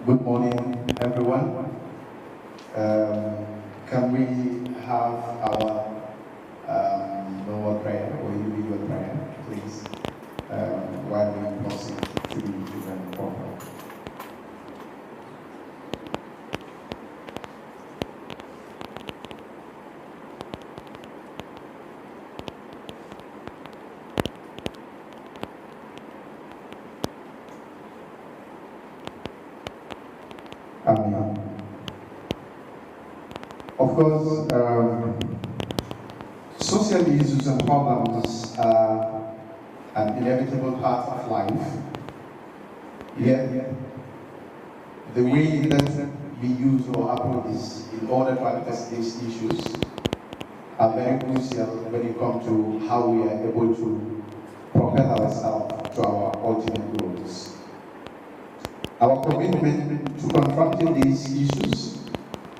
Good morning, everyone. Can we have our Lord prayer or individual prayer, please, while we proceed to the event proper? Amen. Of course, social issues and problems are an inevitable part of life. Yet, the way that we use or approach this in order to address these issues are very crucial when it comes to how we are able to propel ourselves to our ultimate goals. Our commitment to confronting these issues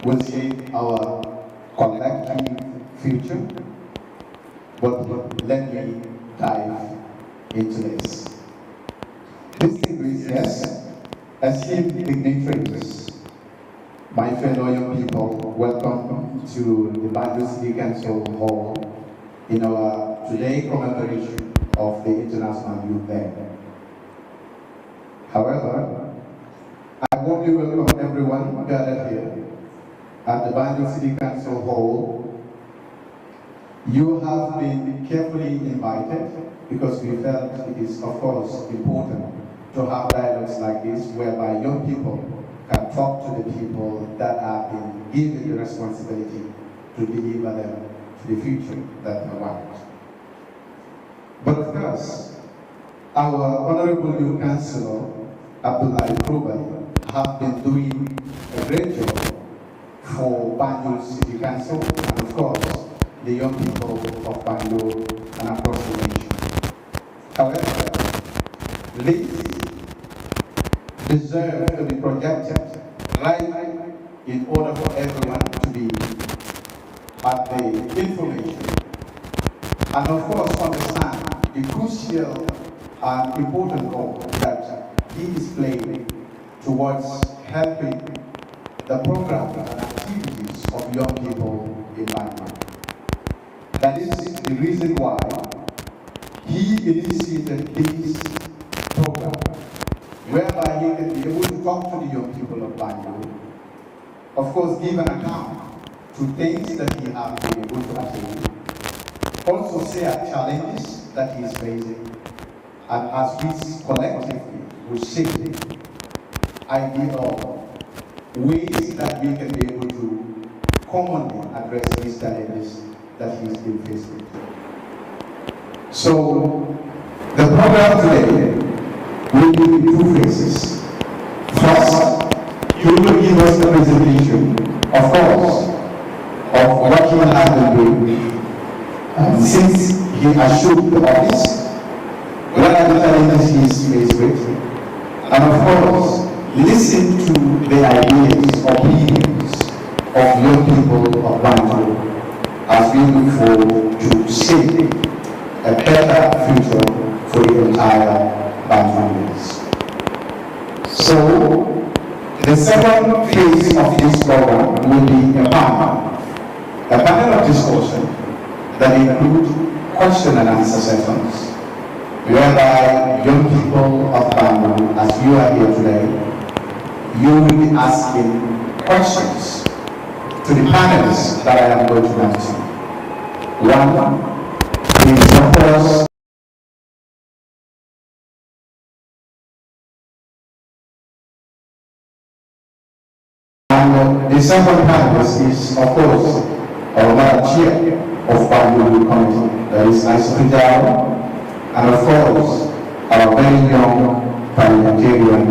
will shape our collective future, but let me dive into this. Distinguished guests, esteemed dignitaries, my fellow young people, welcome to the Banjul City Council Hall in our today commemoration of the International Youth Day. However, I warmly welcome everyone gathered here at the Banjul City Council Hall. You have been carefully invited because we felt it is, of course, important to have dialogues like this whereby young people can talk to the people that have been given the responsibility to deliver them to the future that they want. But of course, our Honorable Youth Councillor, Abdullah Krubali, have been doing a great job for Banjul City Council and of course the young people of Banjul and across the nation. However, this deserve to be projected right in order for everyone to be at the information and of course understand the crucial and important role that he is playing towards helping the program and activities of young people in Banjul. That is the reason why he initiated this program, whereby he can be able to talk to the young people of Banjul, of course give an account to things that he has been able to attain, also share challenges that he is facing, and as we collectively will shape ideal ways that we can be able to commonly address these challenges that he's been facing. So, the program today will be in two phases. First, he will give us the presentation, of course, of what he has been doing since he assumed the office, what are the challenges he is faced with, and of course, listen to the ideas, opinions of young people of Banjul as we look forward to shape a better future for the entire Banjulians. So, the second phase of this program will be a panel of discussion that includes question and answer sessions, whereby young people of Banjul, as you are here today, you will be asking questions to the panelists that I am going to mention. One is, of course, and the second panelist is, of course, our Madam Chair of Banjul Committee, that is Isopijao, and of course, our very young parliamentarian,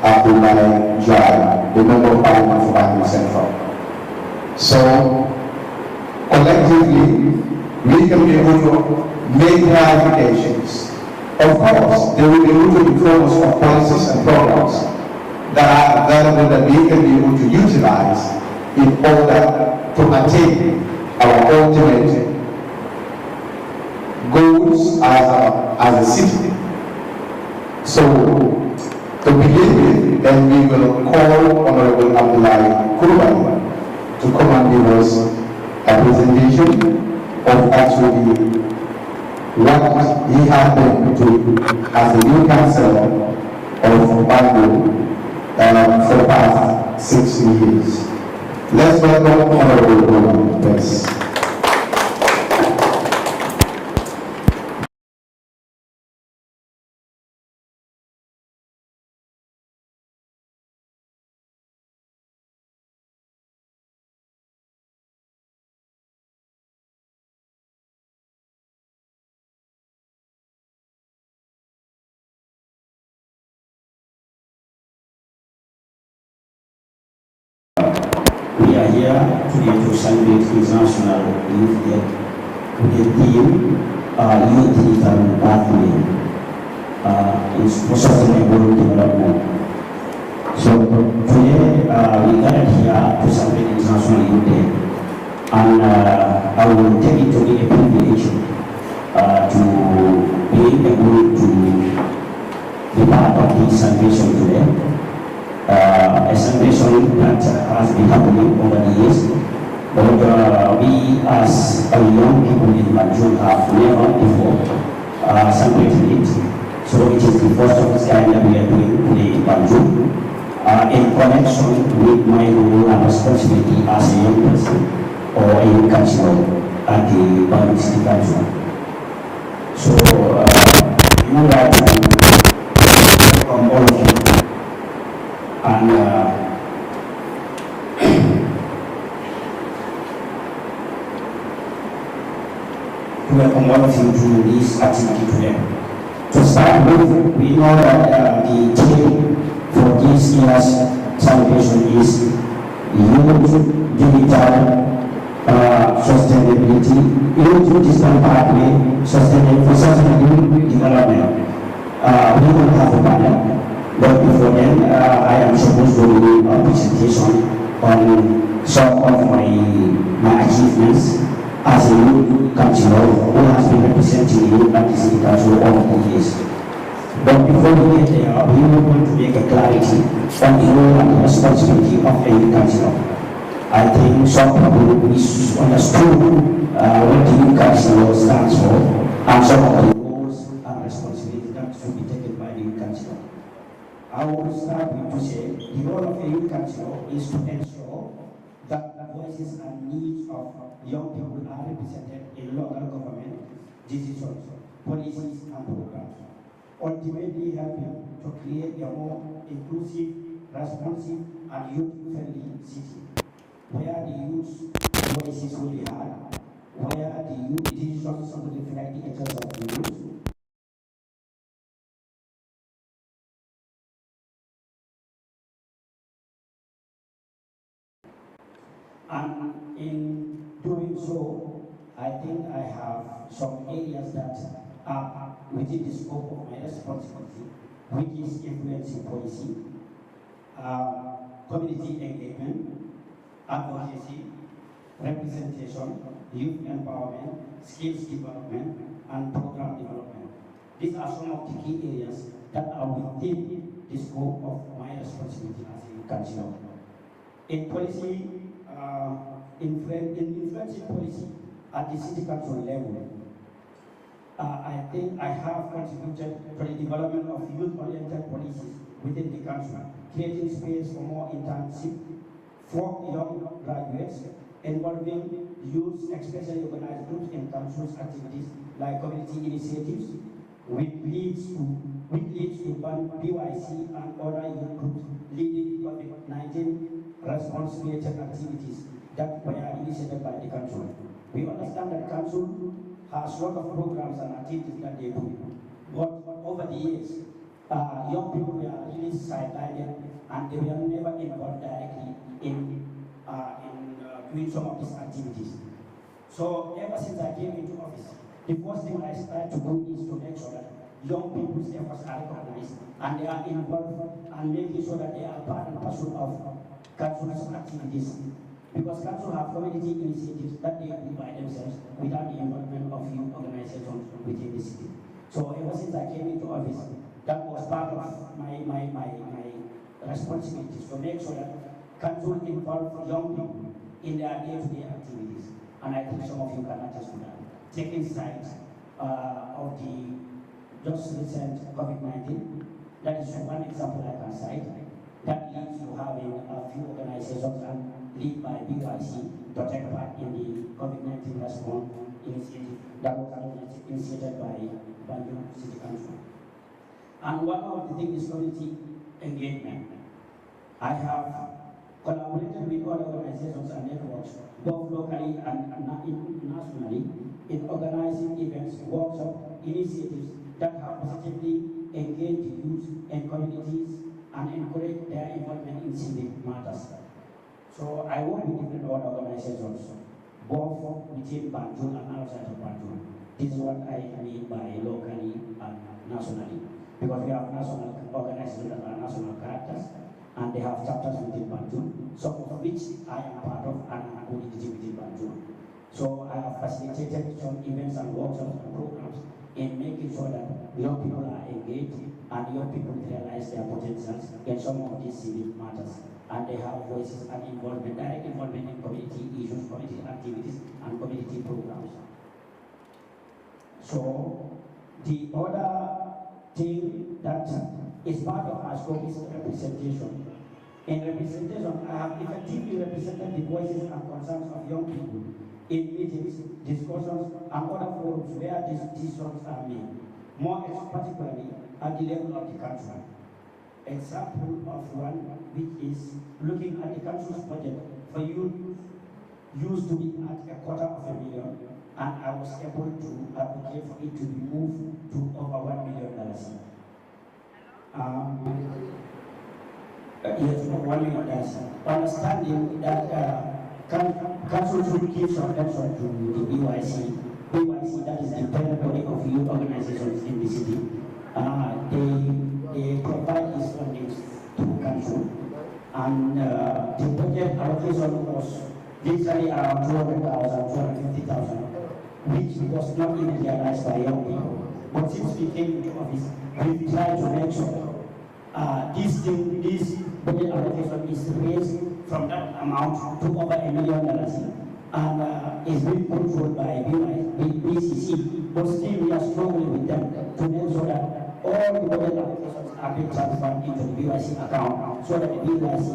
Abdullah Jai, the Member of Parliament for Banjul Central. So, collectively, we can be able to make clarifications. Of course, there will be able to be focus on policies and programs that are available that we can be able to utilize in order to attain our ultimate goals as a city. So, to begin with, then we will call Honorable Abdullah Kurban to come and give us a presentation of actually what he has been doing as the new councillor of Banjul for the past 6 years. Let's welcome Honorable Kurban, please. We are here today to celebrate International Youth Day with the theme Youth Digital Pathway in Sustainable Development. So today we gathered here to celebrate International Youth Day, and I will take it to be a privilege to be able to be part of this celebration today. A celebration that has been happening over the years, but we as young people in Banjul have never before celebrated it. So it is the first of its kind that we are doing today in Banjul, in connection with my role and responsibility as a young person or a young councillor at the Banjul City Council. So in order to welcome all of you, and to welcome all of you to this activity today. To start with, we know that the theme for this year's celebration is Youth Digital Sustainability, Youth Digital Pathway for Sustainable Development. We will have a panel. But before then, I am supposed to do a presentation on some of my achievements as a youth councillor who has been representing youth at the city council over the years. But before we get there, we want to make a clarity on the role and the responsibility of a youth councillor. I think some people misunderstood what the youth councillor stands for and some of the roles and responsibilities that should be taken by the youth councillor. I will start with to say the role of a youth councillor is to ensure that the voices and needs of young people are represented in local government decisions, policies, and programs, ultimately helping to create a more inclusive, responsive, and youth-friendly city, where the youth's voices will be heard, where the youth decisions will reflect the interests of the youth, and in doing so, I think I have some areas that are within the scope of my responsibility, which is influencing policy, community engagement, advocacy, representation, youth empowerment, skills development, and program development. These are some of the key areas that are within the scope of my responsibility as a councillor. In policy, in influencing policy at the city council level, I think I have contributed to the development of youth-oriented policies within the council, creating space for more internship for young graduates, involving youth, especially organized groups in council's activities like community initiatives, which leads to BYC and other youth groups leading COVID-19 response-related activities that were initiated by the council. We understand that the council has a lot of programs and activities that they do, but over the years, young people were really sidelined and they were never involved directly in doing some of these activities. So ever since I came into office, the first thing I started to do is to make sure that young people's efforts are recognized and they are involved and making sure that they are part and parcel of council's activities. Because council have community initiatives that they do by themselves without the involvement of youth organizations within the city. So ever since I came into office, that was part of my responsibilities to make sure that council involve young people in their day-to-day activities. And I think some of you can attest to that. Taking sides of the just recent COVID-19, that is one example I can cite, that leads to having a few organizations and led by BYC to take part in the COVID-19 response initiative that was initiated by Banjul City Council. And one of the things is community engagement. I have collaborated with other organizations and networks, both locally and nationally, in organizing events, workshops, initiatives that have positively engaged youth and communities and encourage their involvement in civic matters. So I work with different other organizations, both within Banjul and outside of Banjul. This is what I mean by locally and nationally, because we have national organizations that are national characters, and they have chapters within Banjul, some of which I am part of and are community within Banjul. So I have facilitated some events and workshops and programs in making sure that young people are engaged and young people realize their potentials in some of these civic matters. And they have voices and involvement, direct involvement in community issues, community activities, and community programs. So the other thing that is part of my scope is representation. In representation, I have effectively represented the voices and concerns of young people in meetings, discussions, and other forums where these decisions are made, more particularly at the level of the country. Example of one which is looking at the country's budget for youth used to be at $250,000, and I was able to advocate for it to be moved to over $1 million. Yes, $1 million. Understanding that council should give some attention to the BYC. BYC, that is the parent body of youth organizations in the city. They provide these fundings to council, and the budget allocation was literally around 200,000, 250,000, which was not even realized by young people. But since we came into office, we tried to make sure this budget allocation is raised from that amount to over $1 million, and is being controlled by BCC. But still, we are struggling with them to make sure that all the budget allocations are being transferred into the BYC account, so that the BYC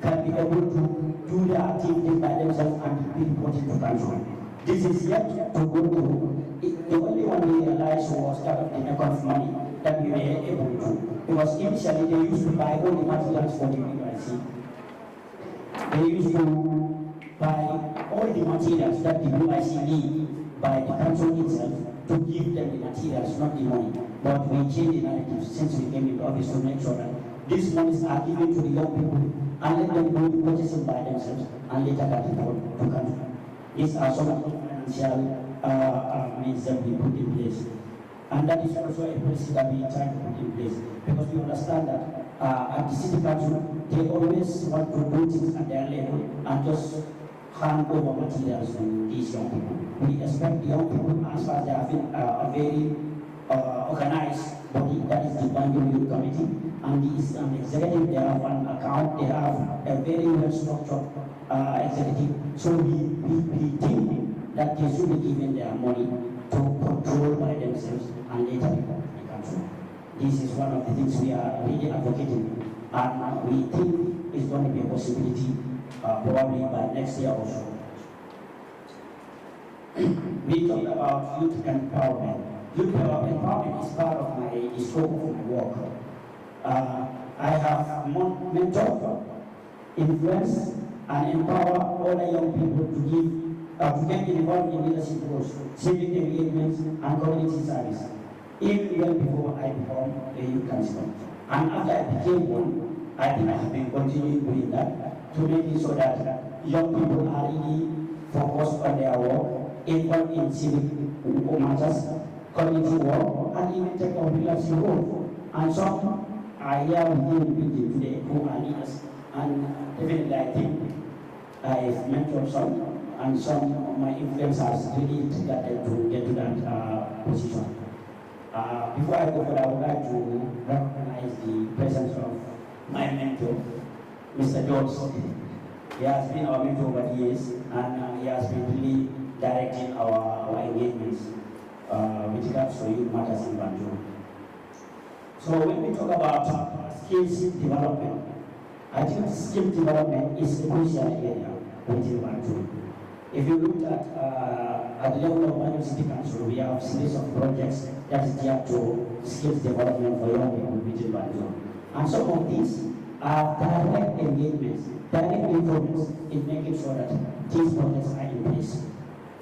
can be able to do their activities by themselves and be reported to council. This is yet to go through. The only one we realized was that of the NECONF money that we were able to. Because initially they used to buy all the materials for the BYC. They used to buy all the materials that the BYC need by the council itself to give them the materials, not the money. But we changed the narrative since we came into office to make sure that these monies are given to the young people and let them do the purchasing by themselves and later that report to council. These are some of the financial means that we put in place. And that is also a policy that we try to put in place, because we understand that at the city council, they always want to do things at their level and just hand over materials to these young people. We expect the young people, as far as they have been a very organized body, that is the Banjul Youth Committee, and the executive, they have an account, they have a very well structured executive. So we think that they should be given their money to control by themselves and later become the country. This is one of the things we are really advocating, and we think it's going to be a possibility probably by next year or so. We talked about youth empowerment. Youth empowerment is part of the scope of my work. I have mentored, influenced, and empower other young people to get involved in leadership roles, civic engagements, and community service. Even before I became a youth councillor. And after I became one, I think I have been continuing doing that to make it so that young people are really focused on their work, involved in civic matters, community work, and even take on leadership role. And some are here within the building today who are leaders. And definitely I think I've mentored some, and some of my influencers really got them to get to that position. Before I go further, I would like to recognize the presence of my mentor, Mr. George. He has been our mentor over the years, and he has been really directing our engagements with regards to youth matters in Banjul. So when we talk about skills development, I think skills development is a crucial area within Banjul. If you look at the level of Banjul City Council, we have a series of projects that is geared to skills development for young people within Banjul. And some of these are direct engagements, direct influence in making sure that these projects are in place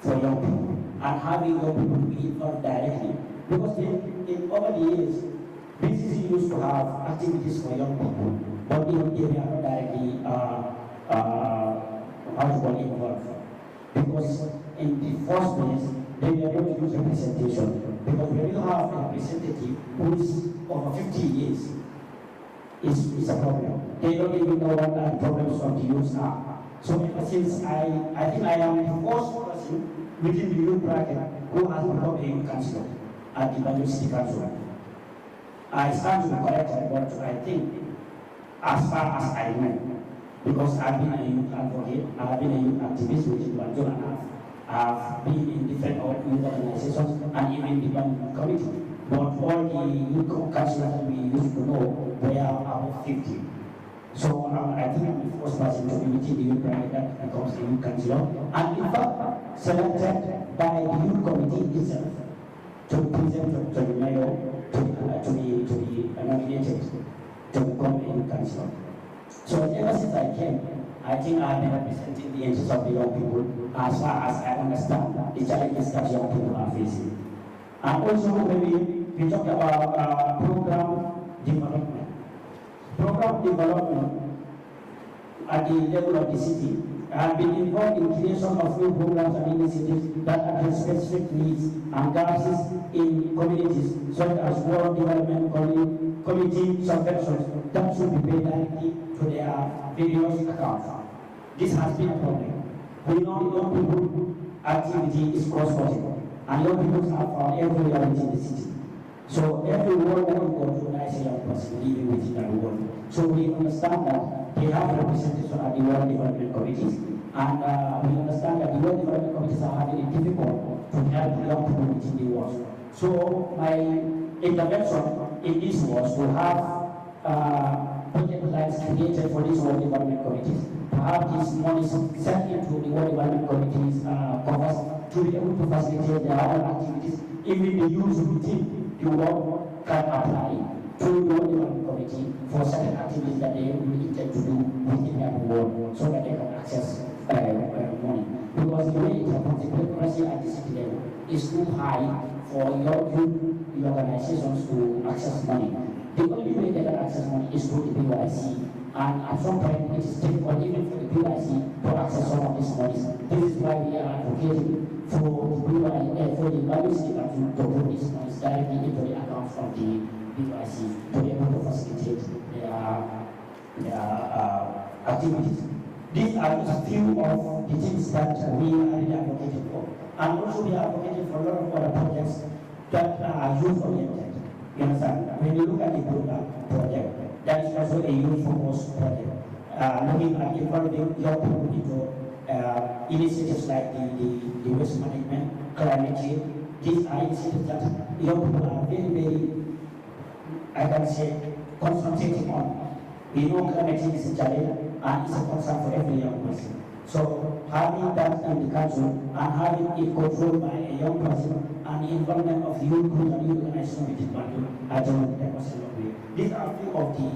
for young people and having young people to be involved directly. Because in over the years, BCC used to have activities for young people, but they are not directly involved. Because in the first place, they were able to use representation. Because when you have a representative who is over 50 years, it's a problem. They don't even know what the problems of the youth are. So since I think I am the first person within the youth bracket who has become a youth councillor at the Banjul City Council. I stand to be corrected, but I think as far as I know, because I've been a youth advocate, I've been a youth activist within Banjul, and I've been in different youth organizations and even the Banjul committee. But all the youth councillors that we used to know were about 50. So I think I'm the first person to be within the youth bracket that becomes a youth councillor, and in fact selected by the youth committee itself to present to the mayor to be nominated to become a youth councillor. So ever since I came, I think I've been representing the interests of the young people as far as I understand the challenges that young people are facing. And also when we talk about program development. Program development at the level of the city, I have been involved in creation of new programs and initiatives that address specific needs and gaps in communities, such as rural development community subventions that should be paid directly to their various accounts. This has been a problem. We know young people activity is cross-cutting, and young people are found everywhere within the city. So every world that we go to, I see a person living within that world. So we understand that they have representation at the World Development Committees, and we understand that the World Development Committees are having it difficult to help young people within the world. So my intervention in this was to have project lines created for these World Development Committees, to have these monies sent into the World Development Committees covers to be able to facilitate their own activities. Even the youth within the world can apply to the World Development Committee for certain activities that they will intend to do within their world, so that they can access money. Because the way it happens, the bureaucracy at the city level is too high for your organizations to access money. The only way they can access money is through the BYC, and at some point it is difficult even for the BYC to access some of these monies. This is why we are advocating for the BYC, for the Banjul City Council to put these monies directly into the accounts of the BYC to be able to facilitate their activities. These are just a few of the things that we are really advocating for. And also we are advocating for a lot of other projects that are youth-oriented. You understand? When you look at the Buddha project, That is also a youth-focused project, looking at involving young people into initiatives like the waste management, climate change. These are initiatives that young people are very, very, I can say, concentrating on. We know climate change is a challenge and it's a concern for every young person. So having that in the council and having it controlled by a young person and the involvement of youth groups and youth organizations within Banjul, I don't think was a long way. These are a few of the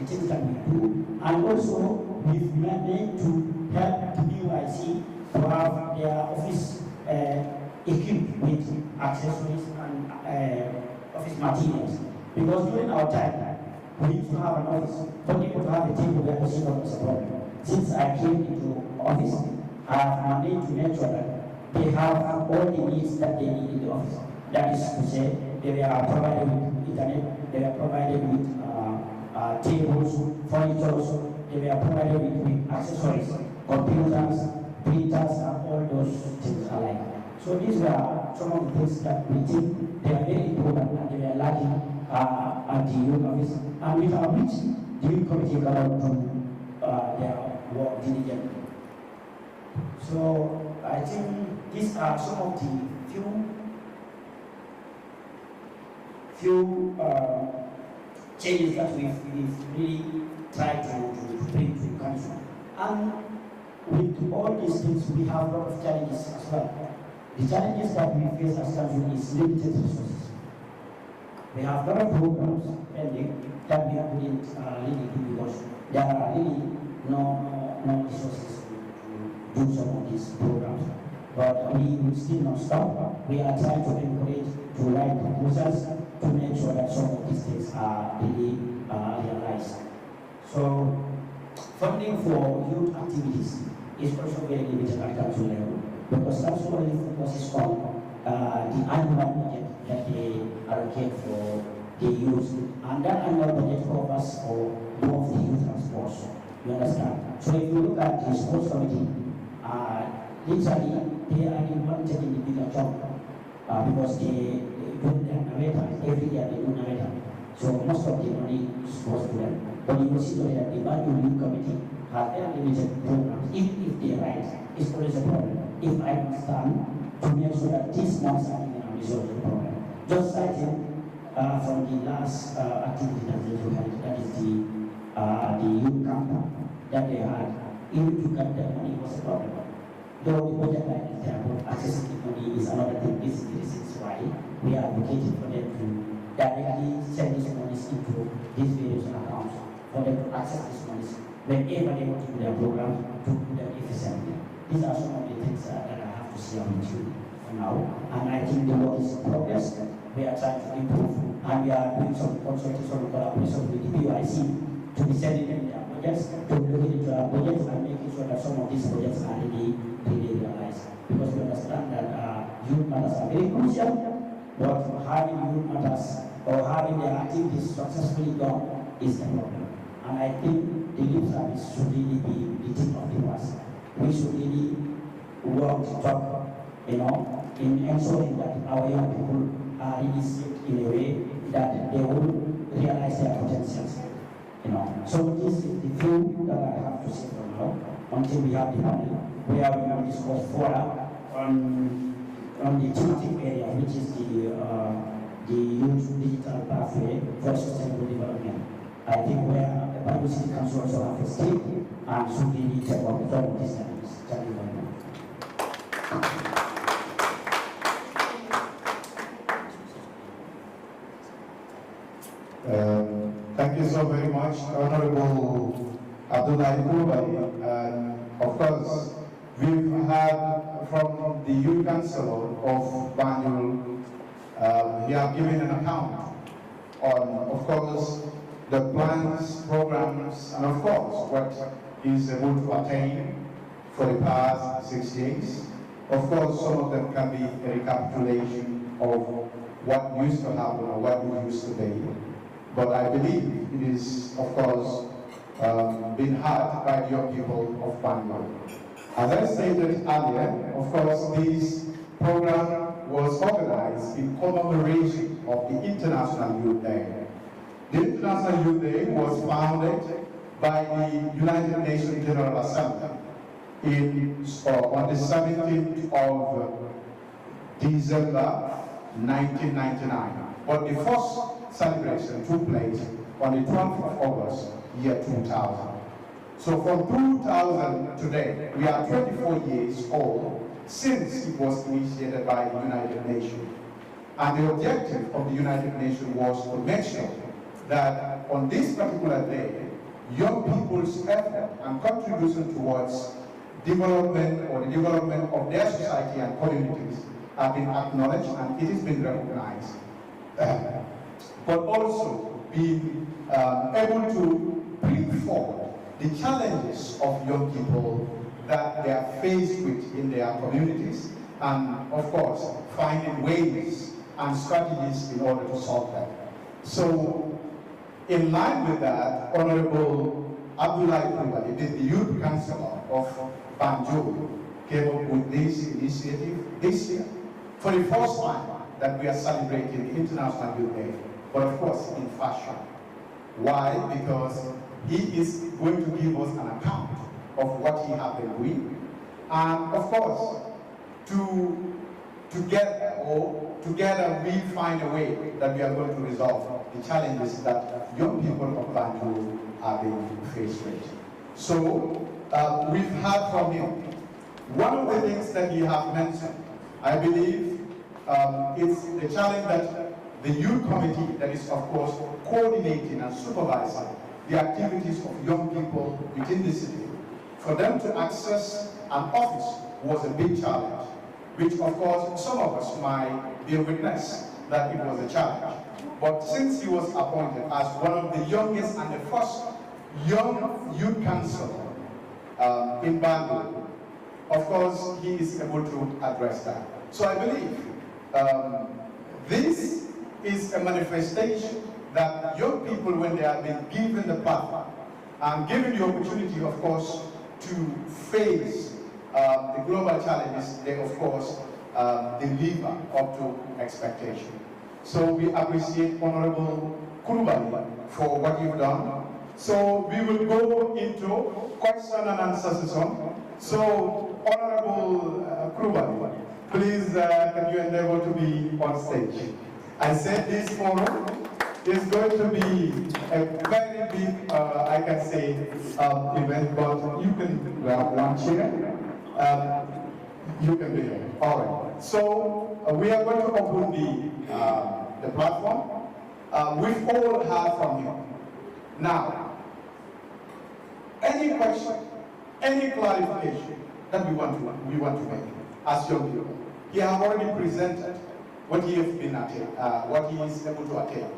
things that we do, and also we've managed to help the BYC to have their office equipped with accessories and office materials. Because during our time, we used to have an office, for people to have a table where to sit on the problem. Since I came into office, I have managed to make sure that they have all the needs that they need in the office. That is to say, they are provided with internet, they are provided with tables, furniture, they are provided with accessories, computers, printers, and all those things alike. So these were some of the things that we think they are very important and they are lacking at the youth office. And we have reached the youth committee gathered to their work diligently. So I think these are some of the few changes that we've really tried to bring to the country. And with all these things, we have a lot of challenges as well. The challenges that we face as country is limited resources. We have a lot of programs pending that we are doing really because there are really no resources to do some of these programs. But we will still not stop. We are trying to encourage to write proposals to make sure that some of these things are really realized. So funding for youth activities is also very limited at council level because council only focuses on the annual budget that they allocate for the youth, and that annual budget covers for more of the youth and sports. You understand? So if you look at the sports committee, literally they are involved in the bigger job because they do their narrator every year. They do narrator. So most of the money goes to them. But you will see that the Banjul Youth Committee has very limited programs. Even if they write, it's always a problem. If I understand, to make sure that these months are even a resolve the problem. Just citing from the last activity that they had, that is the youth camp that they had. Even to get that money was a problem. Though the budget line is there, but accessing the money is another thing. This is why we are advocating for them to directly send these monies into these various accounts for them to access these monies whenever they want to do their program to do them efficiently. These are some of the things that I have to share with you for now. And I think the work is in progress. We are trying to improve and we are doing some consultation and collaboration with the BYC to be sending them their budgets, to look into our budgets and making sure that some of these budgets are really realized. Because we understand that youth matters are very crucial, but having youth matters or having their activities successfully done is the problem. And I think the youth service should really be the tip of the worst. We should really work to talk, in ensuring that our young people are really shaped in a way that they will realize their potentials. So this is the few that I have to say for now, until we have the panel, where we will discuss further on the thematic area, which is the youth digital pathway for sustainable development. I think where the Banjul City Council also have a stake and should really take up some of these challenges. Thank you very much. Thank you so very much, Honorable Abdullahi Kubari. And of course, we've had from the Youth Council of Banjul, we have given an account on, of course, the plans, programs, and of course, what is able to attain for the past 6 days. Of course, some of them can be a recapitulation of what used to happen or what we used to be. But I believe it is, of course, been heard by the young people of Banjul. As I stated earlier, of course, this program was organized in commemoration of the International Youth Day. The International Youth Day was founded by the United Nations General Assembly on the 17th of December 1999. But the first celebration took place on the 12th of August, year 2000. So from 2000 today, we are 24 years old since it was initiated by the United Nations. And the objective of the United Nations was to make sure that on this particular day, young people's effort and contribution towards development or the development of their society and communities have been acknowledged and it has been recognized. But also being able to bring forward the challenges of young people that they are faced with in their communities, and of course finding ways and strategies in order to solve them. So in line with that, Honorable Abdullah Kubali, the Youth Councillor of Banjul, came up with this initiative this year for the first time that we are celebrating the International Youth Day, but of course in fashion. Why? Because he is going to give us an account of what he has been doing, and of course together we find a way that we are going to resolve the challenges that young people of Banjul are being faced with. So we've heard from him. One of the things that he has mentioned, I believe, it's the challenge that the youth committee, that is of course coordinating and supervising the activities of young people within the city, for them to access an office was a big challenge, which of course some of us might be a witness that it was a challenge. But since he was appointed as one of the youngest and the first young youth councillor in Banjul, of course he is able to address that. So I believe this is a manifestation that young people, when they have been given the platform and given the opportunity, of course, to face the global challenges, they of course deliver up to expectation. So we appreciate Honorable Kurubali for what you've done. So we will go into question and answer session. So Honorable Kurubali, please can you endeavor to be on stage? I said this forum is going to be a very big, I can say, event, but you can grab one chair. You can be here. All right. So we are going to open the platform. We've all heard from you. Now, any question, any clarification that we want to make as young people. He has already presented what he has been what he is able to attain.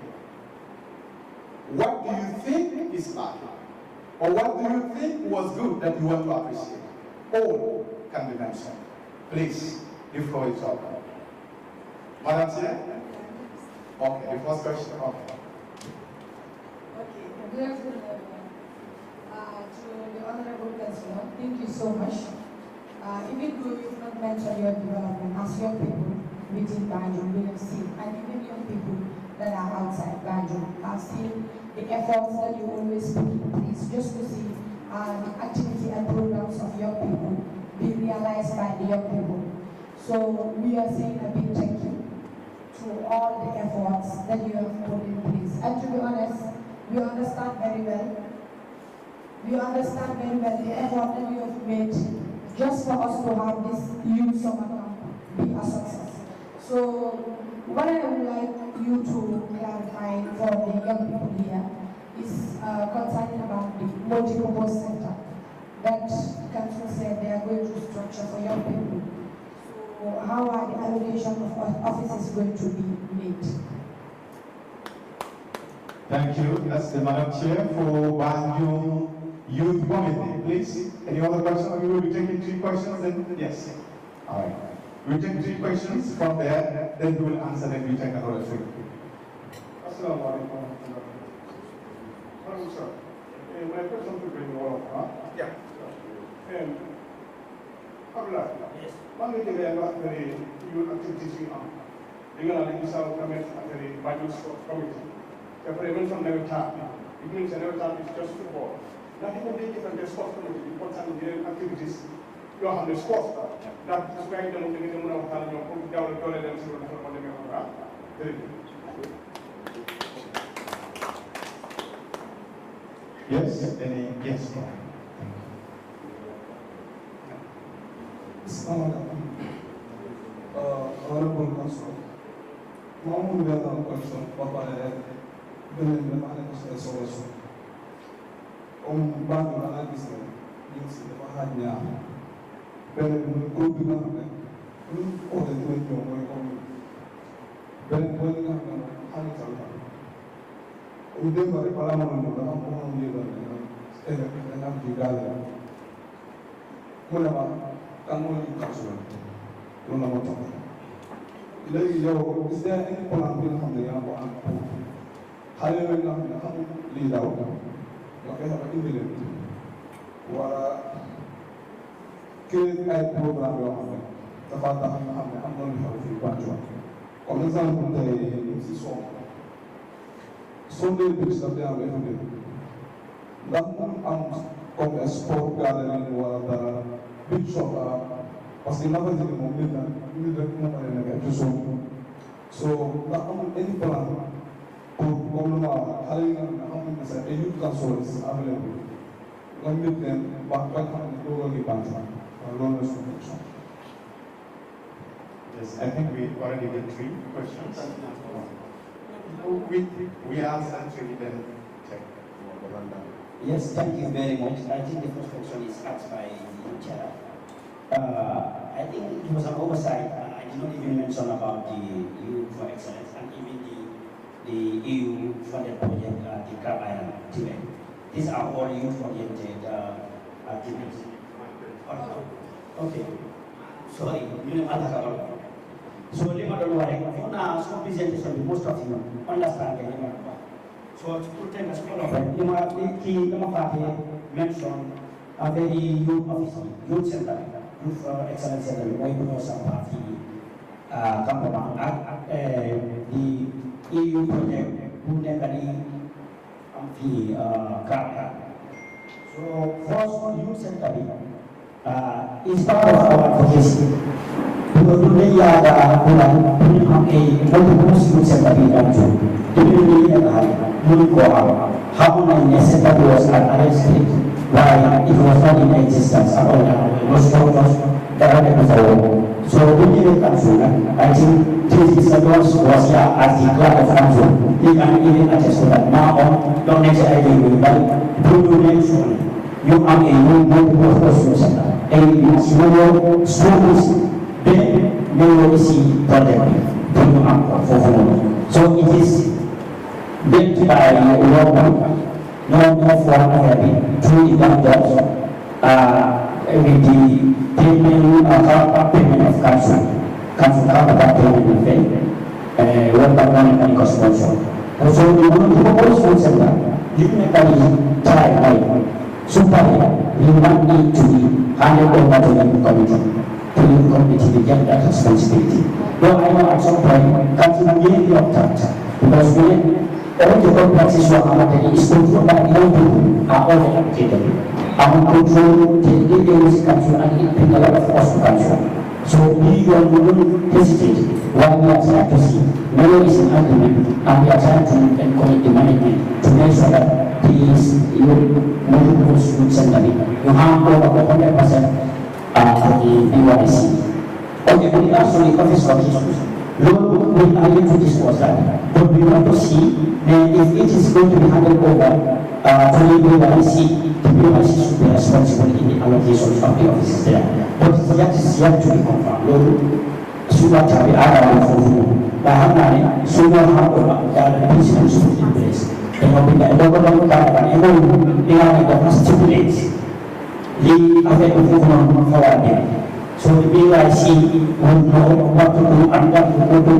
What do you think is lacking? Or what do you think was good that you want to appreciate? All can be mentioned. Please, the floor is open. Madam Chair? Okay, the first question. Okay. Okay, good afternoon, everyone. To the Honorable Councillor, thank you so much. Even though you've not mentioned your development as young people within Banjul, we have seen, and even young people that are outside Banjul have seen the efforts that you always put in place just to see the activity and programs of young people be realized by the young people. So we are saying a big thank you to all the efforts that you have put in place. And to be honest, we understand very well. We understand very well the effort that you have made just for us to have this youth summer camp be a success. So what I would like you to clarify for the young people here is concerning about the multi-purpose center that council said they are going to structure for young people. So how are the allocation of offices going to be made? Thank you. That's the Madam Chair for Banjul Youth Committee. Please, any other questions? We will be taking 3 questions. Then yes. All right. We'll take 3 questions from there. Then we will answer. Then we take another 3. Assalamu alaikum. Hello, sir. My question to bring all of us. Yeah. And Abdullah. Yes. One thing they are very you activities we are. They're going to use our comment at the Banjul Committee. Therefore, even from never tap, it means never tap is just football. Nothing will be different than sports community, important activities. You have the sports. That is why you don't think you're going to have down the dollar and see what the Yes, any yes. Honorable Council, Mamu Bella Council, Papa, Belen the solution. Banjul analysis, you see the Mahania. Belen could be done. All the way to my own. Belen going up and Hannital. Remember, the Parliament, the Hong and I'm together. Whenever I'm only council. Is there any plan from the young one? Hiring a lead out. Okay, have an incident. Killing a program. The father I'm going to help you. For example, the song. Sunday books that they are making. That one come a sport gathering where the big shop parce que nafa jigi moom nit rek moo mën a nekk ci suuf so ndax amul any plan pour comme lu ma wax xale yi nga xam ne amuñ ne sax ay youth councils available nga nit leen ba nga xam ne loolu ngi Banjul loolu la suñu question. Yes, I think we already did 3 questions. We answered 3, then check the rundown. Yes, thank you very much. I think the first question is asked by the chair. I think it was an oversight. I did not even mention about the EU for Excellence and even the EU funded project, the Crab Island Tibet. These are all youth-oriented activities. Okay. Sorry, you know what. So, for presentation, most of you understand the so, to take a school of it, you mention a very youth officer, youth center. Youth Excellence Center, why because of the cameraman, the EU project, who never the crowd. So, first, youth center is part of our advocacy. Because we are the multiple youth center in Banjul. How many center was arrested? Why it was not in existence at all. Was directed before. So when you look at I think this is was here as the clerk of council. They can even attest to that. Now on, don't next idea but you are a new person center. A small schools, then they will see project for so it is built by no for through the jobs with the payment of council payment fee, what money cost sponsor. So we want to propose food center, you can try super, you might need to be handed over to the committee to committee get that responsibility. Though I know at some point council may be of that because when all the complexes were amateur is controlled by young people are all educated. Our control the areas council and it bring a lot of cost to council. So we don't hesitate while we are trying to see whether is an agreement and we are trying to encourage the management to make sure that these multiple students center you have over 100% for the BYC. Okay, when it comes to the office of issues, Lord, we are able to discuss that, but we want to see if it is going to be handed over to the BYC, the BYC should be responsible in the allocation of the offices there. But that is yet to be confirmed. Lord, Suga Chabi Ara for Bahana, Suga Hako, the principles put in place. They have been the government and everyone, they are the first stipulates the effect of movement forward. So the BYC will know what to do and what to do,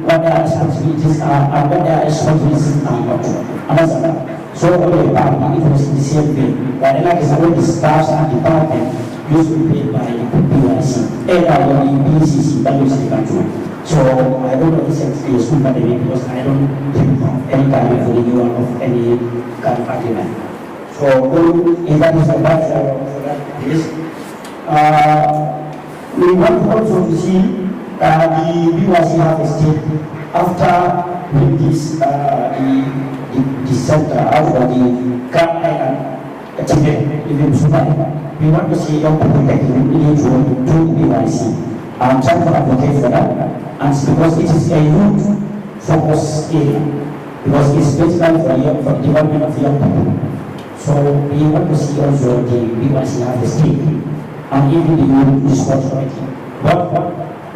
what their responsibilities are and what their responsibilities are not. Understand? So all the party, it was in the same way. Whatever is all the staffs and department used to be paid by the BYC, either the BCC, that was the country. So I don't know this is pandemic because I don't think of any kind of renewal of any kind of agreement. So if that is the part for that is, we want also to see the BYC have a state after this the center after the Grand Island achievement even sooner. We want to see young people taking into BYC. I'm trying to advocate for that, and because it is a youth focus area, because it's basically for the development of young people. So we want to see also the BYC have a stake, and even the youth sports committee. But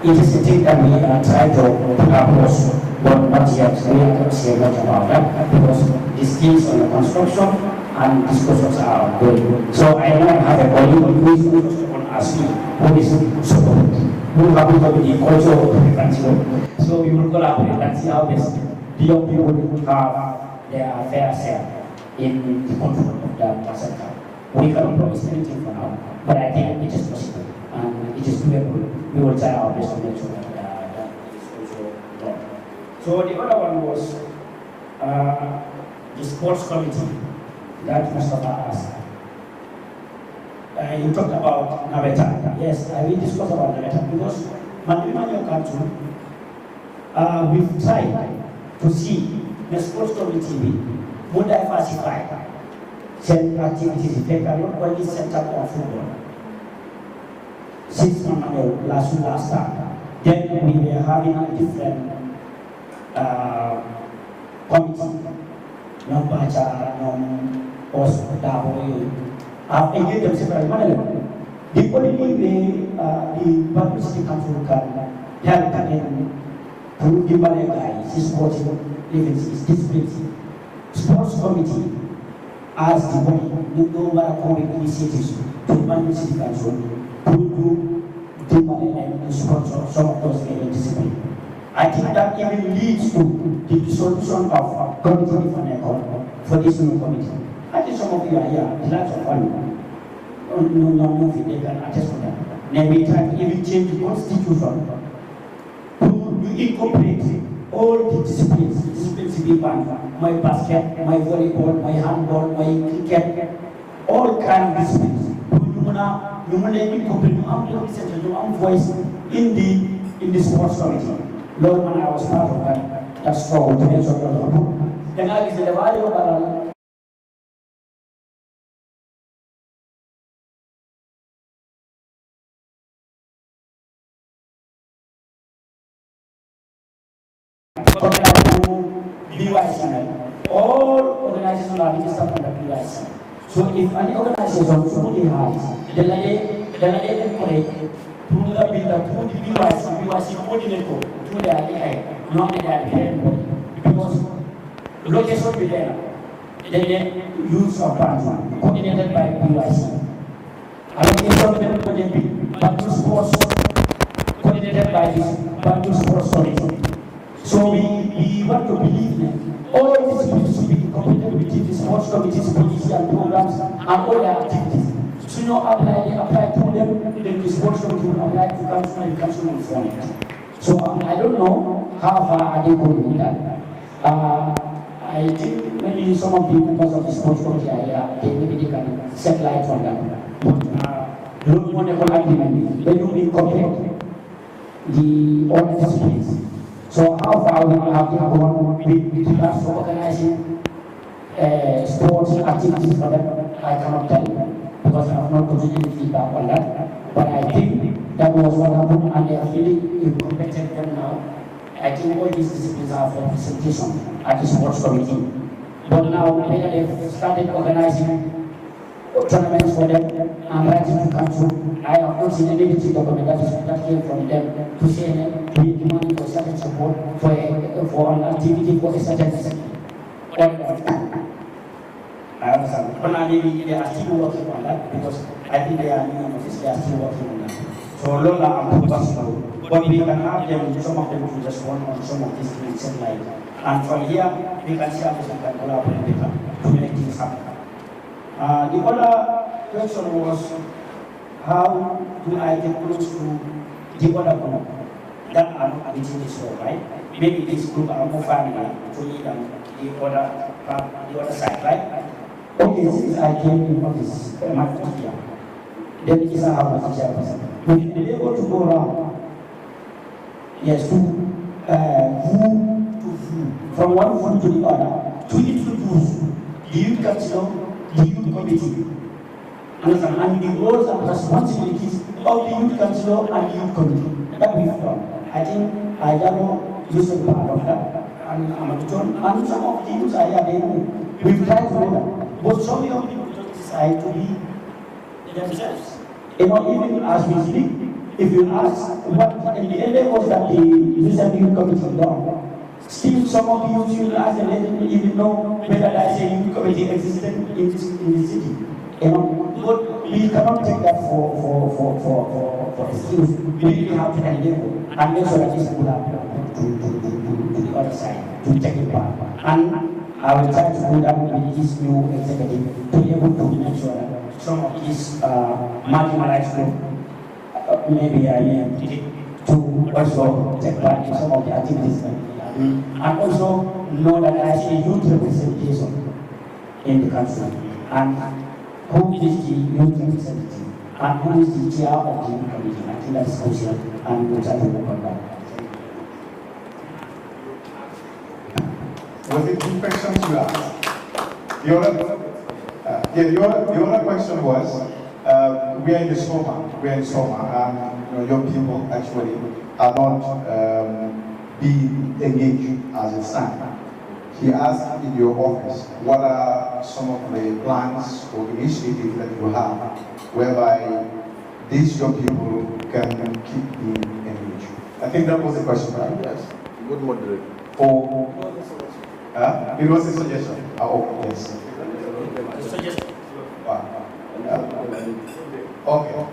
it is a thing that we are trying to put across, but not yet. We are not say much about that because the skills on the construction and discussions are going. So I now have a colleague who is focused on asking who is supported. We will have the culture of the country. So we will collaborate and see how best the young people have their fair share in the control of the sector. We cannot promise anything for now, but I think it is possible and it is doable. We will try our best to make sure that that is also done. So the other one was the sports committee that Mustafa asked. You talked about Naveta. Yes, I will discuss about Naveta because Mandimani Council, we've tried to see the sports committee more diversified set activities. They cannot only set up on football. Since last time, then we were having a different committee. No Bacha, no Osdabo. I've engaged them separately. The only way the publicity council can help to give a guy his sports events is discipline. Sports committee as the body, no matter how many initiatives to manage city council to do and sponsor some of those discipline. I think that even leads to the dissolution of committee for this new committee. I think some of you are here, the likes of value. No, they can attest to that. Then we try to even change the constitution to incorporate all the disciplines to be banned. My basket, my volleyball, my handball, my cricket, all kinds of disciplines. You want to incorporate your voice in the sports committee. Lord, when I was part of that struggle to make sure that then I said, the value of BYC, all organizations are registered under BYC. So if any organization truly has the delegated colleague through the builder, through the BYC coordinator, through the IDI, not the IDI, because location be there, then use of Banjul, coordinated by BYC. Allocation then coordinated by Banjul Sports, coordinated by this Banjul Sports Committee. So we want to believe that all these committees should be incorporated with the sports committees, policy and programs, and all their activities. So you apply to them, then the sports committee will apply to council and the council will form it. So I don't know how far are they going with that. I think maybe some of the members of the sports committee are here, maybe they can set light on that. But the wonderful agreement, they will incorporate the all disciplines. So how far we have gone with regards to organizing sports activities for them, I cannot tell you because I have not gotten any feedback on that. But I think that was what happened and they have really implemented them now. I think all these disciplines are for presentation at the sports committee. But now they've started organizing tournaments for them and writing to council. I have not seen any document that came from them to say we demand for certain support for an activity for a certain I understand. But now they are still working on that because I think they are new office, they are still working on that. So Lola and possible. But we can have them, some of them to just work on some of these things like and from here we can see how we can collaborate with them to make things happen. The other question was, how do I get close to the other group? that are not within this hall, right? Maybe this group are more family to eat on the other side, right? Okay, since I came in office, my first year, then it is a house of chairperson. We've been able to go around, yes, to from one food to the other, to introduce the youth council, the youth committee, and the roles and responsibilities of the youth council and the youth committee that we've done. I think I don't use a part of that, and and some of the youths are here, they know. We've tried to do that, but some young people just decide to be themselves. You know, even as we speak, if you ask what in the area was that the youth committee done, still some of the youth will ask them, they didn't even know whether that youth committee existed in the city. You know, but we cannot take that for excuse. We really have to enable and make sure that these people are to the other side to take it back. And I will try to do that with this new executive to be able to make sure that some of these marginalized groups, maybe I am to also take part in some of the activities that we are doing, and also know that I see youth representation in the country, and who is the youth representative, and who is the chair of the youth committee. I think that's crucial, and we'll try to work on that. Was it two questions you asked? The other question was, we are in the summer, and young people actually are not being engaged as it stands. He asked in your office, what are some of the plans or initiatives that you have whereby these young people can keep being engaged? I think that was the question, right? Yes. Good moderator. It was a suggestion. Oh, yes. Suggestion. Okay.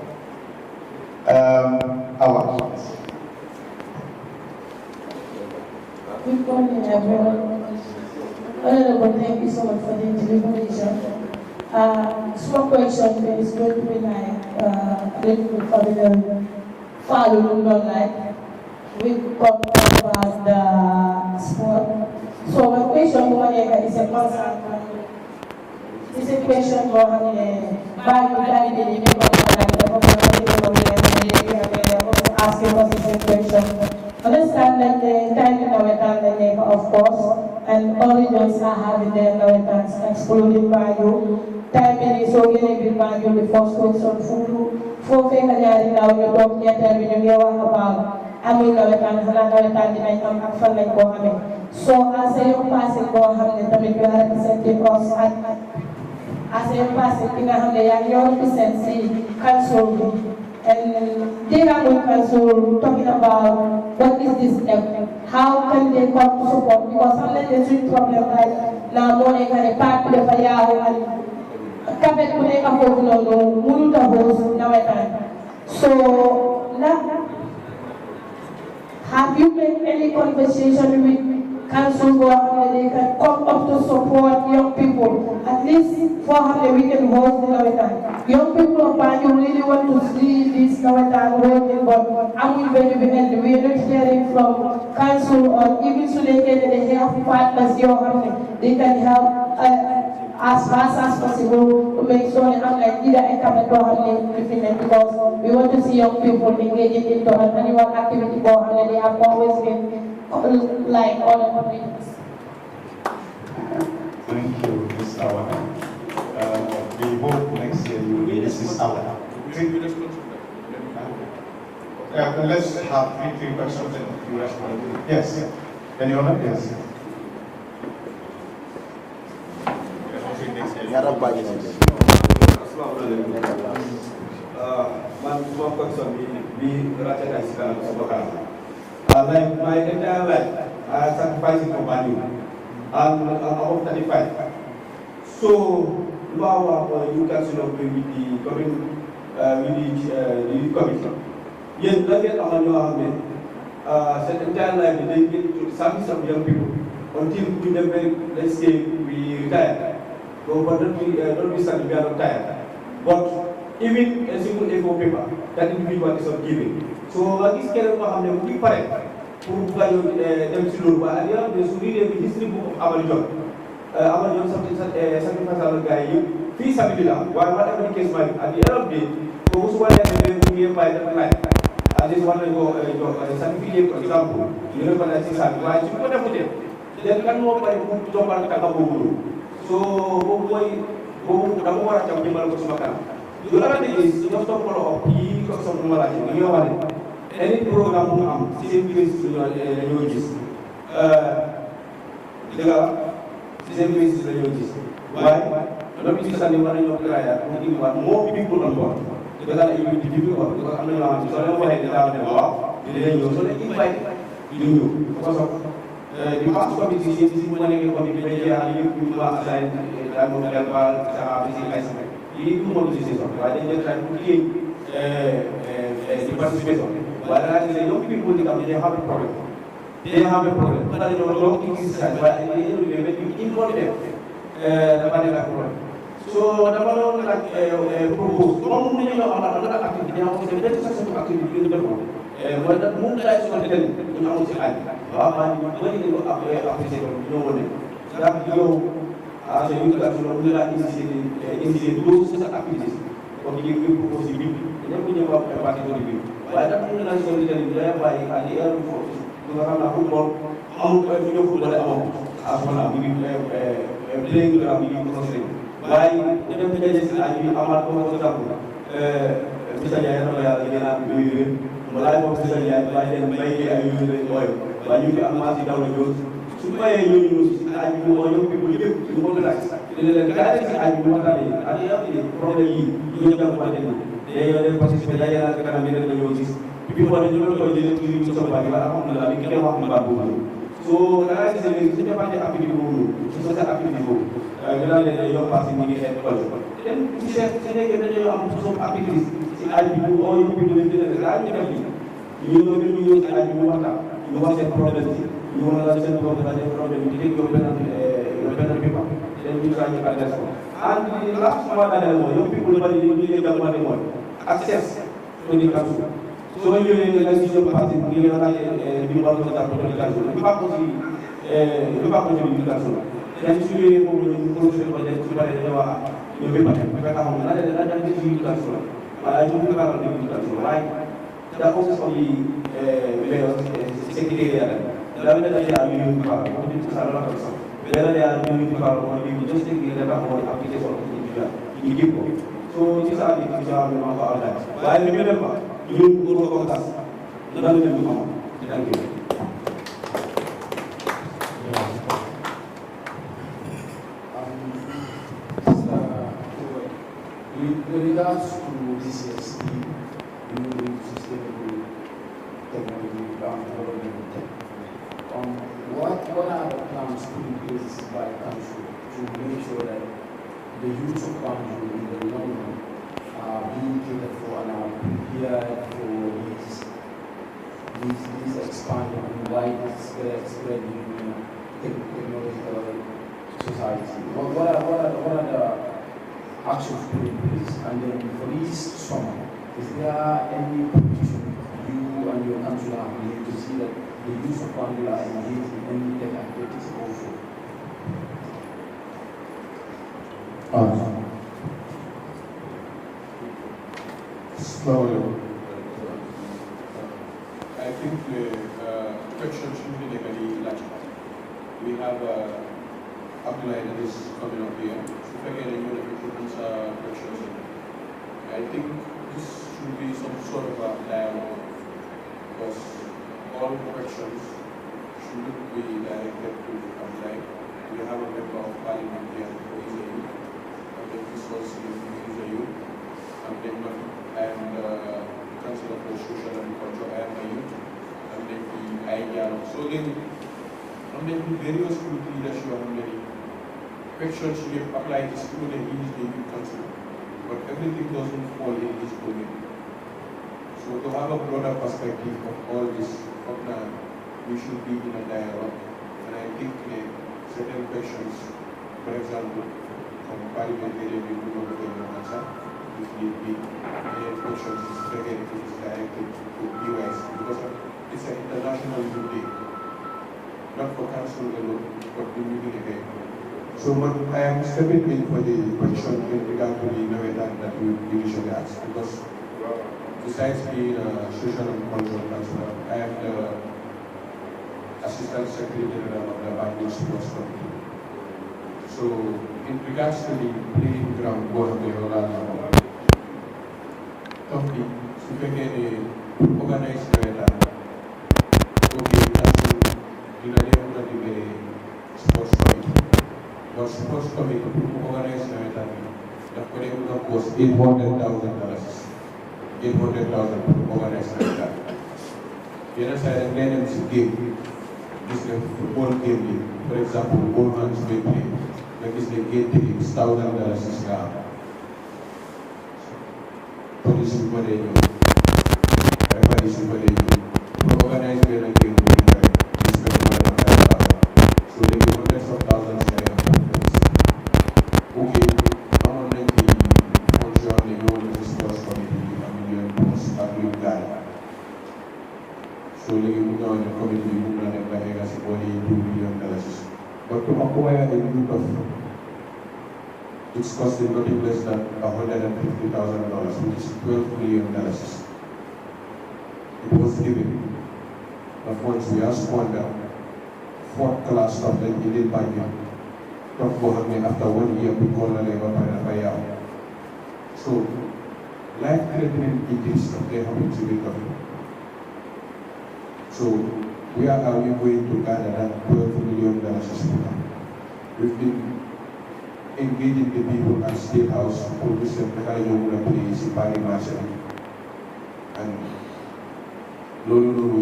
Good morning, everyone. Honorable, thank you so much for the deliberation. Small question, but it's going to be like a little bit for the following online. We talk about the sport. So my question is a concern. It's a question for asking us the same question. Understand that the time in our neighbor, of course, and all regions are having their inheritance, excluding Banjul. Time in so getting Banjul, the first question, for family now, you don't get about. Amul nawetan xana nawetan dinañ am ak fan lañ ko xamé so as a young person boo xam ne tamit you are representing us ak as a young person ki nga xam ne yaa ñoo represent si council bi and they are going council talking about what is this step, how can they come to support because xam nañ ne suñ problème like na moo nekk ne parti bi dafa yaaw ak kabet bu nekk foofu noonu mënut a host nawetan so have you made any conversation with council where they can come up to support young people? At least for how we can hold the Nawetan. Young people of Banjul really want to see this Nawetan holding, but I'm very and we are not hearing from council or even so they have partners here. They can help as fast as possible to make sure that like either a cabinet because we want to see young people engaging into an annual activity and they have always been like all of the Thank you, Ms. Awa. We hope next year you will be Mrs. Awa. Let's have three questions and you respond. Yes. Any other? Yes. One question we rather as like my entire life, I sacrificing for value. I'm about 35. So, now you can see with the committee. Yes, look at our entire life, they get to some young people until we never, let's say, we retire. But don't be sad, we are not tired. But even a single A4 paper that individual is not giving. So this kind of mu ngi pare pour bugg a dem si loolu waaye at the end of the day su readee the history book of Amal John sacrifice gars yi fii samedi la waaye whatever the case might be at the end of the day kooku su wanee ne mu ngi bàyyi dafa laaj at least war nañ ko certificat par exemple ñu ne ko laaj si saa bi waaye su ko defutee den kan moo bari mu jombal tànga boobu noonu so boobu dama war a jam jëmal ko suma kanam the other thing is just to follow up yi ko soxna ma laaj li nga wax ne any programme bu mu am si seen biir dañoo gis dëgg la si seen biir dañoo gis waaye loolu ci sànni war nañoo créer pour indiwaat moo people on board dëgg la il est difficile quoi parce que am na ñoo xam ne soo leen waxee dinaa ne waaw dinañ ñëw soo leen invite ñu ñëw parce que di past committee si mu nekkee committee dañuy jeexal yëpp ñu ma assign daal moom del ba sa bi si ay semaine lii du moom si saison waaye dañ jël time pour liggéey di participation waaye da ngaa gis ne ñoom bi politique am dañuy xam problème mën na ñoo toog ci gis saa waaye dañuy évolué ba ñu importé dafa nekk ak problème so dama doon nag propose comme mun nañu ñoo amal am activité ñoo xam ne benn façon activité yu ñu defoon mooy nag mun daay sonal tel ñu amul si aaj waaw maa ngi bëri nañu apprécié ko ñoo wane ndax yow ah sa éducation la mun naa initier doo sa activité comme ni ngeen ko aussi bi ñëpp ñu wax parti ko bi waaye nag mun naa sonal tel ñu lay bàyyi à di heure foofu nga xam naa football amul ko ñu football amoon à ce moment bi playing ground bi ñu considéré waaye dem daje si aaj bi amaat ko ko jàpp Mr Ndiaye na yàlla gën a yooyu walaay moom Mr Ndiaye bàyyi leen may ay yooyu waaye ñu ngi am maas yi daw na joos su mayee ñooñu si aaj bi moo ñëw people yëpp ñu ko laaj dina leen gaa si aaj bi waxtaanee ak yow ni problème yi ñu jàppante ni dañoo dem participer daje naa si kanam yeneen dañoo gis bi moo ne ñu doon koy jëlee ci ñu soxla bi wala alhamdulilah bi kenn wax mbaa boobu so dangaa gis ne su defante activité boobu su sa activité boobu ñu daan leen yow parce que ñu ngi xeet tool te si nekkee dañoo am façon activité si aaj bi bu oo ñu bind leen dina laa ñu def lii ñu ñëw si aaj bi ñu waxtaan ñu wax seen problème yi ñu mën a laaj seen problème yi dégg yow benn pipa te ñu saa ñu adresse ko and last mois daaneel mooy yow people bari ñu ngi jàppante mooy access communication soo ñëwee nga gis ñoom parti bi nga laaj bi mu war a ko communication bi baax ko ci communication dañ su ñëwee foofu ñu projet ko def su paree dañoo wax ñoom bi pate fekk xam nga la dañ ci communication waaye ñu ngi xaaral communication waaye da ko so yi mayor secrétaire da la dañ ya ñu ñu fa ko ci sa la ko so da ya ñu ñu fa ko ñu just secrétaire da ko application ñu gib ko so ci sa di ci sa ma ko ala waaye ñu dem ba ñu ko ko tas da la ñu ko thank you with regards to this year's theme, new sustainable technology development, what are the plans put in place by council to make sure that the use of Banjul in the long run are being catered for and are prepared for these expanding and widespread technological society? What are the actions put in place? And then for this summer, is there any competition you and your council have made to see that the use of Banjul are engaged in any tech activities also? I think the question should be very large. We have Abdullah that is coming up here. So if I get any questions, I think this should be some sort of a dialogue because all questions shouldn't be directed to Abdullah. We have a member of parliament here who is a youth, and then this was who is a youth, and then Councillor for Social and Culture, I am a youth, and then the idea. So then, and then the various youth leadership and many questions we have applied this to the youth council, but everything doesn't fall in this domain. So to have a broader perspective of all this, we should be in a dialogue, and I think certain questions, for example, from parliamentary we will not be able to answer. if need be, any questions is again it is directed to US because it's an international youth day, not for council alone, but the meeting again. So I am stepping in for the question in regard to the Navedan that you initially asked because besides being a social and cultural counselor, I am the Assistant Secretary General of the Banjul Sports Committee. So in regards to the playing ground, both of the Holland topic, su fekkee ne organise Navedan, okay, council dina leen mën a dimbale sports committee. But sports committee pour mu organise Navedan bi daf ko dee mën a cost $800,000. $800,000 pour organise Navedan. Yenn saa yi ngay dem si game gis nga football game bi, for example, all hands may play. Nga gis ne gate tickets $1,000 nga am. Police yu bëree ñëw, referees yu bëree ñëw pour organise benn game bu ñu rek gis nga ne mën na $5,000. So léegi hundreds of thousands ngay am. Ok, amoon nañ fi fonds yoo xam ne ñëwoon na si sports committee bi am million pounds ak luñ gaay. So léegi mu ñëwoon ne committee bi mun na dem ba egga si boori $2 million. But to acquire a unit of it's costing nothing less than $150,000, which is $12 million. It was given. But once we are squandered, fourth class stuff that we did by you. Talk about after 1 year, we call a labor by now. So, life-threatening injuries that they happen to be coming. So, where are we going to gather that $12 million? We've been engaging the people at State House for this Mekayomuna place in Bali Marshall. And Lolo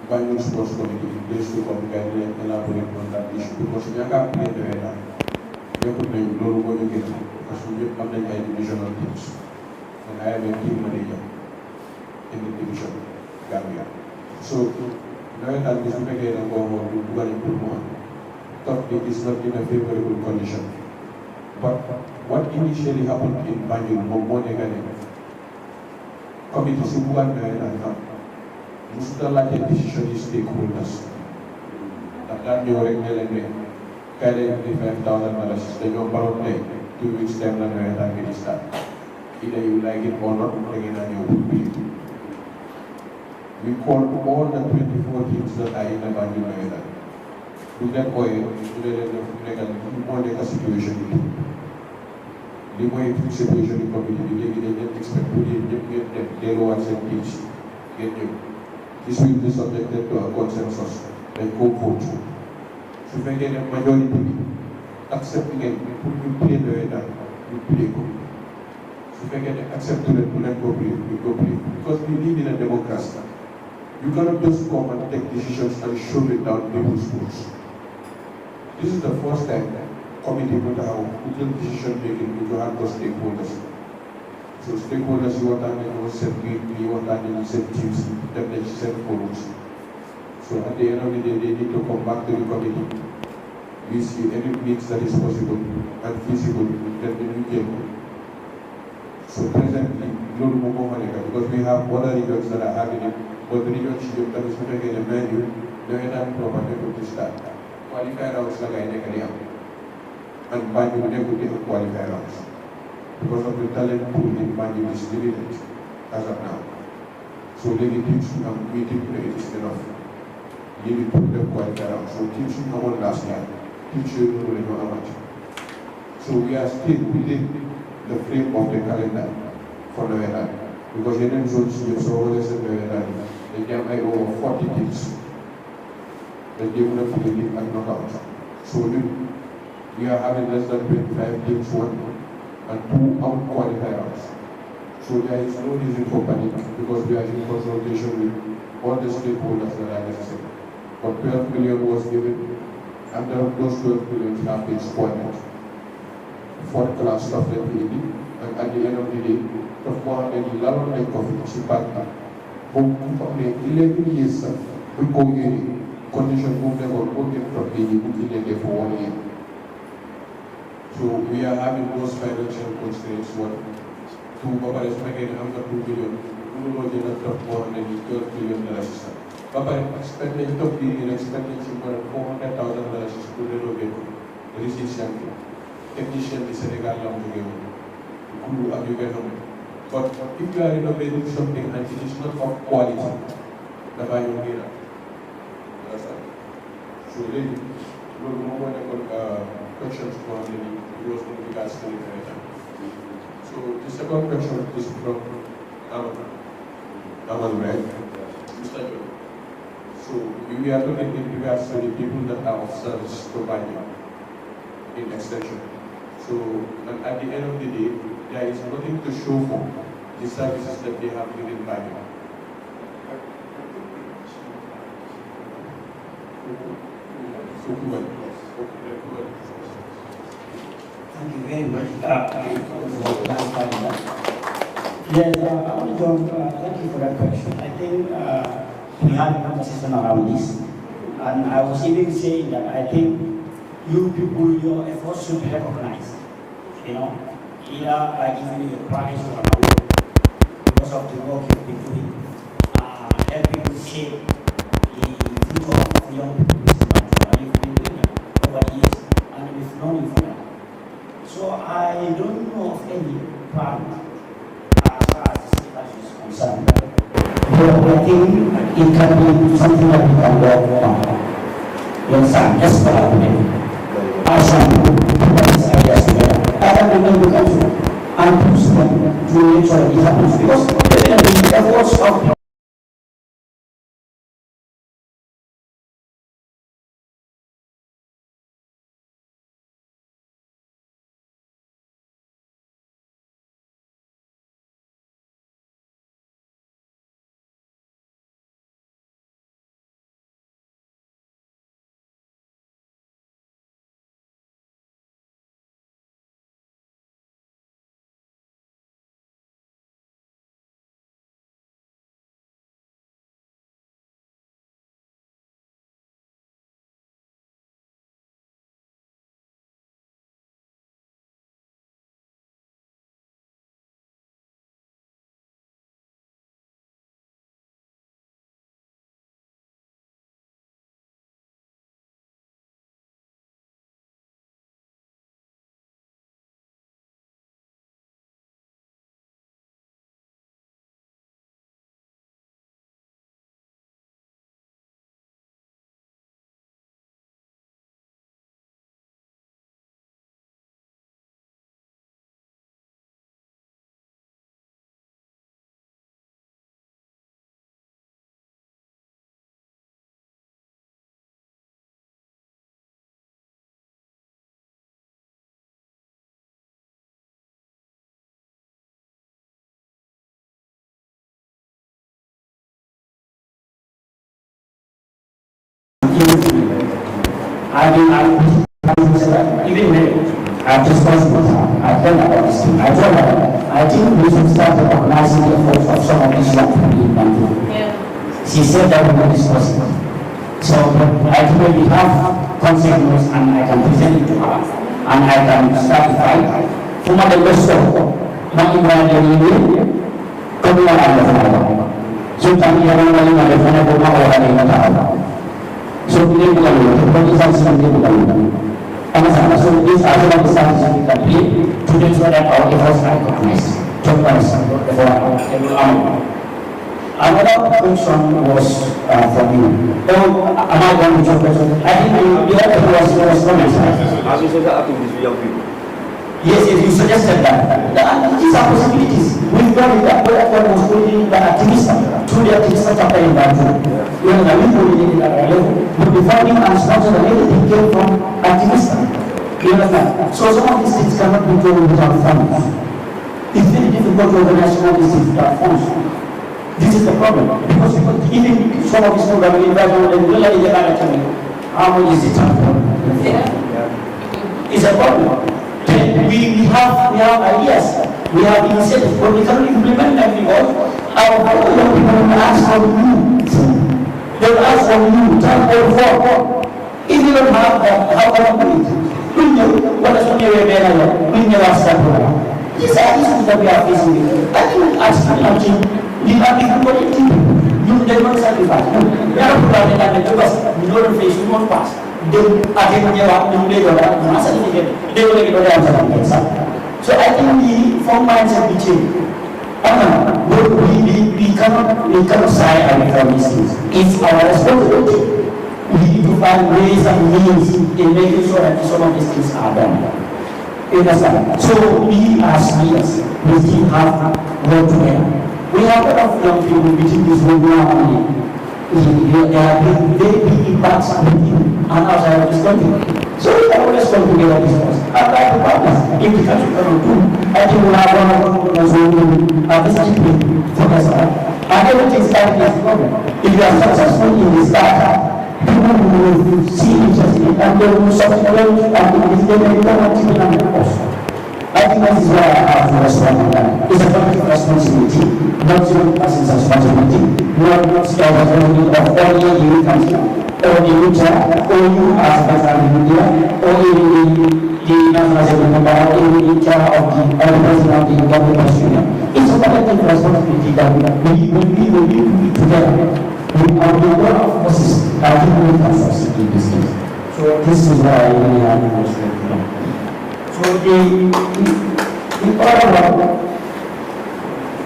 Banjul Sports Committee is to come and elaborate on that issue because we are going to play the weather. We are going to Lolo Boyo because we have the divisional teams. And I am a team manager in the division, Gambia. So, now that this Mekay and go on to Guanipur, top league is not in a favorable condition. But what initially happened in Banjul, committee Subuan and Mustalaje decision is stakeholders. That you regulate $5,000 then you borrow play 2 weeks time and get start. Either you like it or not, again and you will be. We called all the 24 teams that are in the Banjul. Do that way, the situation. The way to situation in community, they didn't expect to get them, they lower and teach, get you. This will be subjected to a consensus, then go vote. So if I get a majority, accept again, you play the way that you play go. So if I get accept to let go play, we go play. Because we live in a democracy. You cannot just come and take decisions and shove it down people's throats. This is the first time committee would have decision making with your hand stakeholders. So stakeholders you want to set meeting, you want to set teams, then they set forums. So at the end of the day, they need to come back to the committee. We see any means that is possible and feasible, then we can. So presently, because we have other regions that are having it, but the region that is making a menu, they are not provided to start. Qualified rounds like I take and Banjul never did qualify rounds because of the talent pool in Banjul is limited as of now. So they need teams to have meeting play is enough. They need to put them qualify rounds. So teams should come on last year. Teams should know how much. So we are still within the frame of the calendar for Navedan because in the zones you saw less than Navedan. They have over 40 teams. That they would have put it and knock out. So we are having less than 25 teams won and 2 out qualifiers. So there is no reason for panic because we are in consultation with all the stakeholders that are necessary. But 12 million was given, and those 12 million have been squandered. Fourth class stuff that we did, and at the end of the day, the 411 coffee to back. But 11 years, we go in condition of never working from the book for 1 year. So we are having those financial constraints to ba pare su fekkee ne am nga 2 million mënuloo jënd top boo xam ne nii $12 million system ba pare expect nañ top bii nii expect nañ si more than $400,000 pour rénover ko résidentiel bi technicien bi Sénégal la mu jógee woon guru ak yu mel noonu but if you are renovating something and it is not of quality dafaa ñëw nii la so léegi loolu moom moo nekkoon questions boo xam ne nii it was with regards to the so the second question is from Amal, right? Mr. John. So we are looking in regards to the people that are of service to Banjul in extension. So and at the end of the day, there is nothing to show for the services that they have within Banjul. So thank you very much. Yes, John, thank you for that question. I think we had a conversation around this, and I was even saying that I think you people, your efforts should be recognized. You know, either by giving you a prize or an award because of the work you've been doing, helping to shape the future of young people. You've been doing it over the years, and we've known you for that. So I don't know of any plan concerned. But I think it can be something that we can work on. You understand? Just for our people. As some people put these ideas together, other people in the country, and push them to make sure it happens. Because the efforts of I've been even me, I've discussed with her, I've done about this thing. I told her, I think we should start recognizing the efforts of some of these young people in Banjul. She said that we will discuss it. So I think we have concept notes and I can present it to her and I can start the fight. From the best of my Ibrahim, come on, so can you have a so we need to what is our system so these are some of the strategies we can play to make sure that our efforts are recognized. Another question was from you. Oh, am I going to your question? I think the other was comments. As you said, I think these young people. Yes, you suggested that. These are possibilities. We've done it. That was holding the activists through the activist chapter in Banjul. We coordinated at our level. But the funding and sponsor and everything came from activists. You understand? So some of these things cannot be done without funds. It's very difficult to organize some of these things without funds. This is the problem. Because even some of these programs we invite them, they really how much is it? It's a problem. We have ideas, we have initiatives, but we cannot implement them because our young people will ask for you. They will ask for you, time for. If you don't have that, how can you do it? What is one area we never start program? These are issues that we are facing, I think actually, we have been quality. You don't sacrifice. We are not because we know the face, we won't pass. They attend their work, they don't have a certificate, they will get the answer. So I think the form mindset will change. We cannot shy away from these things. It's our responsibility. We need to find ways and means in making sure that some of these things are done. You understand? So we as leaders, we still have work together. We have a lot of young people between this room now. They are very big impacts on the team and outside of this country. So we can always come together this force. I'd like to partners. If the country cannot do, I think we'll have one of those who will discipline for us. And everything starts with problem. If you are successful in this startup, people will see interest in it and they will subscribe and they will become active in the course. I think that is why I have to respond to that. It's a collective responsibility, not one person's responsibility, not the responsibility of all the youth council, or the youth chair, or you as a national media, or the national assembly member, or the chair of the president of the government of Australia. It's a collective responsibility that we will be together. We are the one of forces that we can succeed in this case. So this is why we have to respect them. So the other one,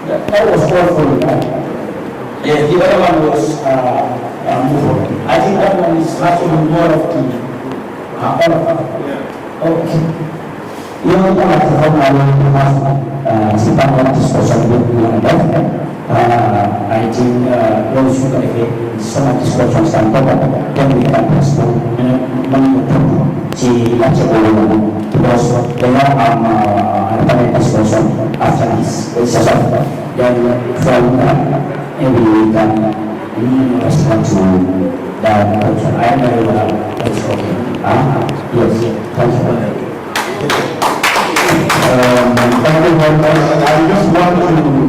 that was all for the other one was movable. I think that one is actually more of the okay. You know, like how I have sit down on discussion with you I think those who can get some of these questions can come up, then we can respond money because they have a panel discussion after this session. Then from maybe we can respond to that question. I am very well. That's okay. Yes, thank you. Thank you very much. I just want to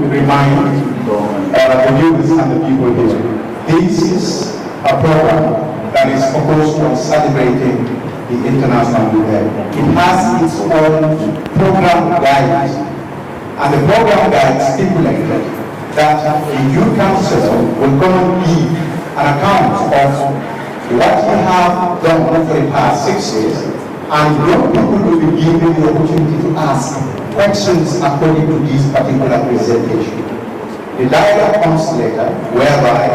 remind the viewers and the people here, this is a program that is focused on celebrating the International Youth Day. It has its own program guide, and the program guide stipulated that the Youth Council will come and give an account of what we have done for the past 6 years, and young people will be given the opportunity to ask questions according to this particular presentation. The dialogue comes later, whereby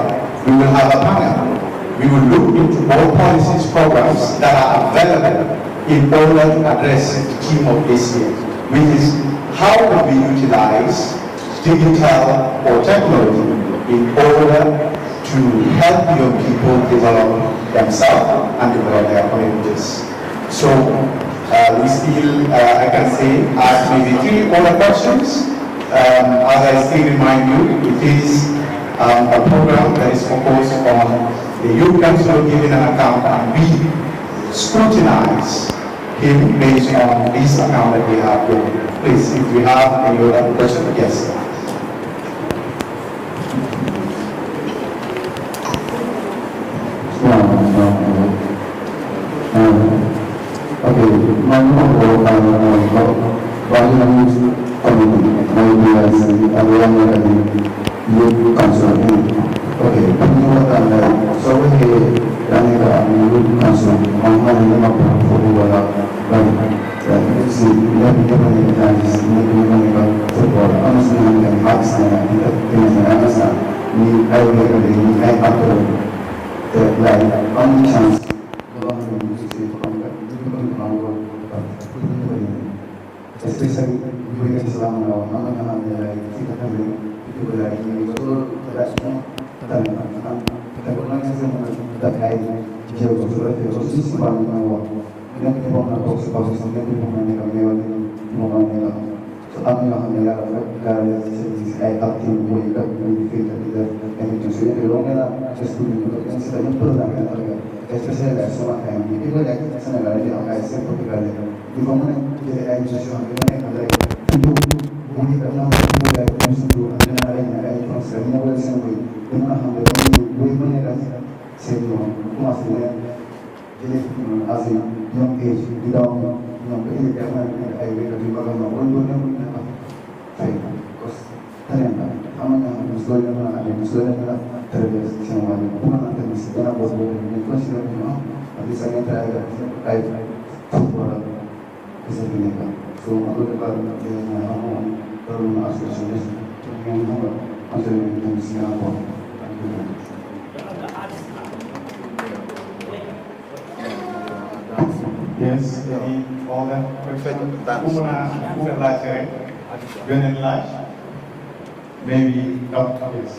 we will have a panel. We will look into all policies, programs that are available in order to address the theme of this year, which is how do we utilize digital or technology in order to help young people develop themselves and develop their communities. So we still, I can say, ask maybe 3 other questions. As I still remind you, it is a program that is focused on the Youth Council giving an account, and we scrutinize him based on this account that we have here. Please, if we have any other question, yes. Okay, my youth council. Okay, so we youth council on especially during Islam now, kita itu berlari betul tidak semua terkait jauh surat itu simpan mewah. Ini kita mau posisi sendiri mengenai mewah mengenai kami akan melihat karya sisi aktif mereka kita tidak itu sudah dilonggar sesuatu yang sedang berlangsung terkait especially semua yang itu banyak sebenarnya yang akan seperti kali di mana jadi organisasi yang ada itu ini karena mulai musuh ada yang transfer mulai sampai di mana hamba ini boleh kan semua maksudnya jadi asing yang age di dalam yang ini karena ada di bawah orang orang yang the question of, at least I can try that. I football is a vinegar. So I go to the association. Yes, all that question. Maybe yes.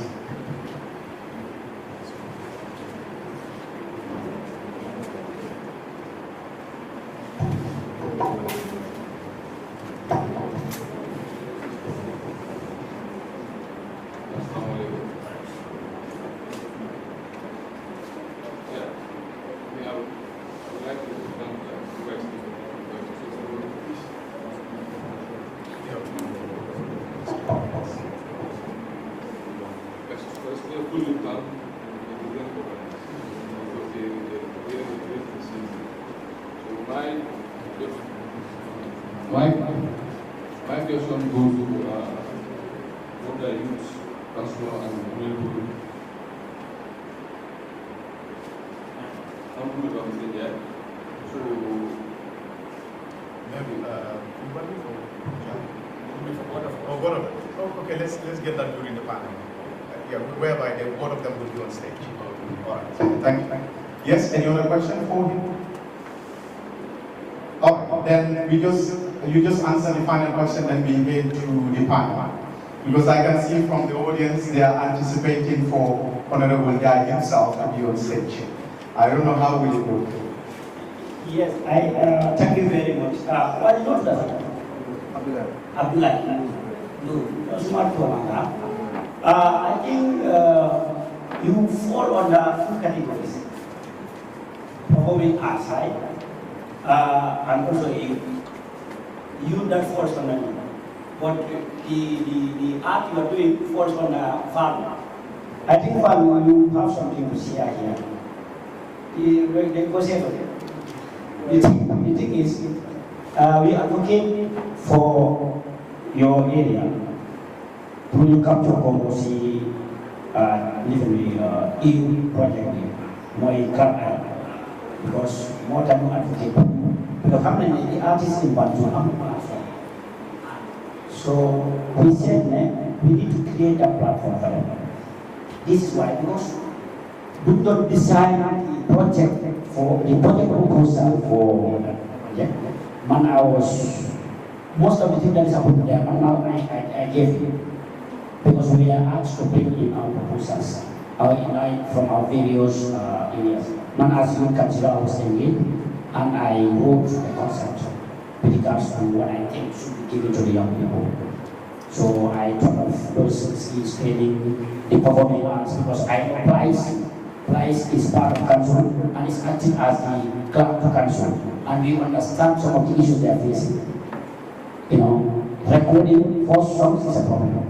My question goes to what the youth, councillor, and people. I'm going to say that. So maybe one of them. Oh, okay, let's get that during the panel. Yeah, whereby one of them will be on stage. All right. Thank you. Yes, any other question for him? Oh, then you just answer the final question and we head to the panel. Because I can see from the audience they are anticipating for Honorable Guy himself to be on stage. I don't know how will it go. Yes, I thank you very much. What is your name? Abdullah. No, smart one. I think you fall under two categories. Performing arts side, and also you that falls on me. But the art you are doing falls on farm. I think farm you have something to share here. The thing is, we advocate for your area. When you come to Congo, see, EU project, more because more than you advocate. Because how many the artists in Banjul? So we said we need to create a platform for them. This is why, because we don't design the project for the project proposal for the project. Man, I was most of the things that is happening there, man, now I gave you. Because we are asked to bring in our proposals, our insight from our various areas. Man, as you consider, I was engaged, and I wrote the concept with regards to what I think should be given to the young people. So I thought of those skills training, the performing arts, because I know Price is part of council and is acting as the clerk to council, and we understand some of the issues they are facing. You know, recording for songs is a problem.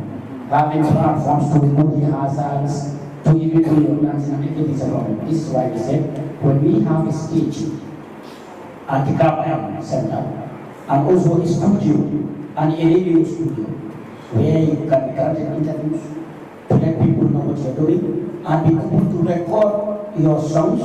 Having platforms to remove the hazards, to even do your dancing and everything is a problem. This is why we said when we have a stage at the Gambia Center, and also a studio and a radio studio where you can be granted interviews to let people know what you're doing and be able to record your songs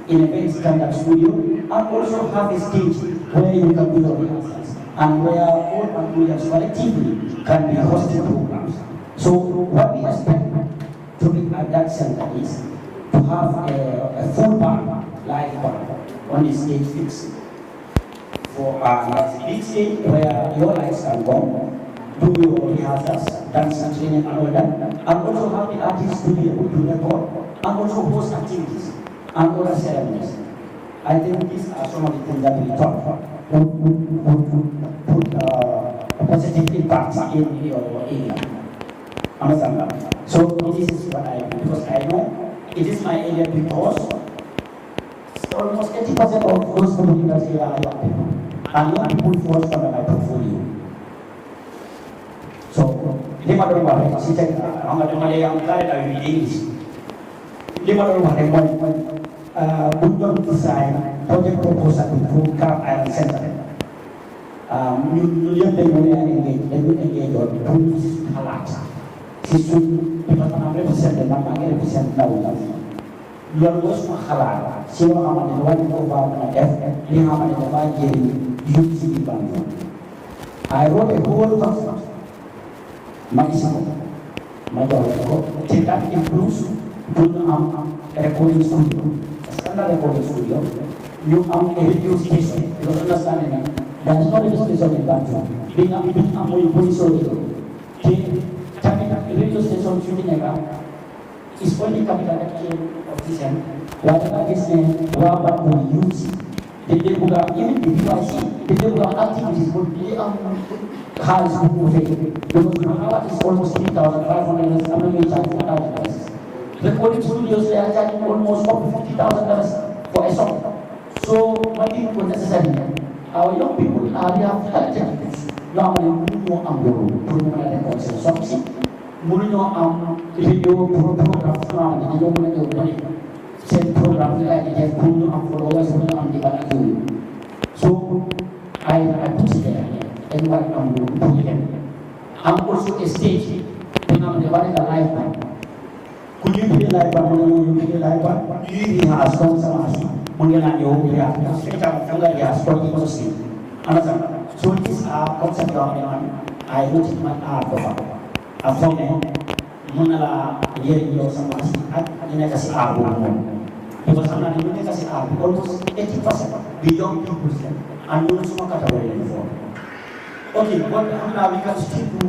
in a very standard studio, and also have a stage where you can do your rehearsals and where all Bangalians collectively can be hosting programs. So what we expect to be at that center is to have a full band, live band, on the stage fixed. For a big stage where your lights can go, do your rehearsals, dancing, training, and all that, and also have the artists to be able to record, and also host activities and other ceremonies. I think these are some of the things that we talk about. Put a positive impact in your area. Understand that? So this is what I do, because I know it is my area, because almost 80% of those communities here are young people. And young people fall under my portfolio. So, lima dulu bahaya si cek, angkat dengan yang kaya dari English. Lima dulu bahaya untuk desain project proposal untuk Camp Island Center. You lihat dari mana yang engage on halat. Sisu 56% dan 8% tahu. loolu mooy suma xalaat si loo xamante ne war nañ ko faa mën a def li nga xamante ne dafaa jëriñ yóbbu si biir Banjul. I wrote a whole concept ma gis ko ma jox ko te that includes pour ñu am recording studio parce que am na recording studio ñu am a radio station because understand ne there is no radio station in Banjul bi nga am mooy police radio te tamit radio station su ñu nekk is only capital official waaye dafa gis ne waa Banjul youth dañ leen bëgg a even the BYC dañ leen bëgg a activities pour li am xaalis bu mu fekk because my hour is almost $3,500 am na ñuy charge $4,000 recording studios they are charging almost up to $50,000 for a song so my people necessary our young people are they have talented ñoo xam ne mënuñoo am loolu pour ñu mën a décorer seen song si mënuñoo am radio programme xam ne dañoo mën a ñëw ba ne seen programme yi laay def pour ñu am followers pour ñu am di ak yooyu so I put it there and what am pour ñu dem am also a stage bi nga xam ne ba nekk live band ku ñu tuddee live band mën na ñëw ñu tuddee live band ñuy rihaas comme sama si mën ngeen a ñëw rihaas parce que tam da nga rihaas pour ñu ko si understand so these are concept yoo xam ne man I wrote it man aar ko fa ak foog ne mën na laa yéen yow sama si ak ñu nekk si aar boobu moom because xam naa ne ñu nekk si aar bi almost 80% bi young people and ñun suma catégorie lañu foofu ok bon xam naa we can still do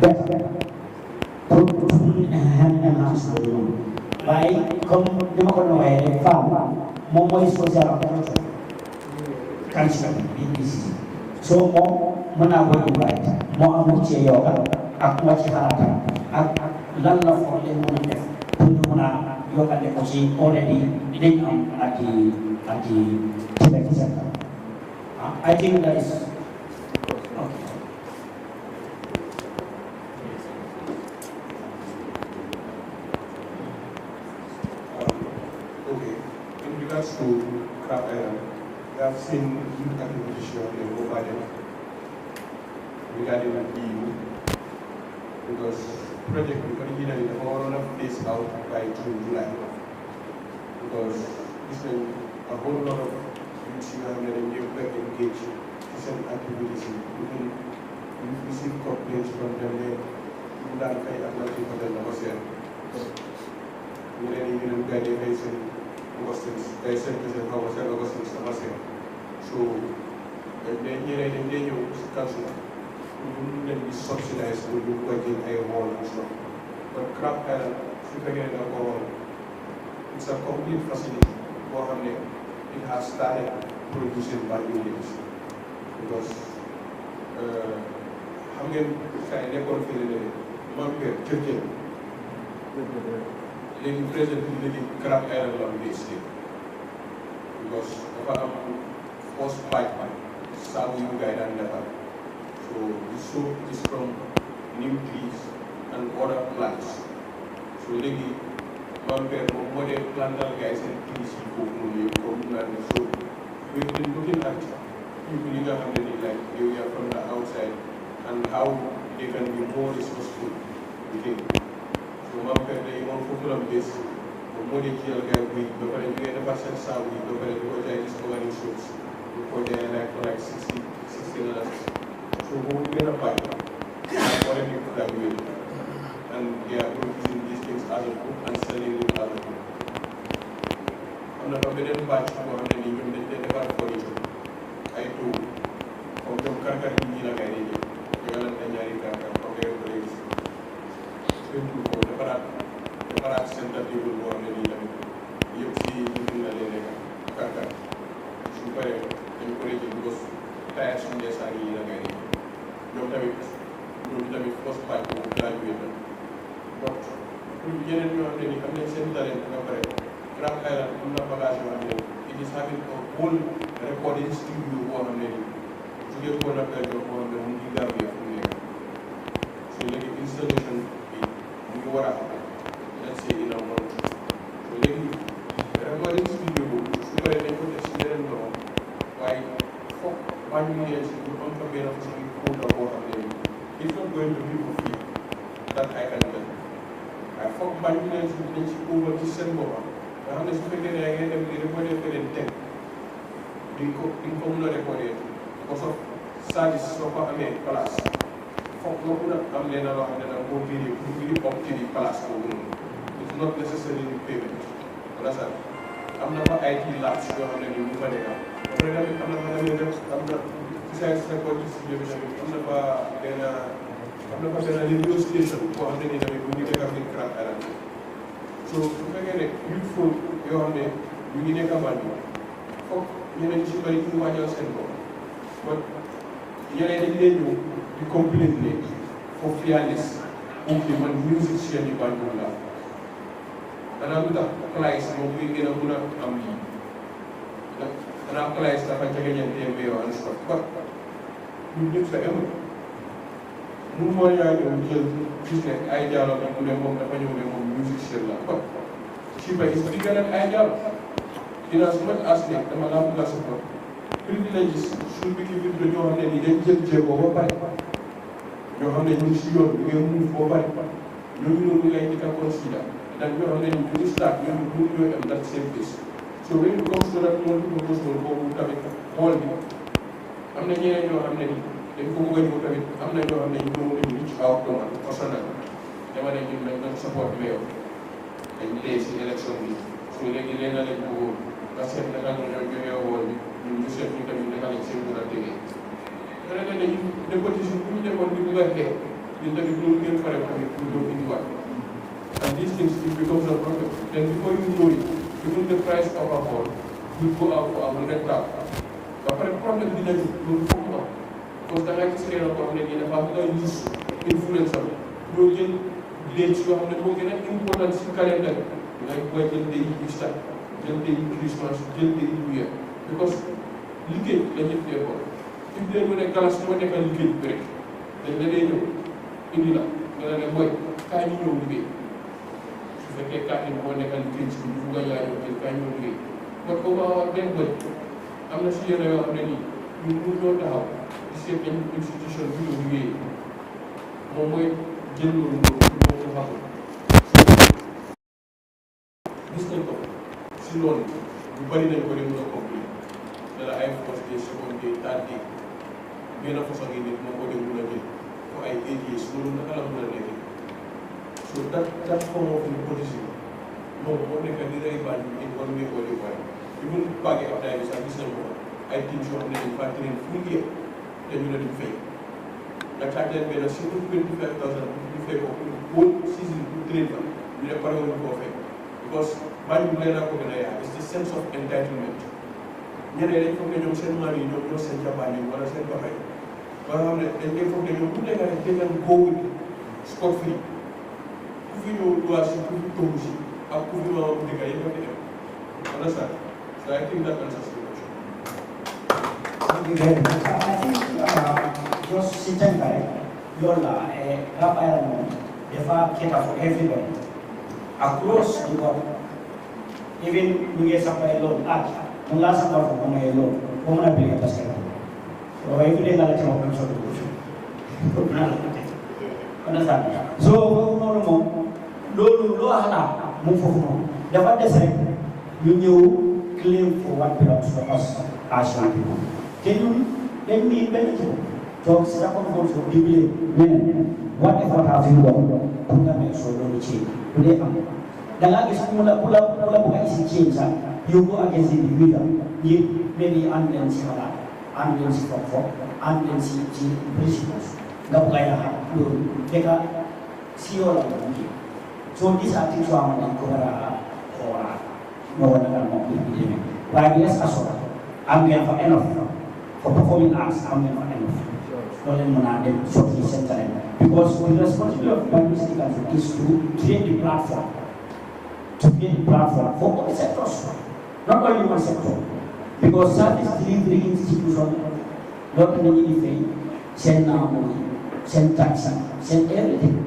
better pour enhance loolu waaye comme ni ma ko nooyee femme moom mooy social cancer bi so moom mën naa koy invite moo am lu ci yow ak moo ci xalaatam ak lan la foo leen mën a def pour ñu mën a yokkale ko ci already dañ am ak Quebec Center. I think that is okay. Okay. In regards to Crab Island, we have seen youth acquisition in Obadan regarding the EU because project originally the whole of this out by June, July because this is a whole lot of youths who have been engaged in some activities. Even we receive complaints from them that you don't pay as much for the Namaste. We don't even get the patient Augustins, they said to them how was Augustins Namaste. So then here in the council, we wouldn't be subsidized with working a wall and stuff. But Crab Island, it's a complete facility for Hamlet. It has started producing Banjulians because Hamlet kind of feeling Mampir, Churchill. The president of the Crab Island on this day because of a first pipe, Sabu guide and that. So the soap is from neem trees and other plants. So the Mampir, modern plantal guys and trees from so we've been looking at people in the like area from the outside and how they can be more resourceful within. So Mampir, they want to focus on this. The molecule guy we the percent sound we the discovering soaps before they are like 60 dollars. So we get a pipe already graduated and they are producing these things as a group and selling them as a group. I'm not a better batch for the furniture. I do. From the Kanka in the Gary, the America, from their place. So, the Parat Center people who are many of you see in the Kanka. Super encouraging because tires from the Sari in the Gary. Don't have it first part of graduation. But, you get into a center in Crab Island, it is having a whole recording studio on the to get one of the Gambia from there. So like installation in Wara, let's say in a month. So like recording studio, super encouraging why for 1 million to compare of it's not going to be for free. That I can tell. I thought 1 million to over December. nga xam ne su fekkee ne ngay dem di recordé feneen teg di ko mun a recordé parce que service soo ko amee place foog nga mun a am leen loo xam ne nag moo gën a obtenir place boobu noonu it's not necessarily payment wala sax am na fa IT labs yoo xam ne nii ñu fa nekk après tamit am na fa tamit am na science record studio bi tamit am na fa benn radio station boo xam ne nii tamit bu ñu nekk ak biir Grand Island so su fekkee ne youthful yoo xam ne ñu ngi nekk Banjul foog ñeneen ñi si bëri ñu wàññal seen bopp kon ñeneen dañ leen ñëw di complain ne foofu fialis ubbi man musicien yu Banjul la danaa lu tax place moom muy gën a mun a am lii danaa place dafa jegeñante meilleur en sport ba ñun ñëpp sa ëmb mun moo yaa ñëw jël gis ne ay jaalo bi mu ne moom dafa ñëw ne moom musicien la ba ci bay is di gën ay jaalo dina su ma as ne dama laa bëgg a support privilèges suñ bi ki vidéo ñoo xam ne nii dañ jël jéego ba pare ñoo xam ne ñu ngi si yoon bi ngeen mun boo pare ñooñu noonu ngay njëkk a consider dan ñoo xam ne ñu ngi start ñooñu mun ñooy am that same place so when it comes to that moom ko gos moom boobu tamit xool bi am na ñeneen ñoo xam ne ni dañ ko bëgg a ñëw tamit am na ñoo xam ne ñu ko mën a reach out to man personnel dama ne ñun dañ doon support mayor dañ dee si élection bi so léegi leen na lañ bëggoon nga seet naka ñoo ñoo joxee woon bi ñun ñu seet ñu tamit naka lañ seen mën a tegee dana ne dañu déposition bu ñu demoon bi bu weexee ñun tamit loolu ngeen pare tamit pour ñëw indiwaat and these things it becomes a problem then before you know it even the price of a phone will go out for $100,000 ba pare problème dina jóg loolu foog mu am parce que da ngay gis kenn koo xam ne nii dafa bëgg a use influence am ñoo jël léegi yoo xam ne moo gën a important si calendrier bi ngay koy jël day Easter jël day Christmas jël day New Year because liggéey la ñëpp dee ko fi mu ne galas moo nekkal liggéey bi rek dañ la dee ñëw indi la nga la ne mooy kaay ñu ñëw liggéey su fekkee kaay moo nekkal liggéey ci bu nga yaa ñëw jël kaay ñëw liggéey kon ko waa benn bëri am na si yenn yoo xam ne nii ñun mun ñoo taxaw di seet benn institution bi ñu liggéey moom mooy jël loolu moom ko xamul gis nañ ko si loolu ñu bëri nañ ko di mën a compléter dala ay first day second day third day benn façon yi nit moo ko di mën a jël pour ay ADS loolu naka la mën a nekkee so that form of nepotism moom moo nekk di rey Banjul in one way or the other even pàggee ab daay bi sax gis nañ ko ay teams yoo xam ne dañ faa train full year te ñu ne duñ fay nga taaj leen benn surtout 25,000 ñu fay ko pour season pour train fa ñu ne pare wuñ koo fay because Banjul leen naa ko gën a yaa it's the sense of entitlement ñeneen dañ foog ne ñoom seen maam yi ñoom ñoo seen jabaar yi wala seen papa yi ba nga xam ne dañ koy foog ne ñoom bu nekk rek dañ leen go with sport free ku fi ñëw luwaa si ku fi toogu si ak ku fi ma dëkk yi ñoo fi dem understand so I think that answers the question. Thank you very much. I think just sitting by Yola, Rap Island, the far cater for everybody across the board. Even we get supply loan, mula supply for home loan, home na beli atas kita. So every day nala cuma kami satu kursi. Understand? So mau lo hala move forward. Dapat dasar you claim for what belongs to us as young people. Can you let me benefit? So second goal for people, what effort have you done to make sure that we change? Today, dengan istilah pula bukan isi change, you go against the individual. You maybe unbalance halal, unbalance comfort, unbalance principles. Gak kaya lu, mereka siapa lagi? So these are things yang kita orang menggunakan mobil ini. YBS asal, ambil for enough for performing arts, ambil for enough. Don't menandem social center because the responsibility of Banjul City Council is to create the platform, for all sectors, not only one sector. Because service delivery institution, not only if send money, send tax, send everything.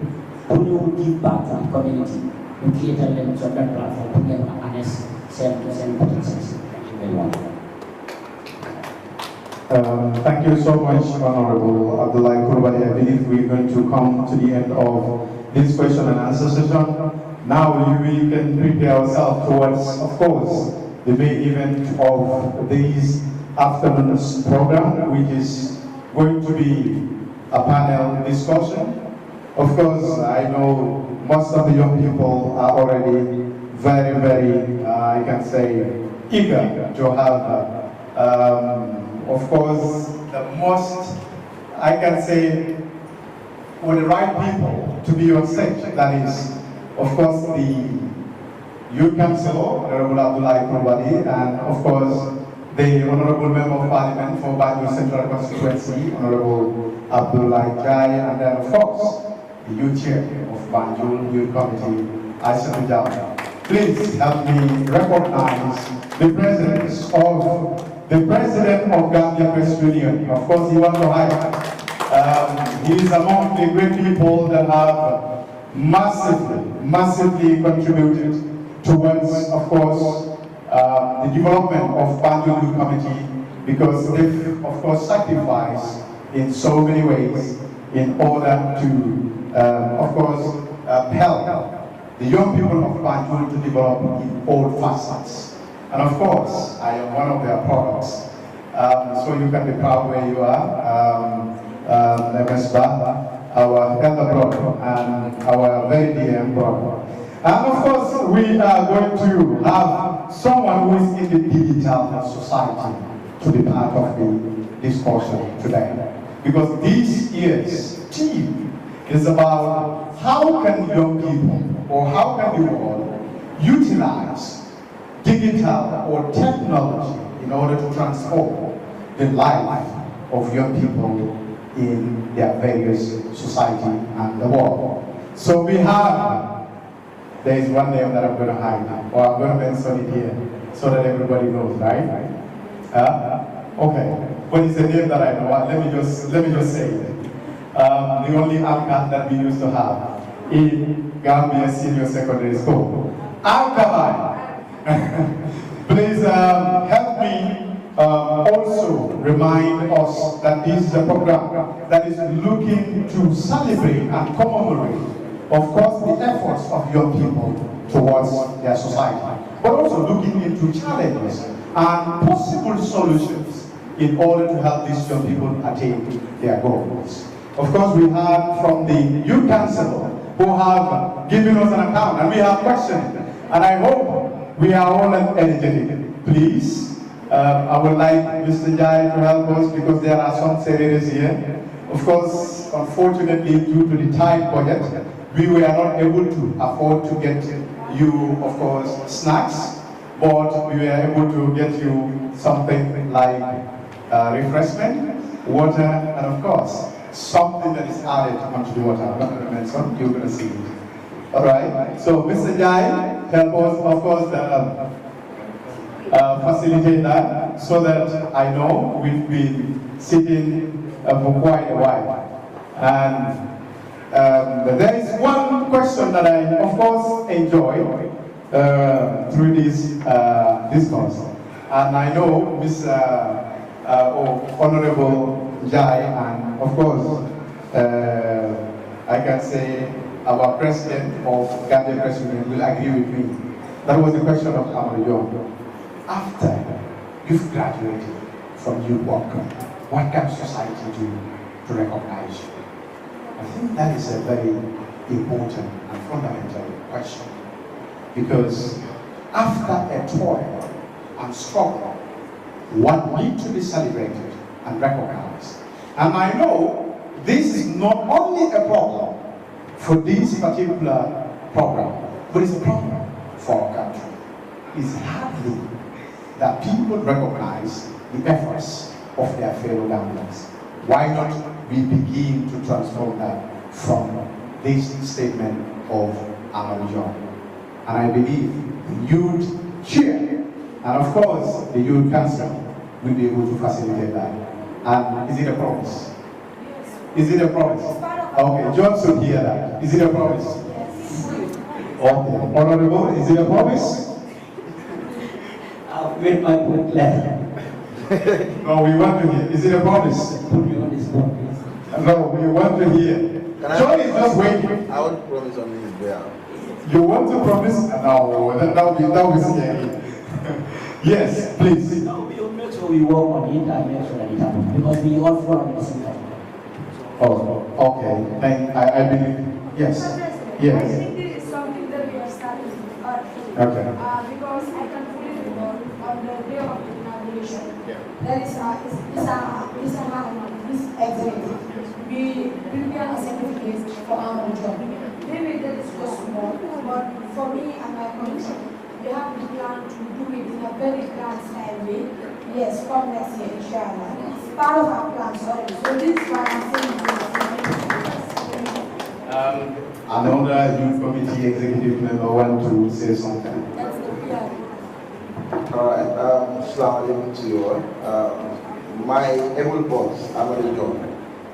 When you give back to the community, you create a level of that platform to get honest, self-send potentials. Thank you very much. Thank you so much, Honorable Abdullah Kurbani. I believe we're going to come to the end of this question and answer session. now we can prepare ourselves towards, of course, the main event of this afternoon's program, which is going to be a panel discussion. Of course, I know most of the young people are already very, very, I can say, eager to have, of course, the most, I can say, with the right people to be on stage. That is, of course, the Youth Council, Honorable Abdullah Kurubadi, and of course, the Honorable Member of Parliament for Banjul Central Constituency, Honorable Abdullah Jai, and then of course, the Youth Chair of Banjul Youth Committee, Aisha Jama. Please help me recognize the President of Gambia Press Union. Of course, he wants to highlight. He is among the great people that have massively contributed towards, of course, the development of Banjul Youth Committee, because they've, of course, sacrificed in so many ways in order to, of course, help the young people of Banjul to develop in all facets. And of course, I am one of their products. So you can be proud where you are. Our elder brother and our very dear brother. And of course, we are going to have someone who is in the digital society to be part of the discussion today. Because this year's theme is about how can young people or how can the world utilize digital or technology in order to transform the life of young people in their various society and the world. So we have, there is one name that I'm going to hide, or I'm going to mention it here, so that everybody knows, right? Okay, what is the name that I know? Let me just say it. The only anchor that we used to have in Gambia Senior Secondary School. Anchor, please help me also remind us that this is a program that is looking to celebrate and commemorate, of course, the efforts of young people towards their society, but also looking into challenges and possible solutions in order to help these young people attain their goals. Of course, we have from the Youth Council who have given us an account, and we have questioned, and I hope we are all energetic. Please, I would like Mr. Jai to help us because there are some series here. Of course, unfortunately, due to the tight budget, we were not able to afford to get you, of course, snacks, but we were able to get you something like refreshment, water, and of course, something that is added onto the water. I'm not going to mention, you're going to see it. All right, so Mr. Jai, help us, of course, facilitate that so that I know we've been sitting for quite a while. And there is one question that I, of course, enjoy through this discourse. And I know Mr. Honorable Jai, and of course, I can say our president of Gambia Press Union will agree with me. That was the question of Amarillo. After you've graduated from youth work, what can society do to recognize you? I think that is a very important and fundamental question. Because after a toil and struggle, one needs to be celebrated and recognized. And I know this is not only a problem for this particular program, but it's a problem for our country. It's hardly that people recognize the efforts of their fellow Gambians. Why not we begin to transform that from this statement of Amarillo? And I believe the youth cheer, and of course the youth council will be able to facilitate that. And is it a promise? Is it a promise? Okay, John should hear that. Is it a promise? Okay, Honorable, is it a promise? With my book letter. No, we want to hear. Is it a promise? Put me on this book, please. No, we want to hear. John is just waiting. I want to promise on his behalf. You want to promise? No, that would be scary. Yes, please. No, we will make sure we work on it and make sure that it happens because we all fall on the same time. Oh, okay. And I believe, yes. Yes. I think this is something that we are starting to Okay. because I can fully recall on the day of the inauguration, there is this executive. We prepare a certificate for our job. Maybe that is just small, but for me and my commission, we have the plan to do it in a very grand style way. Yes, come next year, inshallah. It's part of our plans already. So this is why I'm saying Another youth committee executive member want to say something. that's the PR. All right, assalamu alaikum to you all. My able boss, Amadu John,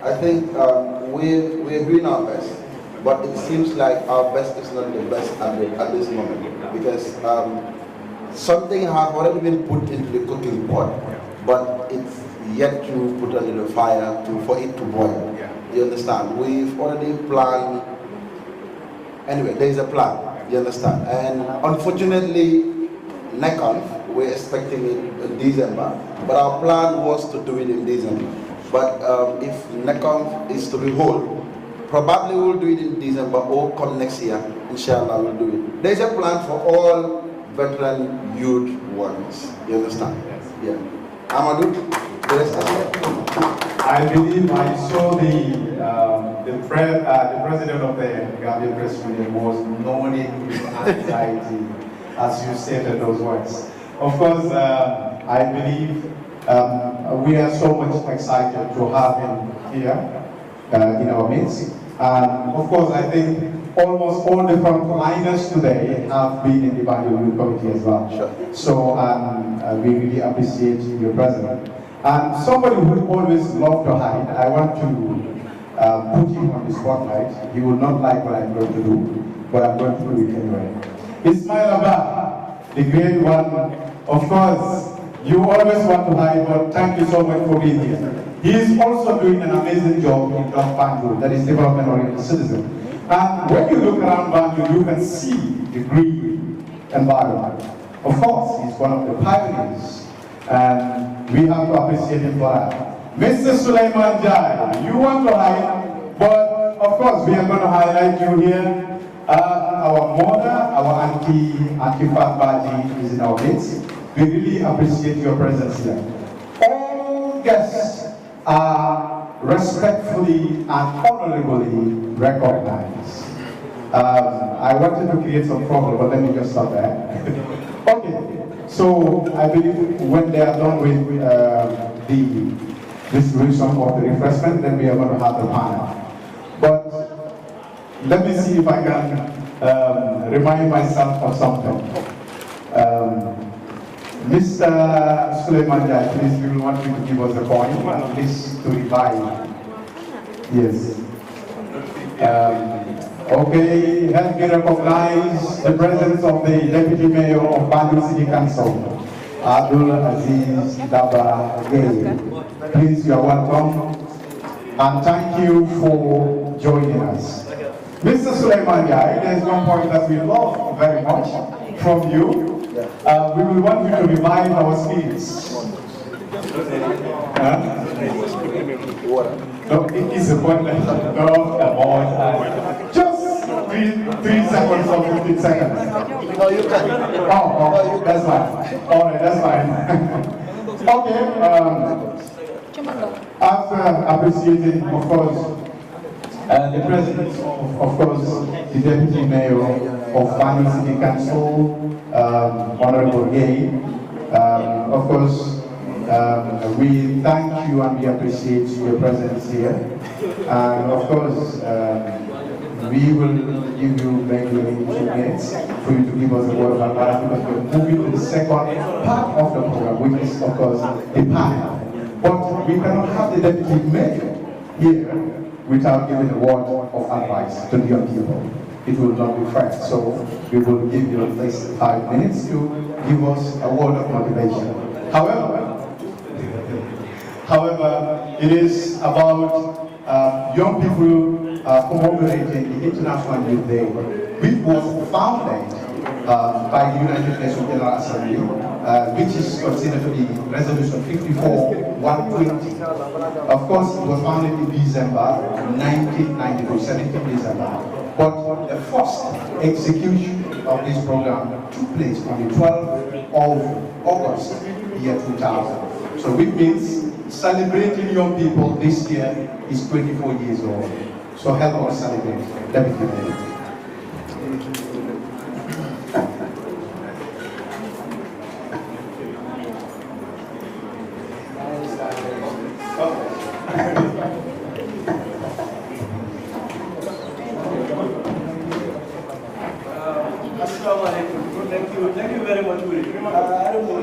I think we're doing our best, but it seems like our best is not the best at this moment because something has already been put into the cooking pot, but it's yet to put under the fire for it to boil. You understand? We've already planned. Anyway, there is a plan. You understand? And unfortunately, NECON, we're expecting it in December, but our plan was to do it in December. But if NECON is to be whole, probably we'll do it in December or come next year. Inshallah, we'll do it. There's a plan for all veteran youth ones. You understand? Yes. Yeah. Amadou, the rest of I believe I saw the president of the Gambia Press Union was nodding with anxiety as you stated those words. Of course, I believe we are so much excited to have him here in our midst. And of course, I think almost all the frontliners today have been in the Banjul Youth Committee as well. Sure. So we really appreciate your presence. And somebody who always loved to hide, I want to put him on the spotlight. He will not like what I'm going to do, but I'm going to do it anyway. Ismail Abba, the great one. Of course, you always want to hide, but thank you so much for being here. He is also doing an amazing job in Banjul, that is development-oriented citizen. And when you look around Banjul, you can see the green environment. Of course, he's one of the pioneers, and we have to appreciate him for that. Mr. Suleiman Jai, you want to hide, but of course, we are going to highlight you here. Our mother, our Auntie Fat Baji is in our midst. We really appreciate your presence here. All guests are respectfully and honorably recognized. I wanted to create some problem, but let me just stop there. Okay, so I believe when they are done with the distribution of the refreshment, then we are going to have the panel. But let me see if I can remind myself of something. Mr. Suleiman Jai, please, we will want you to give us a point, at least to revive. Yes. Okay, help me recognize the presence of the Deputy Mayor of Banjul City Council, Abdul Aziz Daba Gay. Please, you are welcome, and thank you for joining us. Mr. Suleiman Jai, there is one point that we love very much from you. We will want you to revive our spirits. No, it is a point that no, come on. Just 3 seconds or 15 seconds. No, you can. Oh, that's fine. All right, that's fine. Okay. After appreciating, of course, the President, of course, the Deputy Mayor of Banjul City Council, Honorable Gay, of course, we thank you and we appreciate your presence here. And of course, we will give you maybe 2 minutes for you to give us a word of advice because we're moving to the second part of the program, which is, of course, the panel. But we cannot have the Deputy Mayor here without giving a word of advice to the young people. It will not be fair. So we will give you at least 5 minutes to give us a word of motivation. However, it is about young people commemorating the International Youth Day, which was founded by the United Nations General Assembly, which is considered to be Resolution 54-120. Of course, it was founded in December 1992, 17 December. But the first execution of this program took place on the 12th of August, year 2000. So which means celebrating young people this year is 24 years old. So help us celebrate. Let me give you. Thank you very much, Willie. I don't know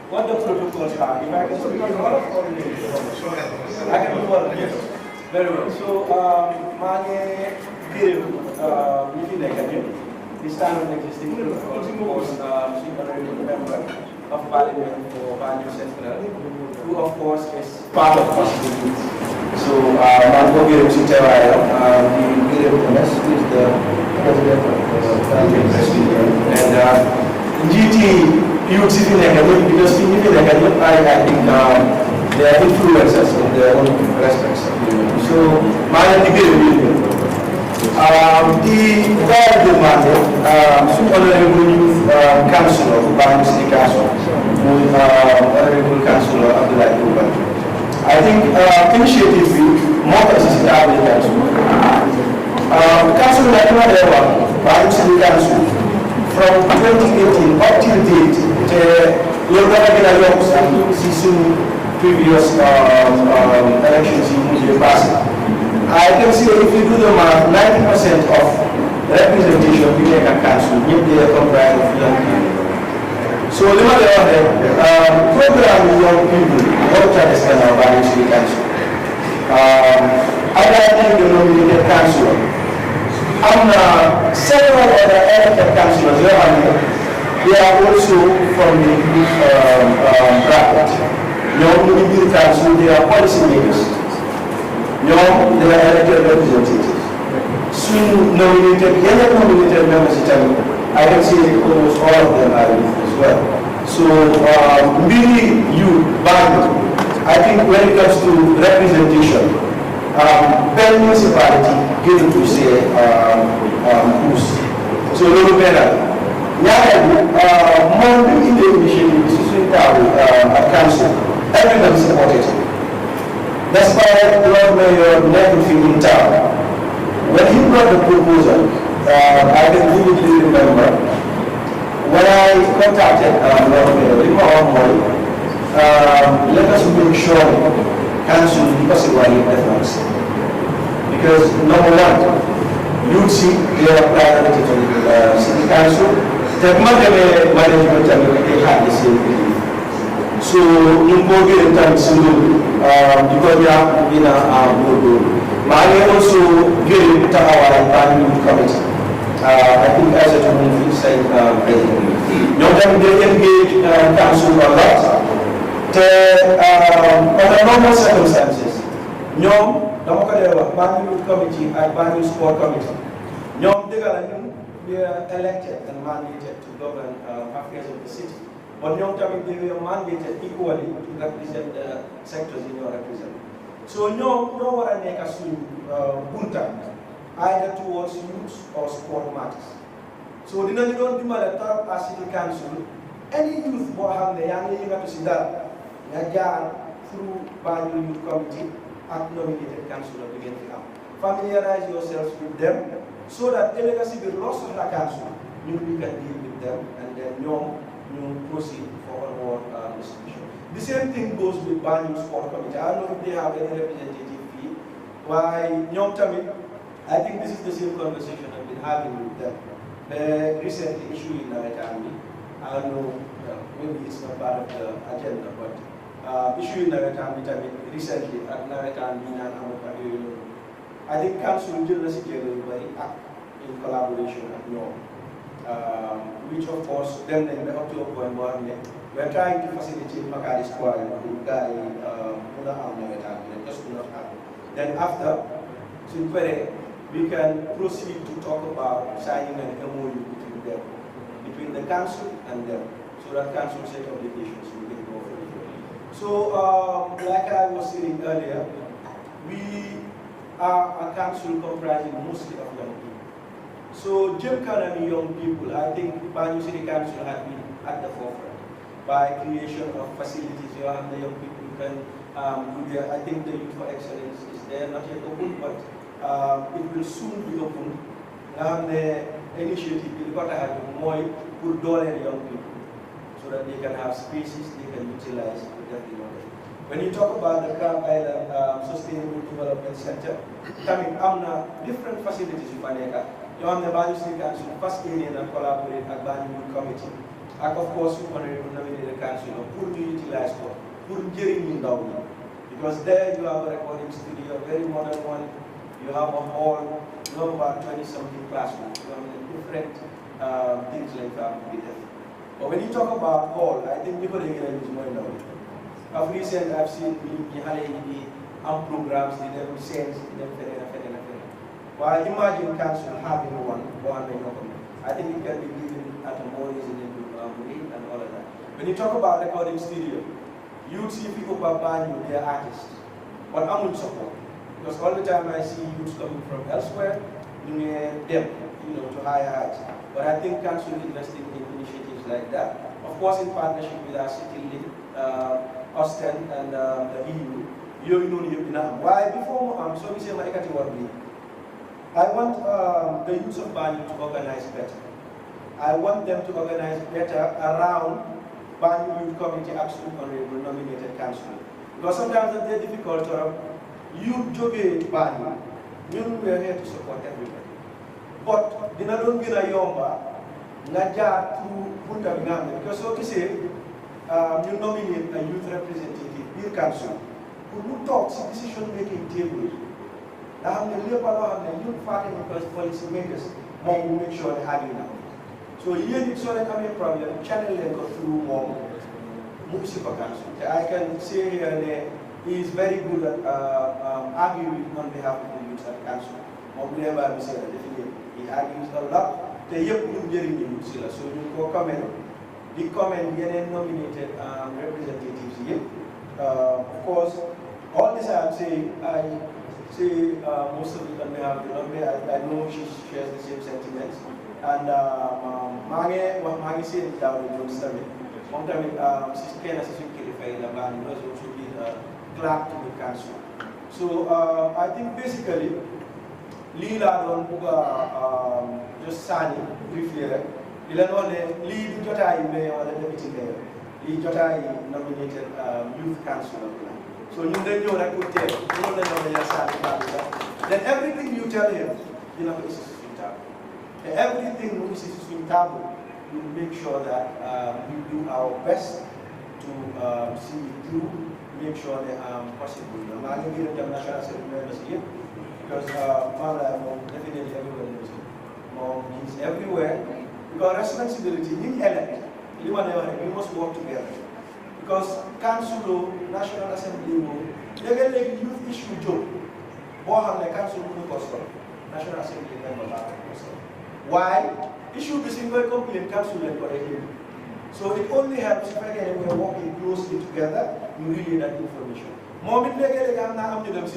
what the protocols are. If I can speak in all of I can do all of this. Very well. So, my meeting again, the standard existing protocols was honorary member of Parliament for Banjul Central, who of course is part of possibilities. So, I'm going to tell the MS, who is the president of the Banjul President, and GT youth sitting academic, because in academic, I think they are influencers in their own respects. So, my degree the third demand, Honorable Youth Councillor, Banjul City Council, Honorable Councillor Abdullah Kuban. I think initiative more consistent applicants. Council National Banjul City Council. From 2018 up till date, the York and season previous elections in the past. I can see if you do the math, 90% of representation of the council, they are comprised of young people. So, the program with young people, what that is going to Banjul City Council. I think the nominated council. Several other elected councillors, they are also from the youth bracket. Youth council, they are policy makers. They are elected representatives. Soon nominated members, I can see almost all of them are youth as well. So, really, I think when it comes to representation, Bell municipality given to say who's so little better. More in the initiative, this is at council, everybody supported it. That's why Lord Mayor Neville in town, when he brought the proposal, I can vividly remember when I contacted Lord Mayor, let us make sure council because number one, you'd see they are priority to the city council. The management they have the same thing. So in Bogi and because we have been a good. I also get to our environment committee. I think as a community said, they engage council a lot. Under normal circumstances, Banjul committee and Banjul sport committee, we are elected and mandated to govern affairs of the city. But they were mandated equally to represent the sectors in your representative. So no one make us punta either towards youth or sport matters. So they don't demand a top as city council. Any youth who have the young lady to see that. Through Banjul Youth Committee and nominated councillor begin to come. Familiarize yourselves with them so that the legacy will lost in the council. You can deal with them and then you proceed for onward distribution. The same thing goes with Banjul Sport Committee. I don't know if they have any representative fee. Why, I think this is the same conversation I've been having with them. The recent issue in Navetami, I don't know, maybe it's not part of the agenda, but issue in Navetami recently at Navetami and I think council will very act in collaboration at NOM, which of course then up to a point where we're trying to facilitate Makari Square and Guy just do not happen. Then after suñ paree we can proceed to talk about signing an MOU between them, between the council and them, so that council set obligations will get more. So, like I was saying earlier, we are a council comprising mostly of young people. So, Jim Kanami young people, I think Banjul City Council has been at the forefront by creation of facilities where the young people can do their, I think the Youth for Excellence is there, not yet open, but it will soon be open. The initiative will got to have more good young people so that they can have spaces they can utilize definitely. When you talk about the Crab Island Sustainable Development Center, coming on different facilities in Paneka, you have the Banjul City Council first area and collaborate at Banjul Committee. And of course, you can nominate the council to utilize for getting down. Because there you have a recording studio, a very modern one. You have a hall, you have about 20-something classrooms. You have different things like that. But when you talk about hall, I think people are going to use more now. Of recent, I've seen programs, they never sense, they never. Well, imagine council having one I think it can be given at a more reasonable rate and all of that. When you talk about recording studio, you see people behind you, they are artists, but I'm with support. Because all the time I see youths coming from elsewhere, them, to higher heights. But I think council investing in initiatives like that, of course in partnership with our city league, Austin and the EU. Why before so we say I want the youth of Banjul to organize better. I want them to organize better around Banjul Youth Committee Action Honorable nominated council. Because sometimes it's very difficult to youth joge Banjul. We are here to support everybody. But dina don't get a yomba naja through Punta Bingambe. Because so to say, you nominate a youth representative, your council, who talks decision making table. Youth policy makers will make sure they have enough. So here it's not a problem, channel them go through more municipal council. I can say here and there, he is very good at arguing on behalf of the youth at council. Whenever we say that he argues a lot, they have to do the so you go comment, the comment getting nominated representatives here. Of course, all this I am saying, I say most of it on behalf of the I know she shares the same sentiments. And Mange said down in John Summit. One time, she's Kena, she's in the band, was also be clerk to the council. So I think basically, Lila don't just Sani briefly. Lila no Lee Jotai mayor or the deputy mayor. Lee Jotai nominated youth council. So you then know that could tell. You know that then everything you tell him, is everything which is suitable, we make sure that we do our best to see it through, make sure they are possible. I'm going to give them national assembly members here because definitely everyone knows it. He's everywhere. Because responsibility, in elect, we must work together. Because council, national assembly, they get a youth issue job. The council national assembly member. Why? It should be single complaint council and correctly. So it only helps if again we are working closely together, you relay that information. More with legal because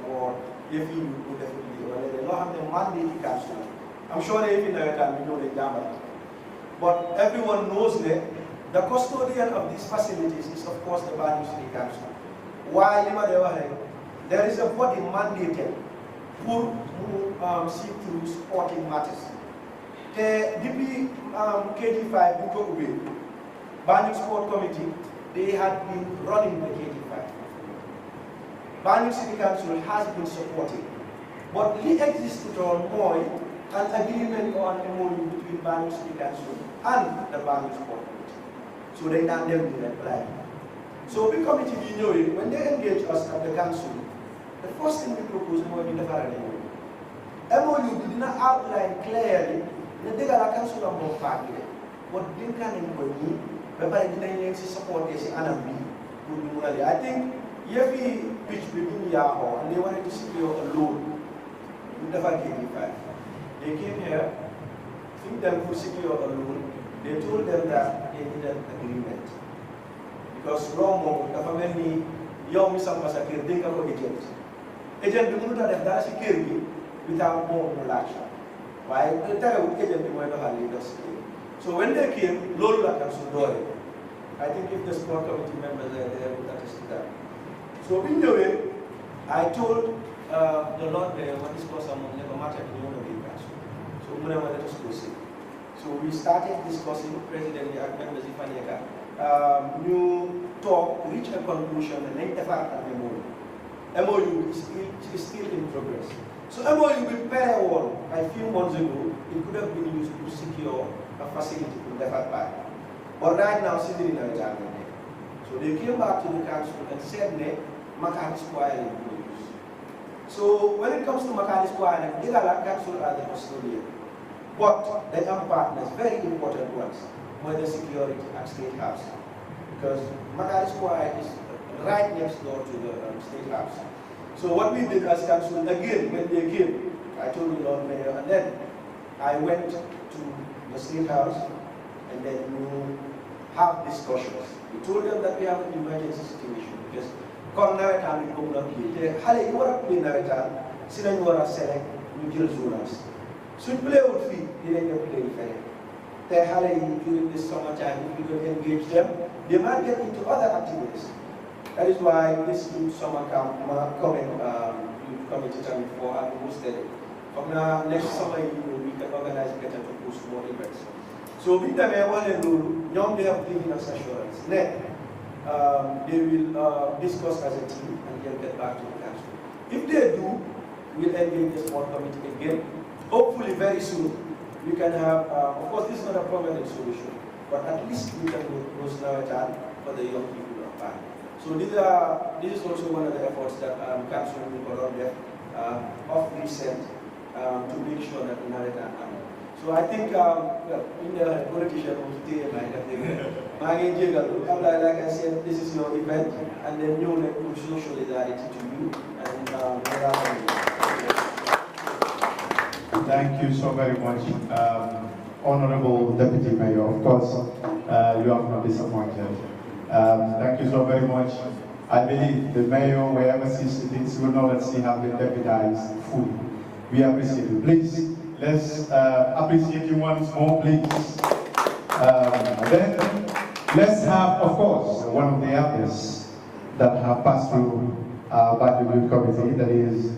or if you would definitely or they don't have the mandate council. I'm sure they even know the Gambia. But everyone knows that the custodian of these facilities is of course the Banjul City Council. Why there is a body mandated who see through sporting matters. The DP KD5 Banjul Sport Committee, they had been running the KD5. Banjul City Council has been supporting, but it existed on more an agreement on MOU between Banjul City Council and the Banjul Sport Committee. So they can then apply. So the committee, when they engage us at the council, the first thing we propose more in the MOU did not outline clearly the council of more party. What didn't can support this. I think if we pitch between Yahoo, and they wanted to secure a loan. Never came in fact. They came here, think them to secure a loan. They told them that they needed an agreement. Because Romo, the family, young Mr. Masakir, they can go agent. Agent, the Muda of Dashi Kirby without more action. Why? The time with agent, they were not leaders. So when they came, Lola comes to door. I think if the sport committee members are there, would attest to that. So in the way, I told the Lord there, what is possible never matter in the council. So we never let us proceed. So we started discussing, President members Ifanyeka, new talk, reach a conclusion, and then effort at MOU. MOU is still in progress. So MOU with Parawall, a few months ago, it could have been used to secure a facility in the Park. But right now, sitting in a judgment. So they came back to the council and said, Makati Square in use. So when it comes to Makati Square, they are council are the custodian. But they have partners, very important ones, where the security at State House. Because Makati Square is right next door to the State House. So what we did as council, again, when they came, I told the Lord Mayor, and then I went to the State House, and then we have discussions. We told them that we have an emergency situation, because come now time we come up here. Hale, you are playing now time. See then you are select you kill zonas. So you play with feet, then you play fair. They hale during this summer time, if you don't engage them, they might get into other activities. That is why this youth summer camp coming youth committee time for and hosted it. From now next summer we can organize better to host more events. So with them I want to know they have given us assurance. Then they will discuss as a team and then get back to the council. If they do, we'll engage the small committee again. Hopefully very soon we can have, of course this is not a permanent solution, but at least we can close now a time for the young people of Bali. So this is also one of the efforts that council will put on there of recent to make sure that we have it. So I think in the politician who's there, like I said, this is your event, and then you will show solidarity to you. And thank you so very much, Honorable Deputy Mayor. Of course, you have not disappointed. Thank you so very much. I believe the mayor, wherever she sits, will know that she has been deputized fully. We appreciate it. Please, let's appreciate you once more, please. Then, let's have, of course, one of the others that have passed through by the Youth Committee, that is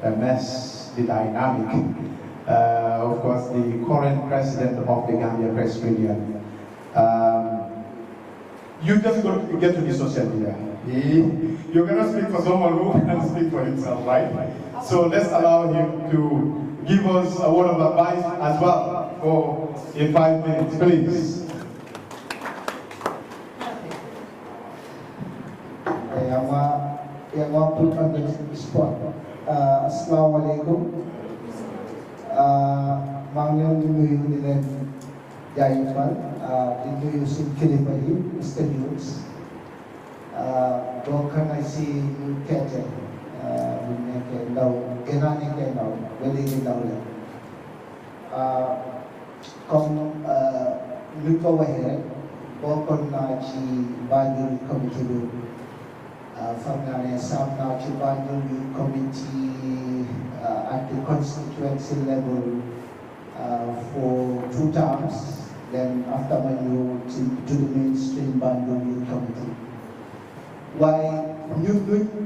MS, the dynamic. Of course, the current president of the Gambia Press Union. You just got to get to the social media. You're going to speak for someone who can speak for himself, right? So let's allow him to give us a word of advice as well for in 5 minutes, please. I want to put on the spot. Assalamu alaikum. Mangyong nuyu di len jaayfal di nuyu sun kilifa yi Mr. News. Donc na si kete bu nekk ndaw gëna nekk ndaw ba léegi ndaw la comme lu ko waxee rek bokkoon naa ci Banjul committee bi xam naa ne sam naa ci Banjul committee at the constituency level for 2 terms. Then after my new to the mainstream Banjul Youth Committee. Why you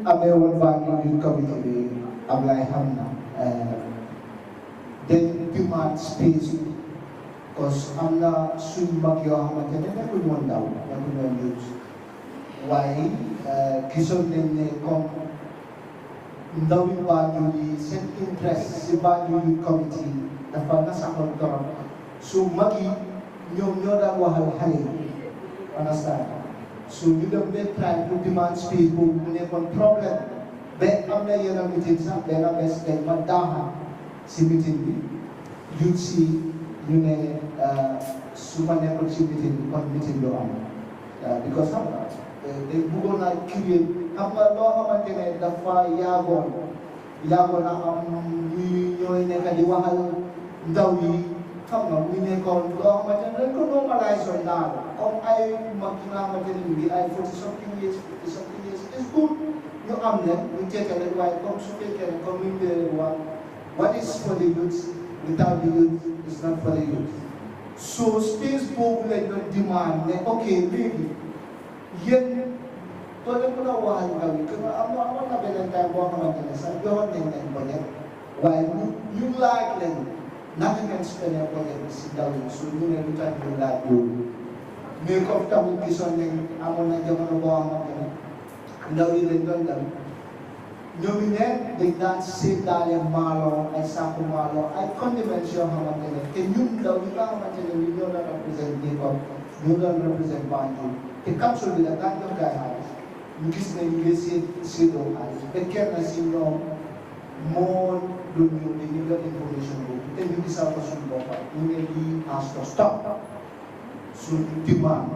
Amewan Banjul Youth Committee Ablai Hamna then demand space because I'm not soon back your hammer and everyone down, everyone use. Why Kishon then come ndawi Banjul yi seen interest si Banjul Youth Committee dafa nasaxoon torop su mag yi ñoom ñoo daan waxal xale yi understand so ñu dem ba try to demand space boobu mu nekkoon problème ba am na yenn meeting sax benn bés dañ ma daaxal si meeting bi youth si ñu ne su ma nekkul si meeting bi kon meeting du am because xam nga dañ bëggoon a créer xam nga loo xamante ne dafa yaagoon a am ñooy nekk di waxal ndaw yi xam nga mu nekkoon loo xamante ne dañ ko normalise woon daal comme ay mag yi nga xamante ne bi ay 40 something years 50 something years is good ñu am ne ñu jekka leen waaye comme su fekkee ne comme ni ñu leen wax what is for the youth without the youth is not for the youth so space boobu lañ doon demand ne ok léegi yéen doo leen mën a waxal ndaw yi que amoon na beneen time boo xamante ne sax joxoon nañ leen budget waaye ñu laaj leen naka ngeen spendé budget bi si ndaw yi so ñu ne lu tax ñu laaj loolu mais comme tamit gisoon nañ amoon na jamono boo xamante ne ndaw yi lañ doon dem ñoom ne dañ daan séddaale maalo ay sàkku maalo ay condiments yoo xamante ne te ñun ndaw yi nga xamante ne ñoo doon représenté ñoo doon représenté Banjul te capsule bi la daan jox gaay xaalis ñu gis ne ñu ngi séddoo xaalis ba kenn si ñoom moo doon ñëw di ñu jot information boobu te ñu gisal ko suñu boppa ñu ne di ask for stop suñu demand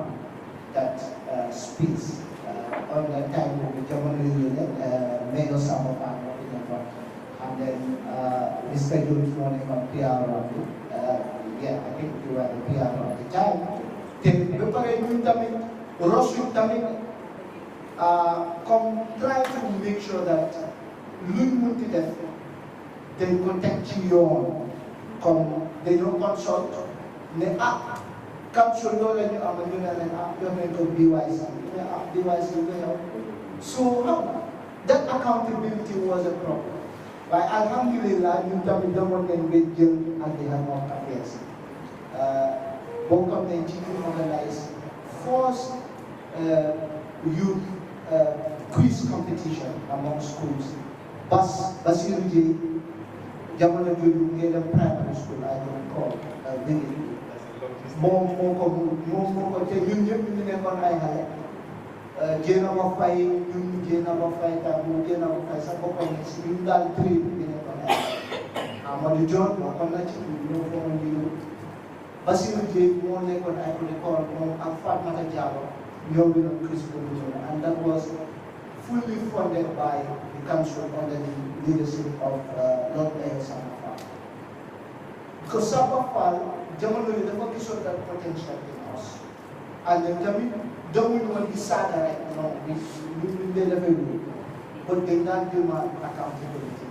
that space on the time boobu jamono yooyu ne Mayor Samba Fall moo fi nekkoon and then Mr. Jones moo nekkoon PR yeah I think you were the PR at the time te ba pare ñun tamit Rosu tamit comme try to make sure that luñ munti def dañ ko teg ci yoon comme dañoo consult ne capsule loolu la ñu am ñu ne leen jox nañ ko BYC ñu ne BYC lu yow so that accountability was a problem waaye alhamdulillah ñun tamit demoon nañ ba jël ak di xam moom affaires bokkoon nañ ci ñu organise first youth quiz competition among schools Basiru J jamono jooju ngeen dem primary school I don't call moom moo ko te ñun ñëpp ñu nekkoon ay xale jéem a ma fay ñun jéem a ma fay tam jéem a ma fay sa boppam ne si ñun daal tri bi nekkoon ay Amadou John waxoon na ci ñoo foofu ñu Basiru J moo nekkoon ay école moom ak Fatmata Diallo ñoo bi doon quiz competition and that was fully funded by the council under the leadership of Lord Mayor Samba Fall. Because Samba Fall, jamono yi dafa gisoon that potential in us. And then tamit demuñu woon di saaga rek non ñu dee defee lu but dañ daan demand accountability.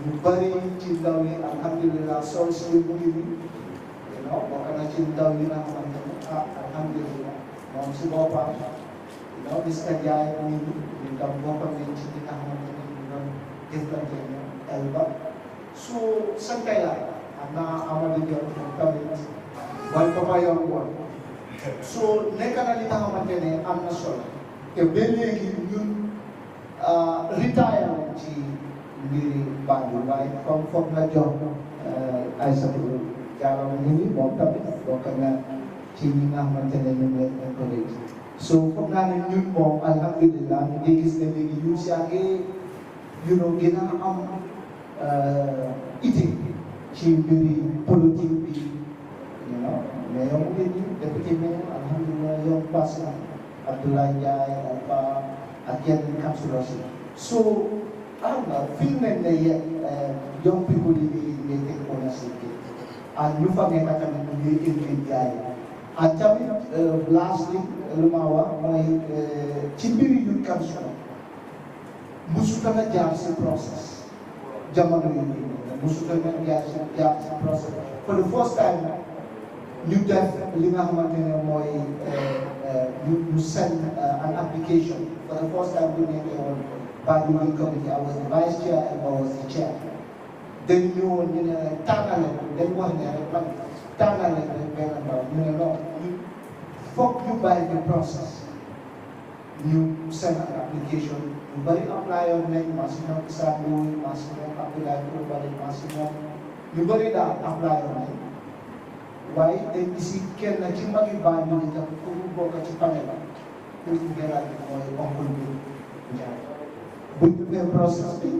Ñu bëri ci ndaw yi alhamdulillah sol si mu ngi nii bokk na ci ndaw yi nga xamante ne alhamdulillah moom si boppam Mr. Ndiaye ñu tam bokkoon nañ ci ñi nga xamante ne ñu doon jëflante ñoom Elba so sant yàlla am naa Amadou Diop moom tamit wala papa yoon woon so nekk na li nga xamante ne am na solo te ba léegi ñun retire nañ ci mbiri Banjul waaye comme foog nga jox Aïssatou Diallo mu ngi moom tamit bokk na ci ñi nga xamante ne ñu ngi leen encourage so foog naa ne ñun moom alhamdulillah ñu ngi gis ne léegi yu si àggee gën a am ité ci mbiri politique bi mais yow mu ngi nii député maire alhamdulillah yow passé na Abdoulaye Ndiaye Alpha ak yenn councilors yi so xam nga fii nañ ne yéen young people yi ngay take ownership ak ñu fa nekk tamit ñu ngi invite gars yi ak tamit lastly lu ma wax mooy ci mbiri youth council musu dana jaar si process jamono yu nii musu dana jaar si process for the first time ñu def li nga xamante ne mooy ñu send an application for the first time bu nekkee woon Banjul committee I was the vice chair and I was the chair dañ ñëwoon ñu ne tànnale dañ wax ne rek man tànnale rek benn ndaw ñu ne non foog ñu bàyyi the process ñu send an application ñu bëri apply yoon nañ maximum Issa Ndoye maximum Abdoulaye Coulibaly maximum ñu bëri daal apply yoon nañ waaye dañ gisi kenn ci magi Banjul itam pour mu bokk ci panel ba pour ñu gëral mooy oncle bi Ndiaye buñ duggee process bi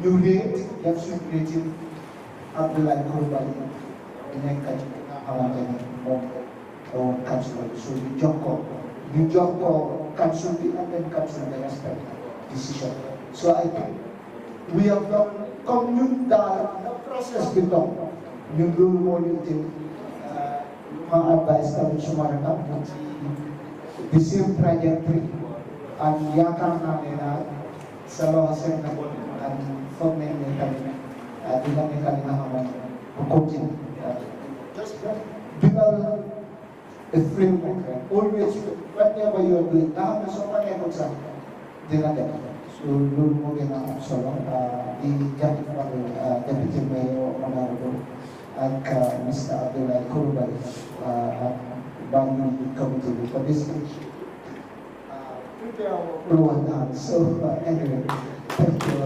ñu réet def suñ rating Abdoulaye Coulibaly nekk ci nga xamante ne moom councilor bi so ñu jox ko you jump for council and then council may respect decision. So I think we have done come the process with them. You do more my advice coming to the same trajectory and Yakana Salo Hassan and for me continue. Just develop a framework. Always, whatever you are doing, now someone else so we're going to solo the Deputy Mayor Honorable and Mr. Abdullah Kurubali Banjul Committee for this so anyway, thank you.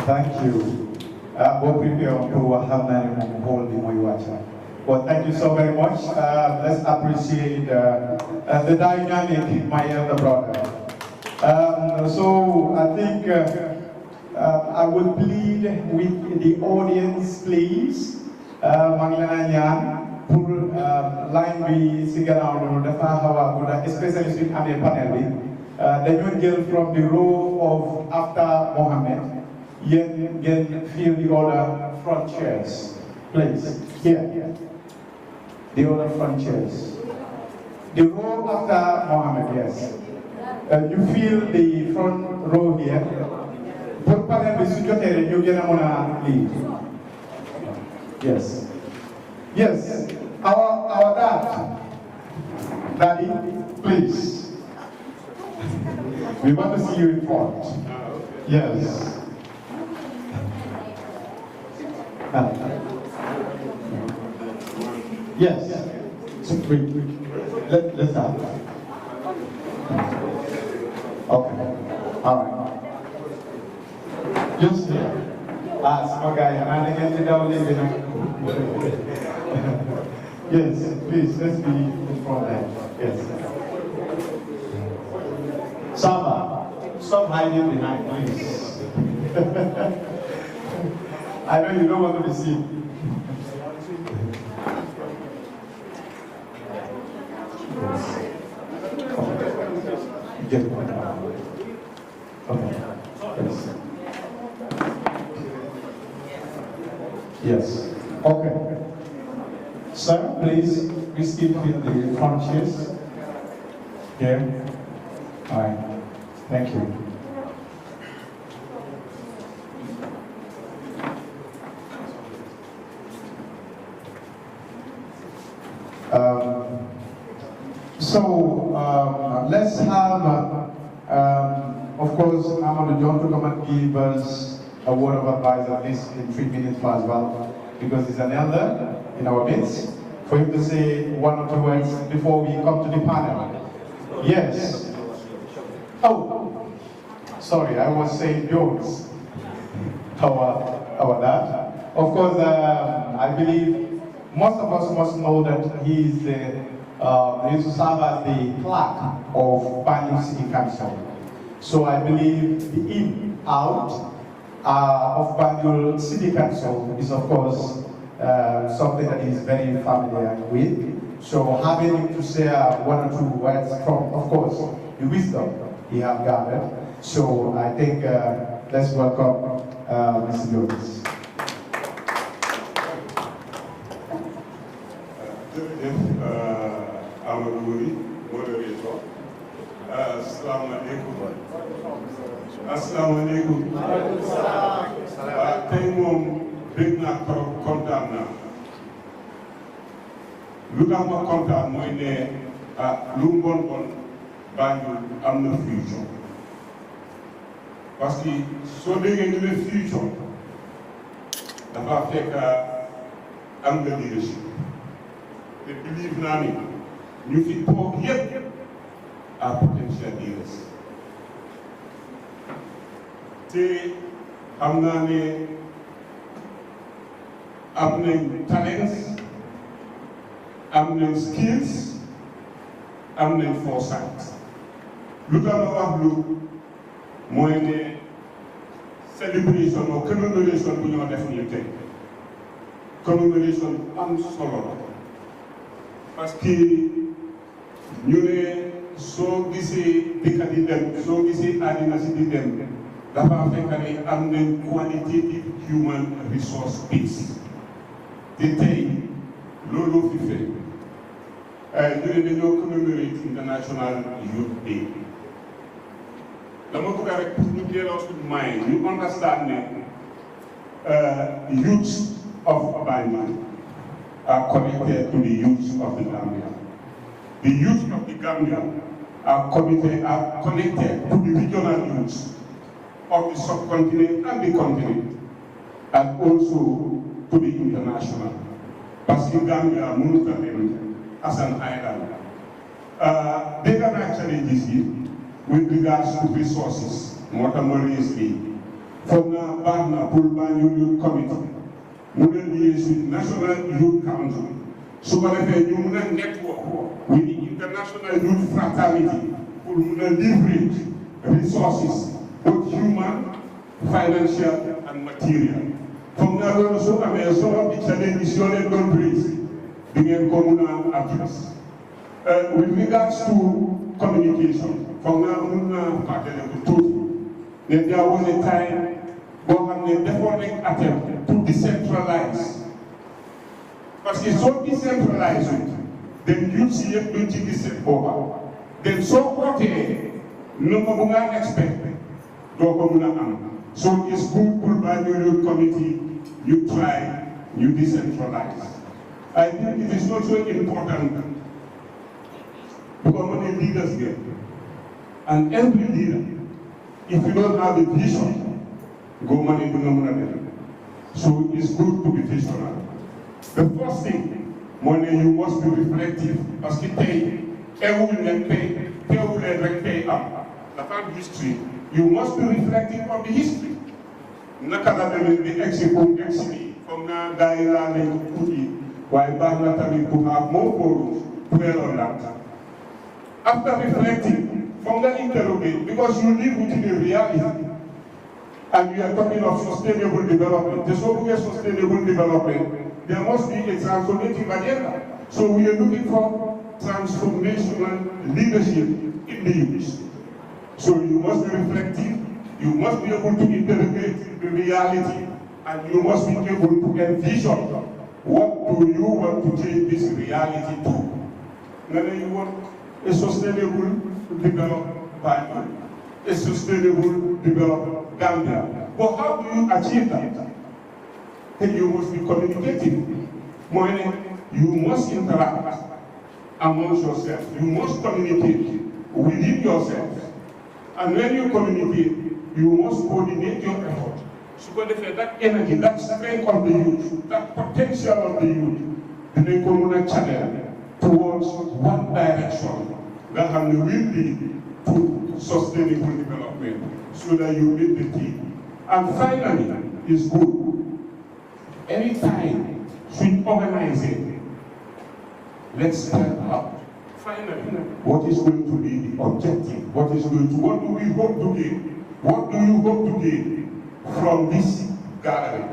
Thank you. Well, thank you so very much. Let's appreciate the dynamic, my elder brother. So I think I will plead with the audience, please. Pour line bi si gannaaw loolu dafa xaw a gudda especially suñu amee panel bi dañoo jël from the row of after Mohammed yéen ngeen fill the other front chairs, please. Here, the other front chairs. The row after Mohammed, yes. You feel the front row here. Pour panel bi su jotee rek ñu gën a mën a lead. Yes. Yes. Our dad, Daddy, please. We want to see you in front. Yes. Yes. So, let's start. Okay. All right. Just here. Small guy, and I get it down there. Yes, please, let's be in front there. Yes. Saba, stop hiding behind, please. I know you don't want to be seen. Yes. Okay. Yes. Okay. Sir, please keep with the front chairs. Here. All right. Thank you. Let's have, of course, Amadou John to come and give us a word of advice at least in 3 minutes as well, because he's an elder in our midst, for him to say 1 or 2 words before we come to the panel. Yes. Oh, sorry, I was saying Jones, our dad. Of course, I believe most of us must know that he used to serve as the clerk of Banjul City Council. So I believe the in, out of Banjul City Council is, of course, something that he's very familiar with. So having him to say 1 or 2 words from, of course, the wisdom he has gathered. So I think let's welcome Mr. Jones. Assalamu alaikum. Tey moom bëgg naa trop kontaan naa. Lu tax ma kontaan mooy ne lu mu bon Banjul am na future. Parce que soo déggee ñu ne future dafa fekk am nga leadership. Te believe naa ni ñu fi toog yépp are potential leaders. Te xam naa ne am nañ talents, am nañ skills, am nañ foresight. Lu tax ma wax lu mooy ne celebration o commemoration bu ñoo def nii tey commemoration am solo la parce que ñu ne soo gisee dëkk di dem soo gisee àddina si di dem dafa fekk ne am nañ qualitative human resource base te tey loolu fi fekk ñu ne dañoo commemorate International Youth Day dama bëgg rek pour ñu clear us mind ñu understand ne youths of Banjul are connected to the youths of the Gambia. The youth of the Gambia are connected to the regional youths of the subcontinent and the continent, and also to the international. Parce que Gambia moved as an island. There are challenges here with regards to resources, more seriously. From the Banjul Youth Committee, we will liaise with National Youth Council. So we will network with the International Youth Fraternity for leverage resources, both human, financial, and material. From now on, also, some of the challenges you don't raise, the communal address. With regards to communication, from now on, there was a time when the definite attempt to decentralize. Because it's so decentralized, then you see it don't decent over. Then so what no more expect. So it's good for Banjul committee, you try, you decentralize. I think it is also important because when the leaders get, and every leader, if you don't have a vision, go money to no. So it's good to be visionary. The first thing, money you must be reflective. Parce que the history, you must be reflective of the history. Nakala the exit from now Daira and Kudi, while Banatami could have more forums to dwell on that. After reflecting, from the interrogate, because you live within a reality, and we are talking of sustainable development. The sustainable development, there must be a transformative agenda. So we are looking for transformational leadership in the youth. So you must be reflective, you must be able to interrogate the reality, and you must be able to envision what do you want to change this reality to. Whether you want a sustainable development, a sustainable development Gambia. But how do you achieve that? And you must be communicative. You must interact amongst yourself. You must communicate within yourself. And when you communicate, you must coordinate your effort. So that energy, that strength of the youth, that potential of the youth, they come on a channel towards one direction that will lead to sustainable development so that you meet the team. And finally, is good. Anytime we organize it, let's spell out finally what is going to be the objective, what do we hope to gain? What do you hope to gain from this gathering?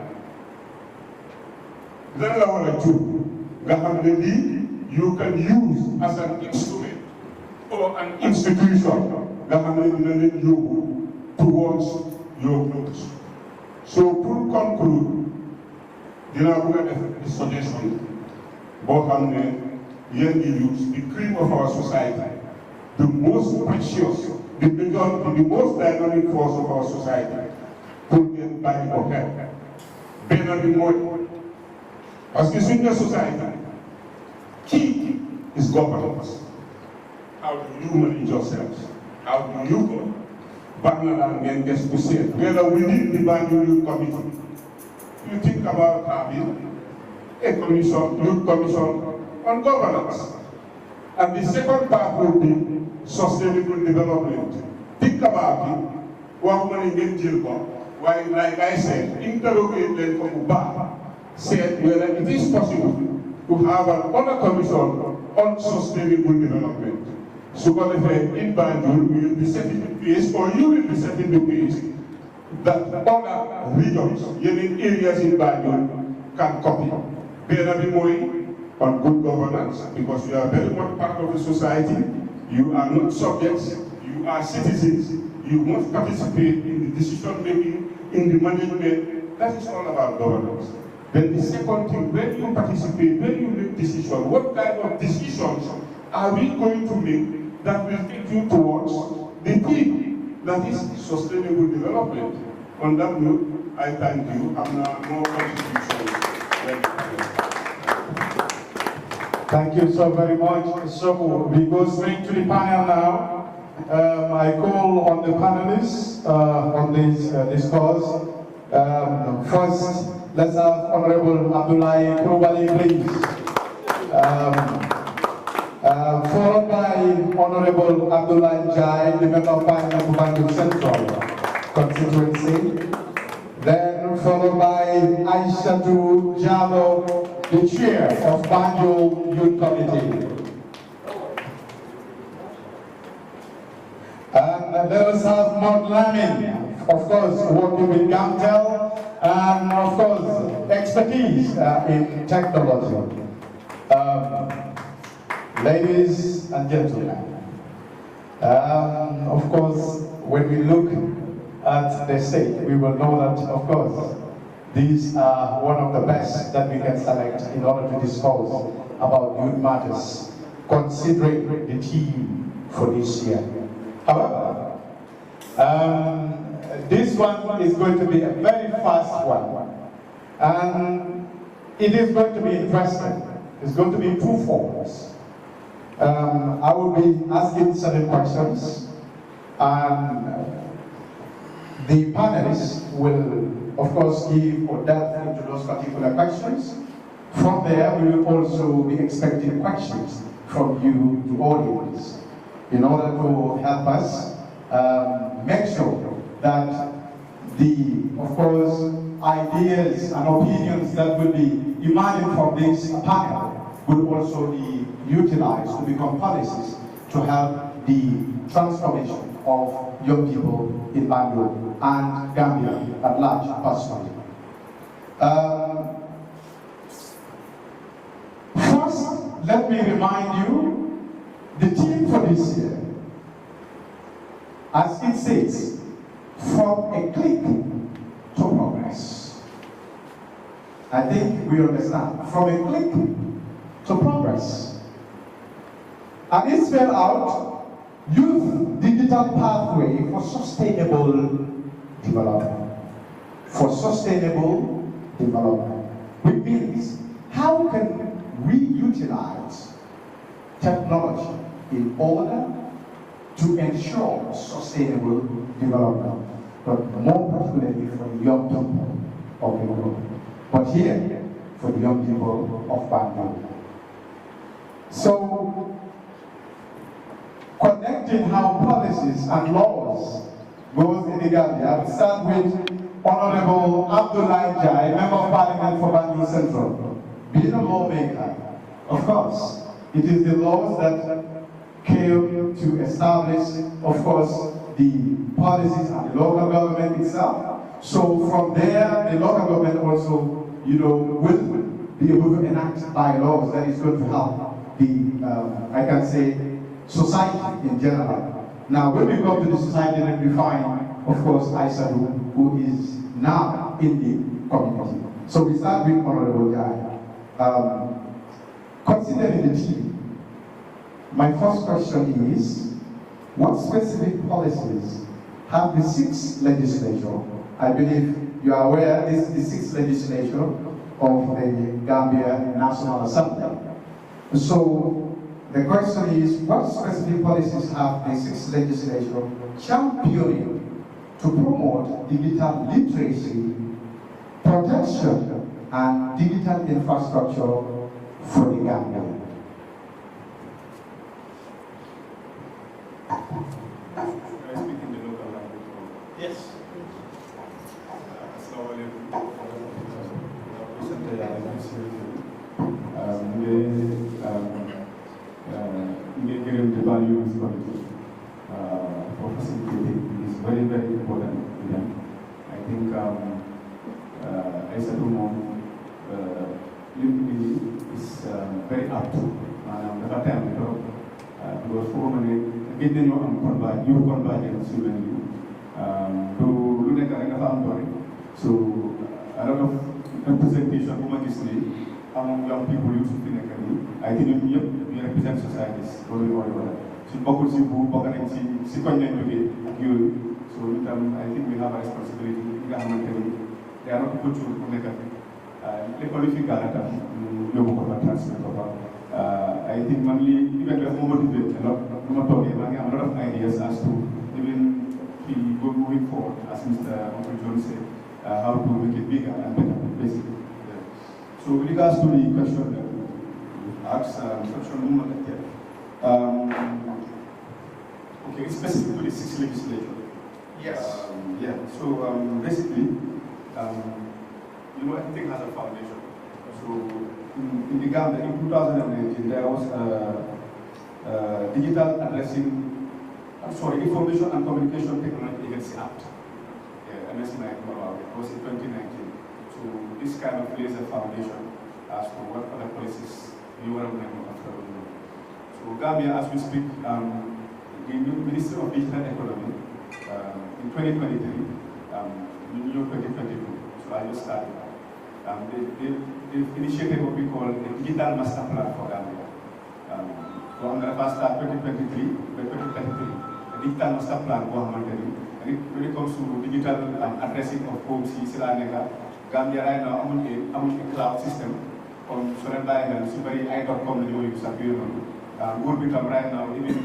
Then you can use as an instrument or an institution towards your goals. So to conclude, the suggestion, young youth, the cream of our society, the most precious, the majority, the most dynamic force of our society, to get by or help. Better be more. As the senior society, key is governance. How do you manage yourselves? How do you go? Banjul and gets to say, whether within the Banjul committee, you think about having a commission, youth commission on governance. And the second part will be sustainable development. Think about it, what money get jail for. Why, like I said, interrogate them from Uba, said whether it is possible to have another commission on sustainable development. So in Banjul, we will be setting the pace, or you will be setting the pace, that other regions, areas in Banjul can copy. on good governance, because you are very much part of the society. You are not subjects, you are citizens. You must participate in the decision making, in the management. That is all about governance. Then the second thing, when you participate, when you make decisions, what kind of decisions are we going to make that will take you towards the thing that is sustainable development? On that note, I thank you. I'm more contributions. Thank you so very much. So we go straight to the panel now. I call on the panelists on this cause. First, let's have Honorable Abdullahi Kurubali, please. Followed by Honorable Abdullahi Jai, the Member of Parliament for Banjul Central constituency. Then followed by Aishatu Jalo, the chair of Banjul Youth Committee. And let us have Mount Lamin, of course, working with Gamtel, and of course, expertise in technology. Ladies and gentlemen, of course, when we look at the state, we will know that, of course, these are one of the best that we can select in order to discuss about youth matters, considering the theme for this year. However, this one is going to be a very fast one, and it is going to be interesting. It's going to be two forms. I will be asking certain questions, and the panelists will, of course, give or delve into those particular questions. From there, we will also be expecting questions from you, the audience, in order to help us make sure that the, of course, ideas and opinions that will be emanating from this panel will also be utilized to become policies to help the transformation of young people in Banjul and Gambia at large, personally. First, let me remind you the theme for this year. As it says, from a click to progress. I think we understand. From a click to progress. And it spelled out youth digital pathway for sustainable development. For sustainable development. Which means, how can we utilize technology in order to ensure sustainable development, but more particularly for the young people of the world. But here, for the young people of Banjul. So, connecting how policies and laws goes in the Gambia, I will start with Honorable Abdullahi Jai, Member of Parliament for Banjul Central. Being a lawmaker, of course, it is the laws that came to establish, of course, the policies and the local government itself. So from there, the local government also, will be able to enact bylaws that is going to help the, I can say, society in general. Now, when we go to the society, then we find, of course, Aisha, who is now in the community. So we start with Honorable Guy. Considering the team, my first question is, what specific policies have the 6th legislature? I believe you are aware this is the 6th legislature of the Gambia National Assembly. So the question is, what specific policies have the 6th legislature championing to promote digital literacy, protection, and digital infrastructure for the Gambia? Yes. For facilitating is very, very important to them. I think I said is very apt. Dafa time trop because foo ma ne gëj nañoo am convergence yu mel nii lu nekk rek dafa am doole. So a lot of representation bu ma gis nii among young people yu fi nekk nii ay te ñun ñëpp ñu represent societies loolu mooy wala suñ bokkul si bu bokk nañ si koñ lañ jógee ak yooyu. So ñu tam I think we have a responsibility yi nga xamante ni day am ko ci ku nekk lépp lu fi gaana tam ñu yóbbu ko ba transmettre ko ba I think man lii event daf ma motivé a lot lu ma toogee maa ngi am a lot of ideas as to even moving forward as Mr. Uncle John said how to make it bigger and better basically. Yeah. So with regards to the question that you asked, okay, it's specific to the 6th legislature. Yes. Yeah. So basically, everything has a foundation. So in the Gambia in 2019, there was a digital Information and Communication Technology Agency Act. Yeah, MSNI it was in 2019. So this kind of lays a foundation as to what other policies we want to make after. So Gambia, as we speak, the new Minister of Digital Economy in 2023, new 2022. So I just started. They've initiated what we call a digital master plan for Gambia. So I'm going to start 2023 by 2033. A digital master plan for Gambia. And when it comes to digital addressing of homes, Gambia right now, I'm on a cloud system. On Sorenbai and Subari I.com, the use of would become right now, even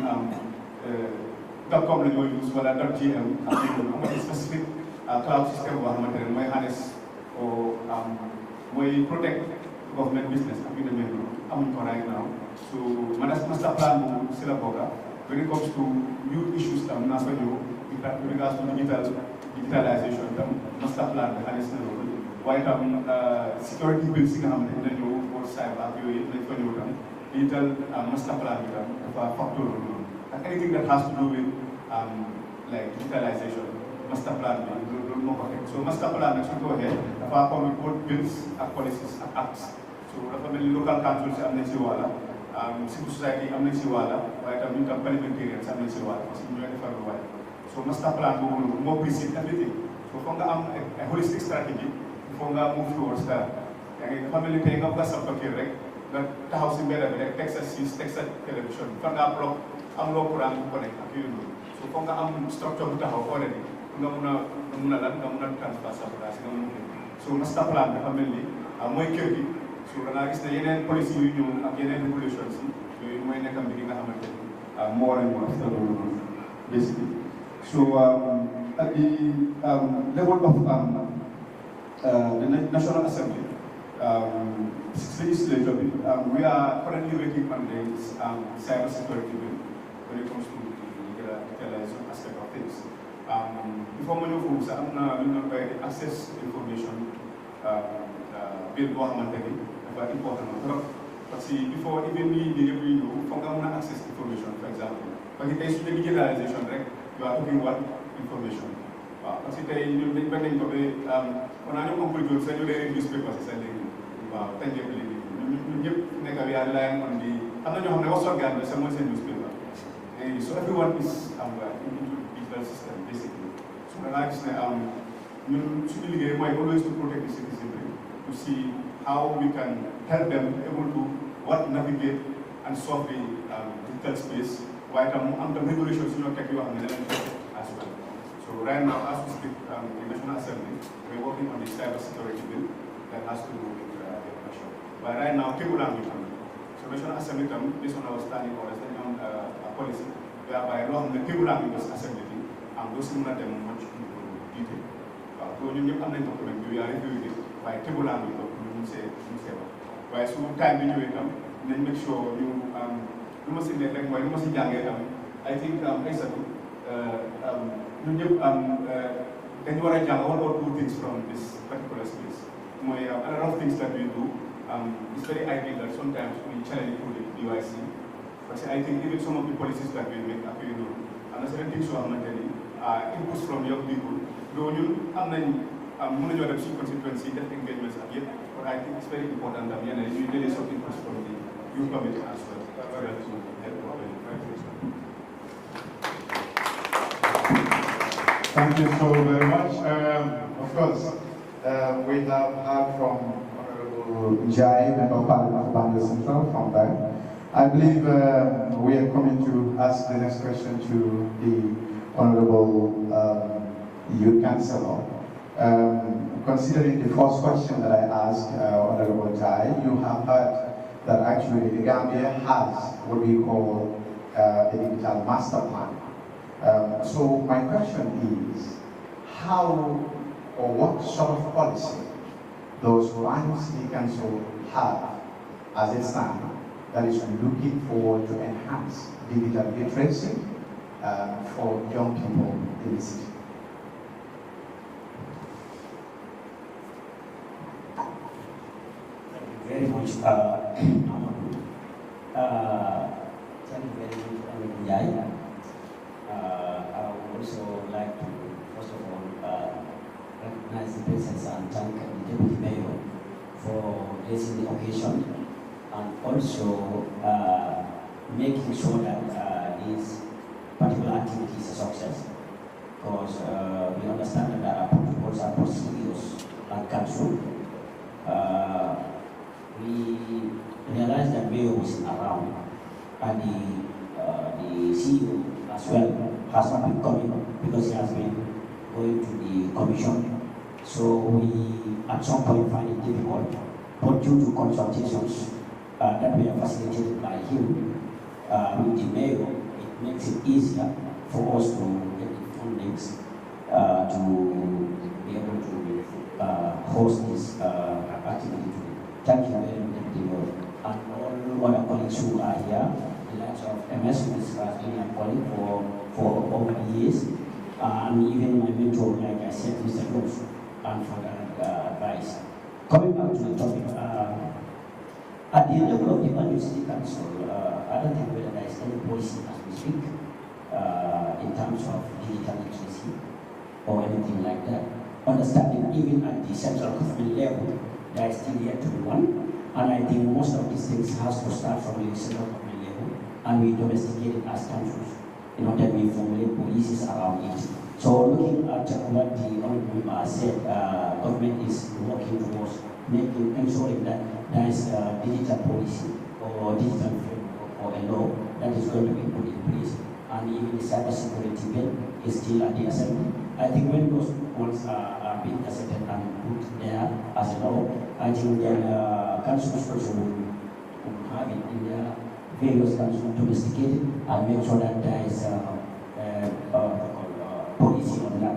.com, the use, .gm, a specific cloud system for my harness or we protect government business. I'm right now. So, master plan when it comes to new issues, with regards to digitalization, master plan, white security bills or cyber, digital master plan, factor, and anything that has to do with like digitalization, master plan, so master plan should go ahead, apart from both bills and policies and acts. So local councils civil society parliamentarians so master plan more precise everything. So if we have a holistic strategy, if we move towards that, family thing of that house in bed, Texas television, if we have block, connect. So if we have structure already, so master plan the family, more careful. So when is the policy union and regulations, you might not be more and more basically. So at the level of the National Assembly, legislature, we are currently working on the cyber security bill when it comes to the digitalization aspect of things. Before many folks, I'm not by the access information bill but important. But see, before even we do, access information, for example. But it is the digitalization, right? You are talking about information. But see, you depending on the when I know people say you read newspapers, it's like tangibly. You relying on the. I'm not also gathered someone said newspaper. So everyone is into the digital system basically. So when I say you should be always to protect the citizenry to see how we can help them able to navigate and solve the digital space. While the regulations take you as well. So right now, as we speak, in the National Assembly, we're working on the cyber security bill that has to do with information. But right now, people are moving. So National Assembly, based on our standing orders, on a policy whereby the people are in this assembly and those who are them much detail. So you can document we are reviewing it by table and why so time you then make sure you must in the like why you must in I think then you want to one or two things from this particular space. A lot of things that we do, it's very ideal that sometimes we challenge through the DYC. But I think even some of the policies that we make are very good. And certain things are inputs from young people. Though you mën nañoo dem suñu constituency def engagements ak yëpp but I think it's very important that you really some input from the youth committee as well so that to help properly. Thank you so very much. Of course, we have heard from Honorable Jai, Member of Parliament of Banjul Central, from there. I believe we are coming to ask the next question to the Honorable Youth Councillor. Considering the first question that I asked Honorable Jai, you have heard that actually the Gambia has what we call a digital master plan. So my question is, how or what sort of policy those Banjul City Council have as it stands that is looking forward to enhance digital literacy for young people in the city? Very much. Thank you very much, Honorable Jai. I would also like to, first of all, recognize the presence and thank the Deputy Mayor for raising the occasion and also making sure that this particular activity is a success. Because we understand that there are protocols and procedures at council. We realized that Mayor wasn't around, and the CEO as well has not been coming because he has been going to the commission. So we at some point find it difficult, but due to consultations that we are facilitated by him with the Mayor, it makes it easier for us to get the fundings to be able to host this activity today. Thank you very much, Deputy Mayor, and all other colleagues who are here, the likes of MS, who has been a colleague for over the years, and even my mentor, like I said, Mr. Rose, and for the advice. Coming back to the topic, at the level of the Banjul City Council, I don't think whether there is any policy as we speak in terms of digital literacy or anything like that. Understanding even at the central government level, there is still yet to be one, and I think most of these things has to start from the central government level, and we domesticate it as councils, then we formulate policies around it. So looking at what the honorable member said, government is working towards ensuring that there is a digital policy or digital framework or a law that is going to be put in place, and even the cybersecurity bill is still at the assembly. I think when those ones are being accepted and put there as a law, I think then councils also will have it in their various councils domesticated and make sure that there is policy on that.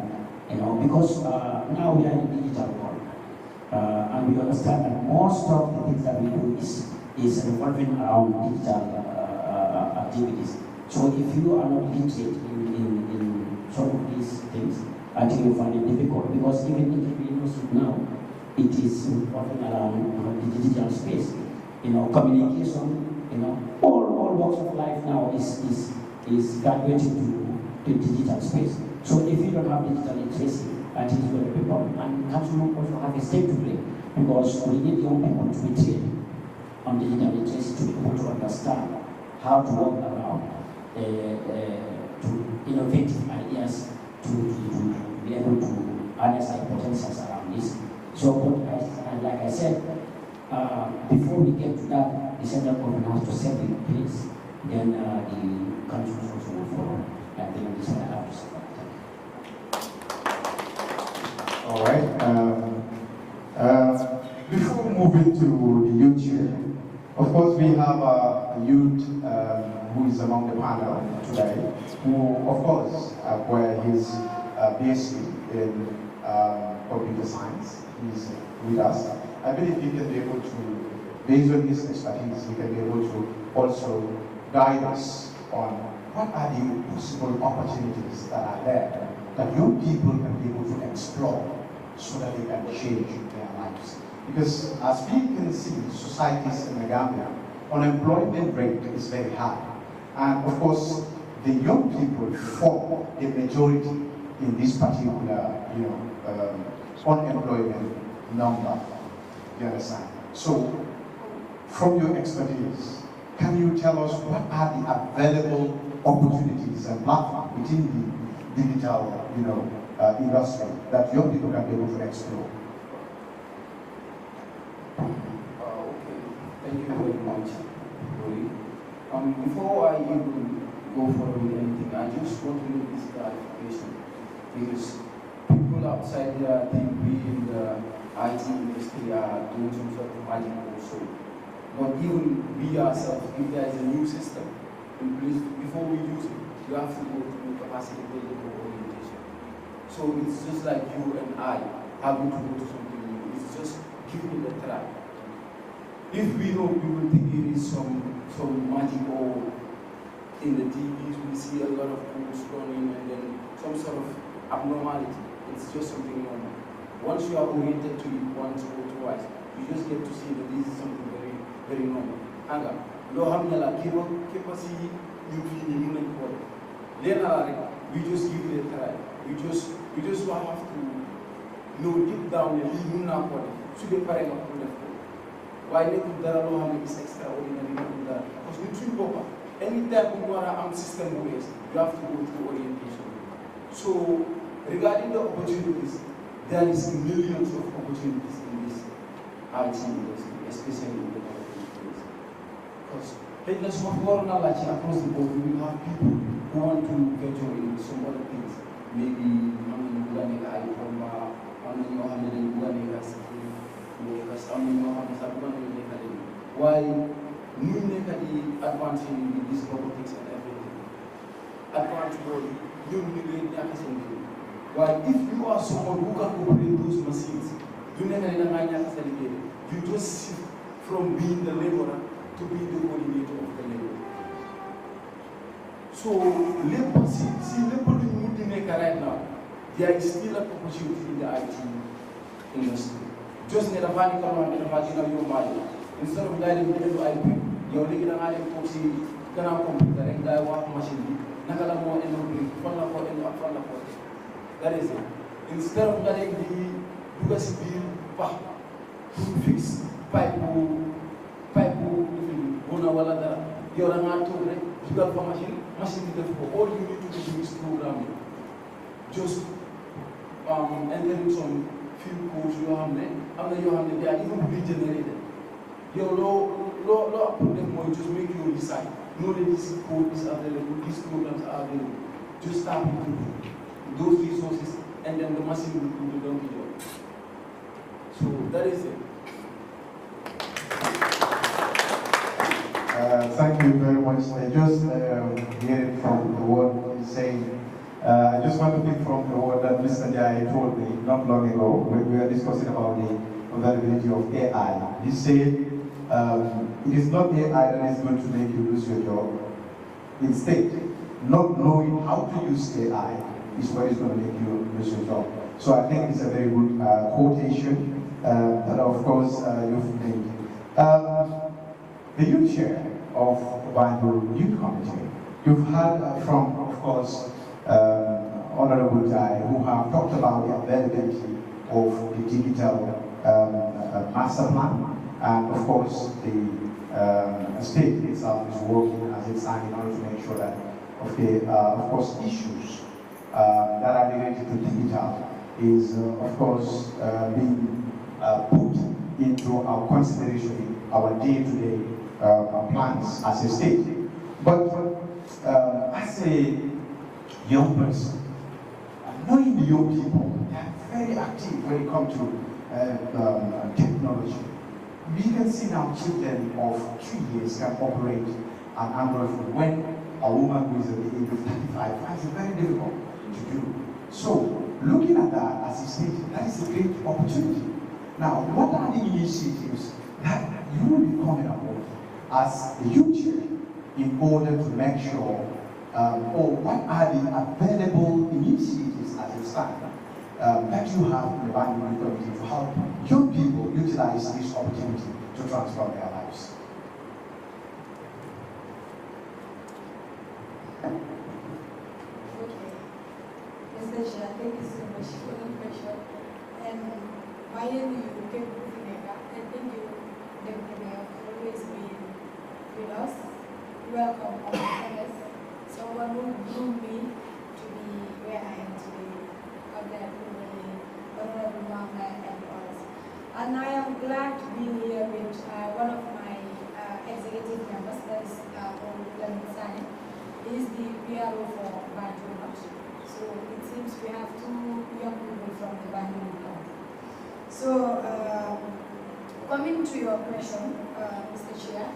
Because now we are in the digital world, and we understand that most of the things that we do is revolving around digital activities. So if you are not literate in some of these things, I think you find it difficult, because even entrepreneurship now, it is revolving around the digital space. Communication, all walks of life now is graduating to the digital space. So if you don't have digital literacy, I think it's going to be a problem. And councilmen also have a stake to play, because we need young people to be trained on digital literacy to be able to understand how to work around to innovative ideas to be able to harness our potentials around this. So, but like I said, before we get to that, the central government has to set in place, then the countries also will follow. I think this is what I have to say. All right. Before moving to the youth chair, of course we have a youth who is among the panel today, who of course where he's based in computer science. He's with us. I believe he can be able to, based on his expertise, he can be able to also guide us on what are the possible opportunities that are there that young people can be able to explore so that they can change their lives. Because as we can see, societies in the Gambia, unemployment rate is very high. And of course, the young people form the majority in this particular, unemployment number. You understand? So, from your expertise, can you tell us what are the available opportunities and platforms within the digital, industry that young people can be able to explore? Okay, thank you very much, Rory. Before I even go forward with anything, I just want to make this clarification because people outside there think we in the IT industry are doing some sort of magic also. But even we ourselves, if there is a new system in place, before we use it, you have to go through capacity building or orientation. So it's just like you and I having to go to something new. It's just giving it a try. If we know, we will think it is some magic, or in the TVs we see a lot of fools running and then some sort of abnormality. It's just something normal. Once you are oriented to it once or twice, you just get to see that this is something very, very normal. Anga, lo hamna la kepa si you feel the human body. We just give it a try. We just have to know deep down the human body. So they pare up to the why they put that lo hamna is extraordinary because we treat proper. Anytime we want to system ways, you have to go through orientation. So regarding the opportunities, there is millions of opportunities in this IT industry, especially in the developing space. Because across the board, we have people who want to venture in some other things. Maybe while advancing in these robotics and everything, advanced world, while if you are someone who can operate those machines, you just shift from being the laborer to being the coordinator of the labor. So, labor, see labor in America right now, there is still an opportunity in the IT industry. Just need a panic around your mind. Instead of guiding the IP, you're looking at a computer and guy work machine. Nakala mo and that is it. Instead of getting the Lucas bill to fix pipe you're not to you got for machine all you need to do is programming. Just entering some few codes you have there, and then you have they are even regenerated. Your law put them more, just make you decide. Know that this code is available, these programs are available. Just start with those resources, and then the machine will do the donkey job. So that is it. Thank you very much. I just heard from the word he's saying. I just want to pick from the word that Mr. Jai told me not long ago when we were discussing about the availability of AI. He said it is not AI that is going to make you lose your job. Instead, not knowing how to use AI is what is going to make you lose your job. So I think it's a very good quotation that of course you've made. The youth chair of Banjul Youth Committee, you've heard from, of course, Honorable Jai, who have talked about the availability of the digital master plan, and of course the state itself is working as it's in order to make sure that of course issues that are related to digital is of course being put into our consideration, our day-to-day plans as a state. But as a young person, knowing the young people, they are very active when it comes to technology. We can see now children of 3 years can operate an Android phone when a woman who is at the age of 35 finds it very difficult to do. So, looking at that as a state, that is a great opportunity. Now, what are the initiatives that you will be coming up with as a youth chair in order to make sure, or what are the available initiatives as it stands that you have in the Banjul Youth Committee to help young people utilize this opportunity to transform their lives? Okay. Mr. Chair, thank you so much for the question. And my name is Kempufinega, and thank you, Deputy Mayor, for always being with us. Welcome on MS. Someone who grew me to be where I am today, Honorable Mama and others. And I am glad to be here with one of my executive members, that is Sani. He is the PRO for Banjul. So it seems we have two young people from the Banjul County. So coming to your question, Mr. Chair,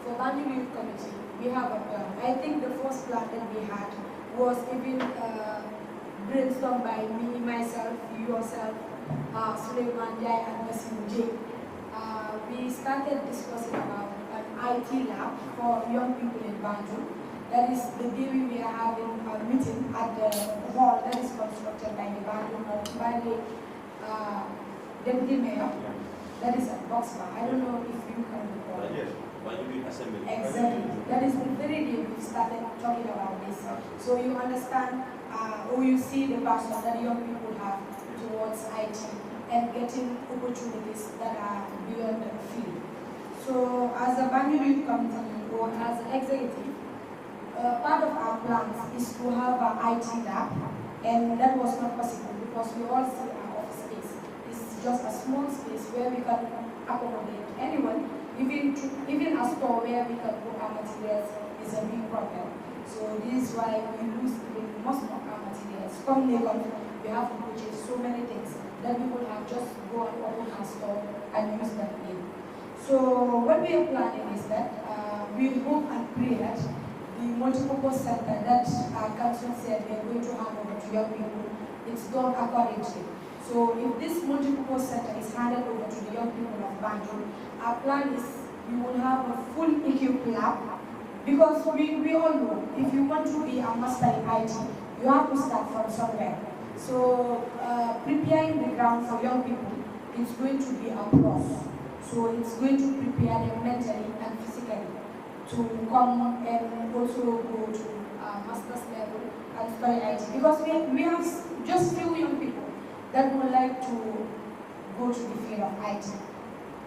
for Banjul Youth Committee, we have a plan. I think the first plan that we had was even brainstormed by me, myself, yourself, Suleiman Jai and Basim J. We started discussing about an IT lab for young people in Banjul. That is the day we are having a meeting at the hall that is constructed by the Banjul, by the Deputy Mayor. That is at Boxbar. I don't know if you can recall. Yes, Banjul Assembly. Exactly. That is the very day we started talking about this. So you understand, or you see the passion that young people have towards IT and getting opportunities that are beyond the field. So as a Banjul Youth Committee or as an executive, part of our plans is to have an IT lab, and that was not possible because we all see our office space. It's just a small space where we can accommodate anyone. Even a store where we can put our materials is a big problem. So this is why we lose even most of our materials. From Lagos, we have to purchase so many things that we could have just go and open our store and use them in. So what we are planning is that we hope and pray that the multipurpose center that our council said we are going to hand over to young people, it's done accordingly. So if this multipurpose center is handed over to the young people of Banjul, our plan is we will have a full equipped lab, because we all know if you want to be a master in IT, you have to start from somewhere. So preparing the ground for young people, it's going to be a process. So it's going to prepare them mentally and physically to come and also go to master's level and study IT. Because we have just few young people that would like to go to the field of IT.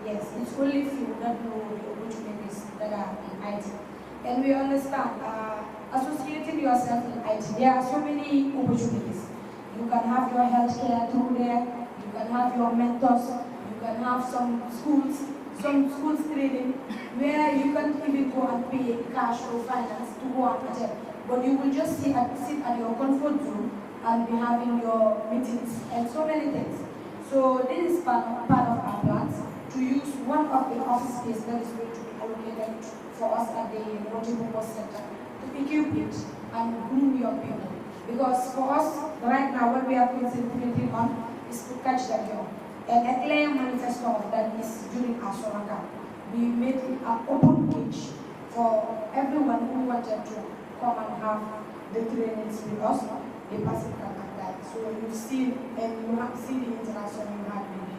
Yes, it's only few that know the opportunities that are in IT. And we understand, associating yourself in IT, there are so many opportunities. You can have your healthcare through there, you can have your mentors, you can have some schools training, where you can even go and pay cash or finance to go and attend. But you will just sit at your comfort zone and be having your meetings and so many things. So this is part of our plans, to use one of the office space that is going to be allocated for us at the multipurpose center to equip it and groom your people. Because for us, right now, what we are concentrating on is to catch them young. And a clear manifesto of that is during our summer camp. We made an open page for everyone who wanted to come and have the trainings with us. The person can apply. So you've seen, and you have seen the interaction you had with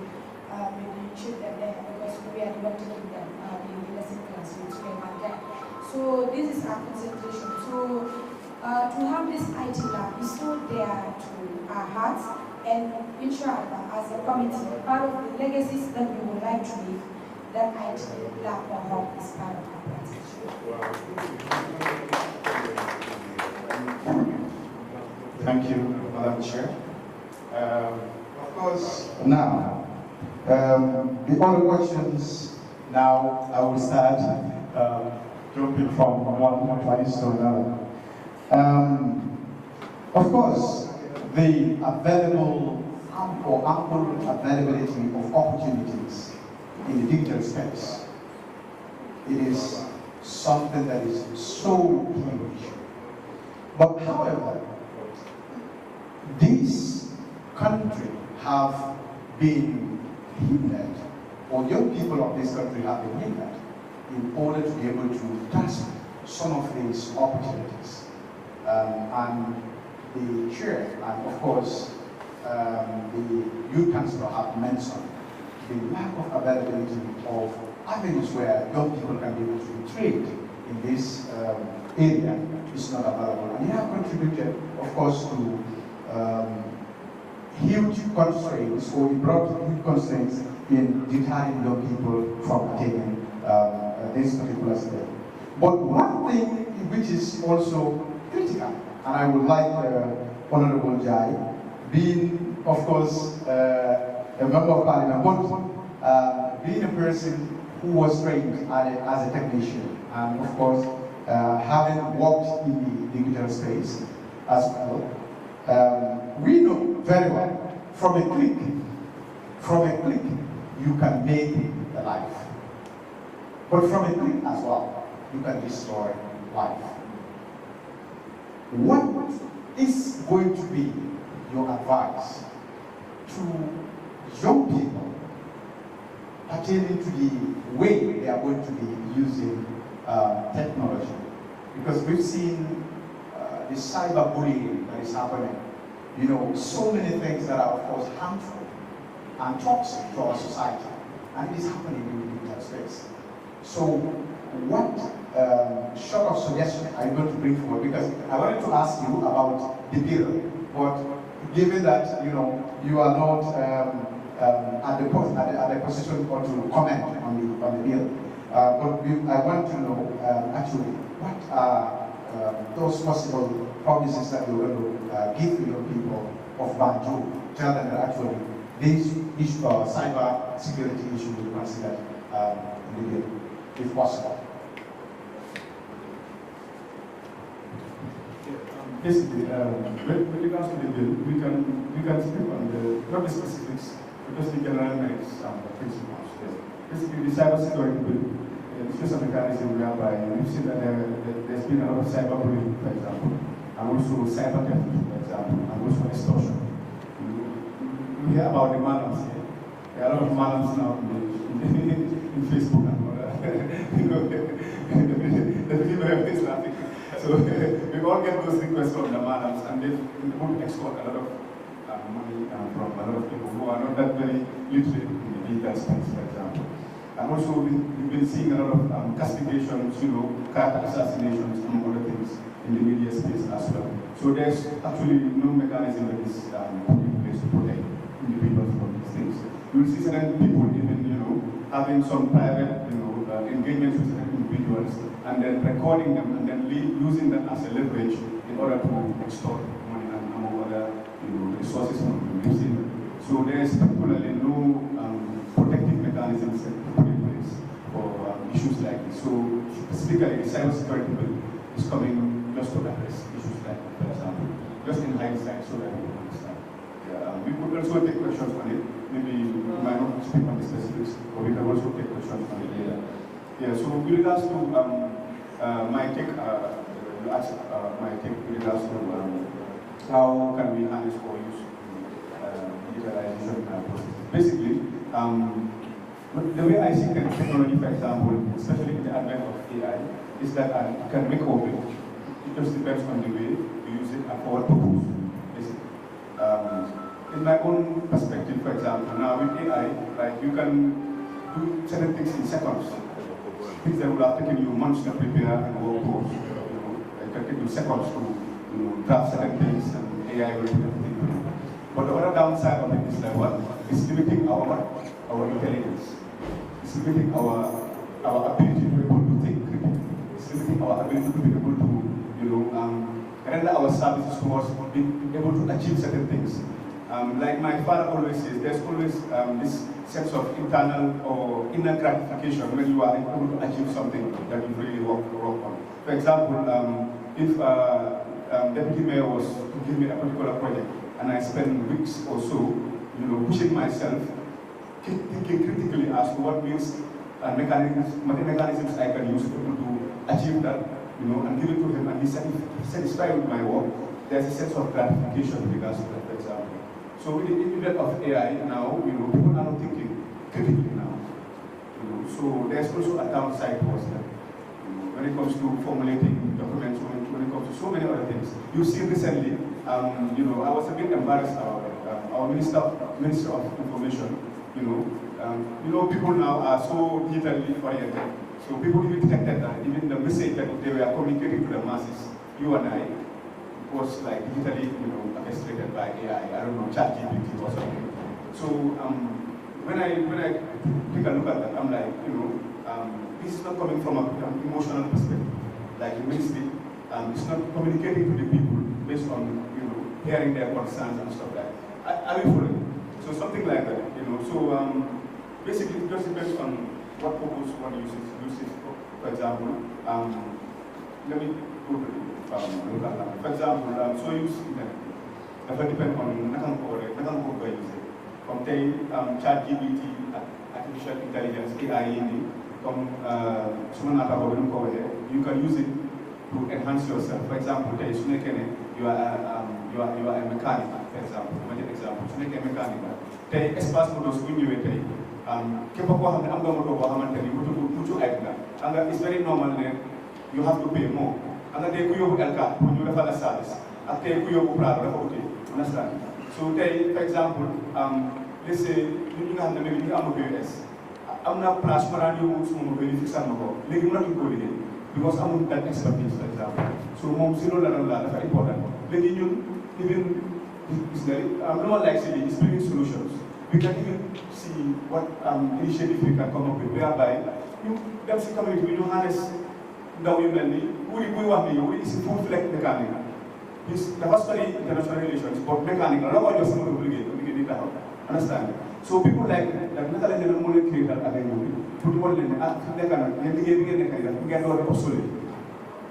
the children there, because we are taking them the lesson class with them. So this is our concentration. So to have this IT lab is so dear to our hearts, and inshallah, as a committee, part of the legacies that we would like to leave, that IT lab or hub is part of our plan. Thank you, Madam Chair. Of course, now, the other questions, now I will start jumping from one place to another. Of course, the available or ample availability of opportunities in the digital space, it is something that is so huge. But however, this country have been hindered, or young people of this country have been hindered in order to be able to grasp some of these opportunities. And the chair, and of course, the youth councillor have mentioned the lack of availability of avenues where young people can be able to be trained in this area is not available. And they have contributed, of course, to huge constraints, or it brought huge constraints in deterring young people from attaining this particular step. But one thing which is also critical, and I would like Honorable Jai, being, of course, a member of parliament, but being a person who was trained as a technician, and of course, having worked in the digital space as well, we know very well, from a click, you can make the life. But from a click as well, you can destroy life. What is going to be your advice to young people pertaining to the way they are going to be using technology? Because we've seen the cyberbullying that is happening. You know, so many things that are, of course, harmful and toxic to our society, and it is happening in the digital space. So, what sort of suggestion are you going to bring forward? Because I wanted to ask you about the bill, but given that you know you are not at the position or to comment on the bill, but I want to know actually what are those possible promises that you're going to give to your people of Banjul. Tell them that actually this cyber security issue will be considered in the bill, if possible. Basically, with regards to the bill, we can speak on not the specifics, but just the general principles. Yes. Basically, the cyber security bill is just a mechanism whereby we've seen that there's been a lot of cyberbullying, for example, and also cyber theft, for example, and also extortion. We hear about the malams here. There are a lot of malams now in Facebook and all that. The people is laughing. So we all get those requests from the malams, and they would export a lot of money from a lot of people who are not that very literate in the digital space, for example. And also we've been seeing a lot of castigations, you know, character assassinations, and other things in the media space as well. So there's actually no mechanism that is put in place to protect individuals from these things. You'll see certain people even, you know, having some private, you know, engagements with certain individuals, and then recording them and then using that as a leverage in order to extort money and among other, you know, resources from them. So there is particularly no protective mechanisms put in place for issues like this. So specifically, the cybersecurity bill is coming just to address issues like that, for example, just in hindsight, so that we understand. We could also take questions on it. Maybe we might not speak on the specifics, but we can also take questions on it later. Yeah, so with regards to my take, you asked my take with regards to how can we harness or use digitalization process. Basically, the way I see technology, for example, especially in the advent of AI, is that it can make or break. It just depends on the way you use it and for what purpose. In my own perspective, for example, now with AI, like you can do certain things in seconds. Things that would have taken you months to prepare and work for, you know, it can take you seconds to, you know, draft certain things, and AI will do everything. But the other downside of it is like what? It's limiting our intelligence. It's limiting our ability to be able to think critically. It's limiting our ability to be able to, you know, render our services towards being able to achieve certain things. Like my father always says, there's always this sense of internal or inner gratification when you are able to achieve something that you really work on. For example, if Deputy Mayor was to give me a particular project and I spend weeks or so, you know, pushing myself, thinking critically as to what means and mechanisms I can use to be able to achieve that, you know, and give it to him, and he's satisfied with my work, there's a sense of gratification in regards to that, for example. So with the advent of AI now, you know, people are not thinking critically now. You know, so there's also a downside towards that. You know, when it comes to formulating documents, when it comes to so many other things. You see recently, you know, I was a bit embarrassed about our Minister of Information. You know, people now are so digitally oriented. So people even detected that even the message that they were communicating to the masses, you and I, was like digitally, orchestrated by AI. I don't know, ChatGPT or something. So when I take a look at that, I'm like, this is not coming from an emotional perspective. Like you mentioned, it's not communicating to the people based on hearing their concerns and stuff like that. I will follow it. So something like that, So basically, it just depends on what purpose one uses. For example, let me go to local language. For example, so use internet. It depends on nakang ko use. From ChatGPT, artificial intelligence, AI, you can use it to enhance yourself. For example, you are a mechanic, for example. You are a mechanic. Espace motos it's very normal that you have to pay more. And then you have when you have a service. Understand? So for example, let's say you have maybe US. I'm not plus you because I'm that expertise, for example. So that's important. Even I'm not like saying it's bringing solutions. We can even see what initiative we can come up with, whereby them see community, we don't harness the women, who is full flex mechanical. The first study international relations, but mechanical, not just some obligate, understand? So people like Natalie didn't want to create that again, put one in the get all obsolete.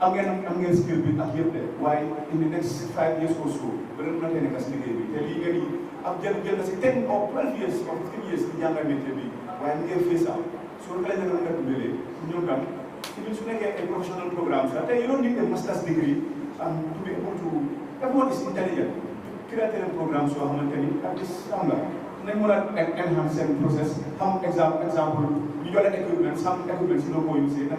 I'm going to skill bit at here. Why in the next 5 years or so, we're not going to I'm going to say 10 or 12 years or 15 years in younger maybe, why I'm going to face out. So we're going to even if you get a professional program, so you don't need a master's degree to be able to, everyone is intelligent. Create a program so I'm going to this enhance the process. Example, you got equipment, some equipment you don't go use it,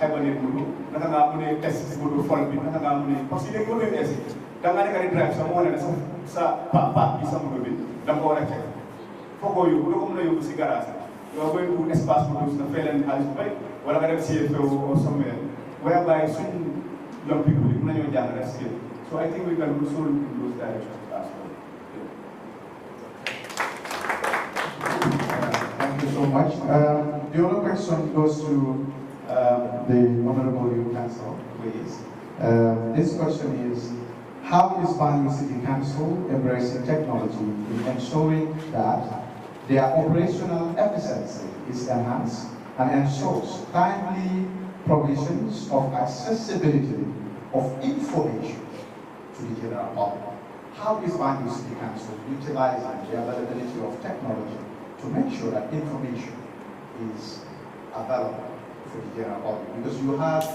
hibernate mode, test mode, fall bit, because you don't use it. Dangan drive someone and sa part is some of it. Don't go check. For you, don't go to garage. You are going to espace motos, the fail and house, right? What I CFO or somewhere, whereby soon young people will not your skill. So I think we can also look in those directions as well. Thank you so much. The other question goes to the Honorable Youth Council, please. This question is, how is Banjul City Council embracing technology in ensuring that their operational efficiency is enhanced and ensures timely provisions of accessibility of information to the general public? How is Banjul City Council utilizing the availability of technology to make sure that information is available for the general public? Because you have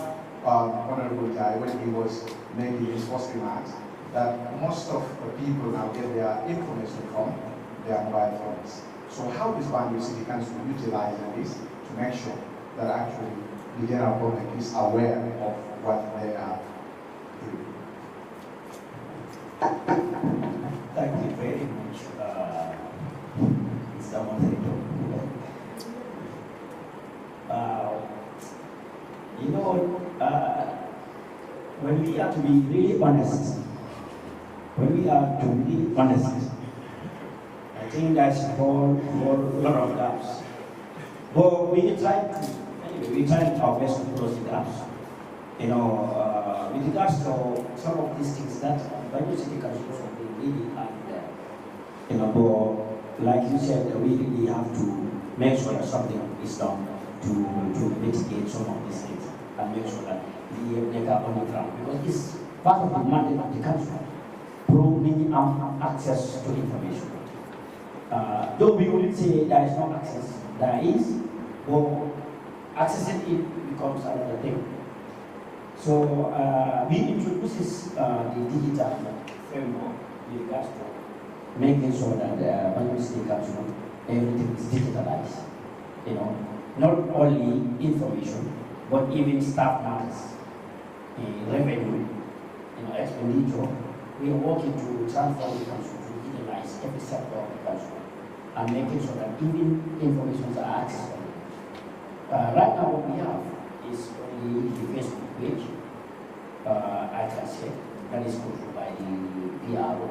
Honorable Jai, when he was making his first remarks, that most of the people now get their information from their mobile phones. So how is Banjul City Council utilizing this to make sure that actually the general public is aware of what they are doing? Thank you very much, Mr. Moderator. When we are to be really honest, I think that's a whole lot of gaps. But we try our best to close the gaps. With regards to some of these things that Banjul City Council really and but like you said, we really have to make sure that something is done to mitigate some of these things and make sure that we are on the ground, because it's part of the mandate of the council, providing access to information. Though we wouldn't say there is no access, there is, but accessing it becomes another thing. So we introduce the digital framework with regards to making sure that Banjul City Council, everything is digitalized. Not only information, but even staff matters, revenue, expenditure. We are working to transform the council to digitalize every sector of the council and making sure that even information are accessible. Right now what we have is only the Facebook page, I can say, that is controlled by the PRO,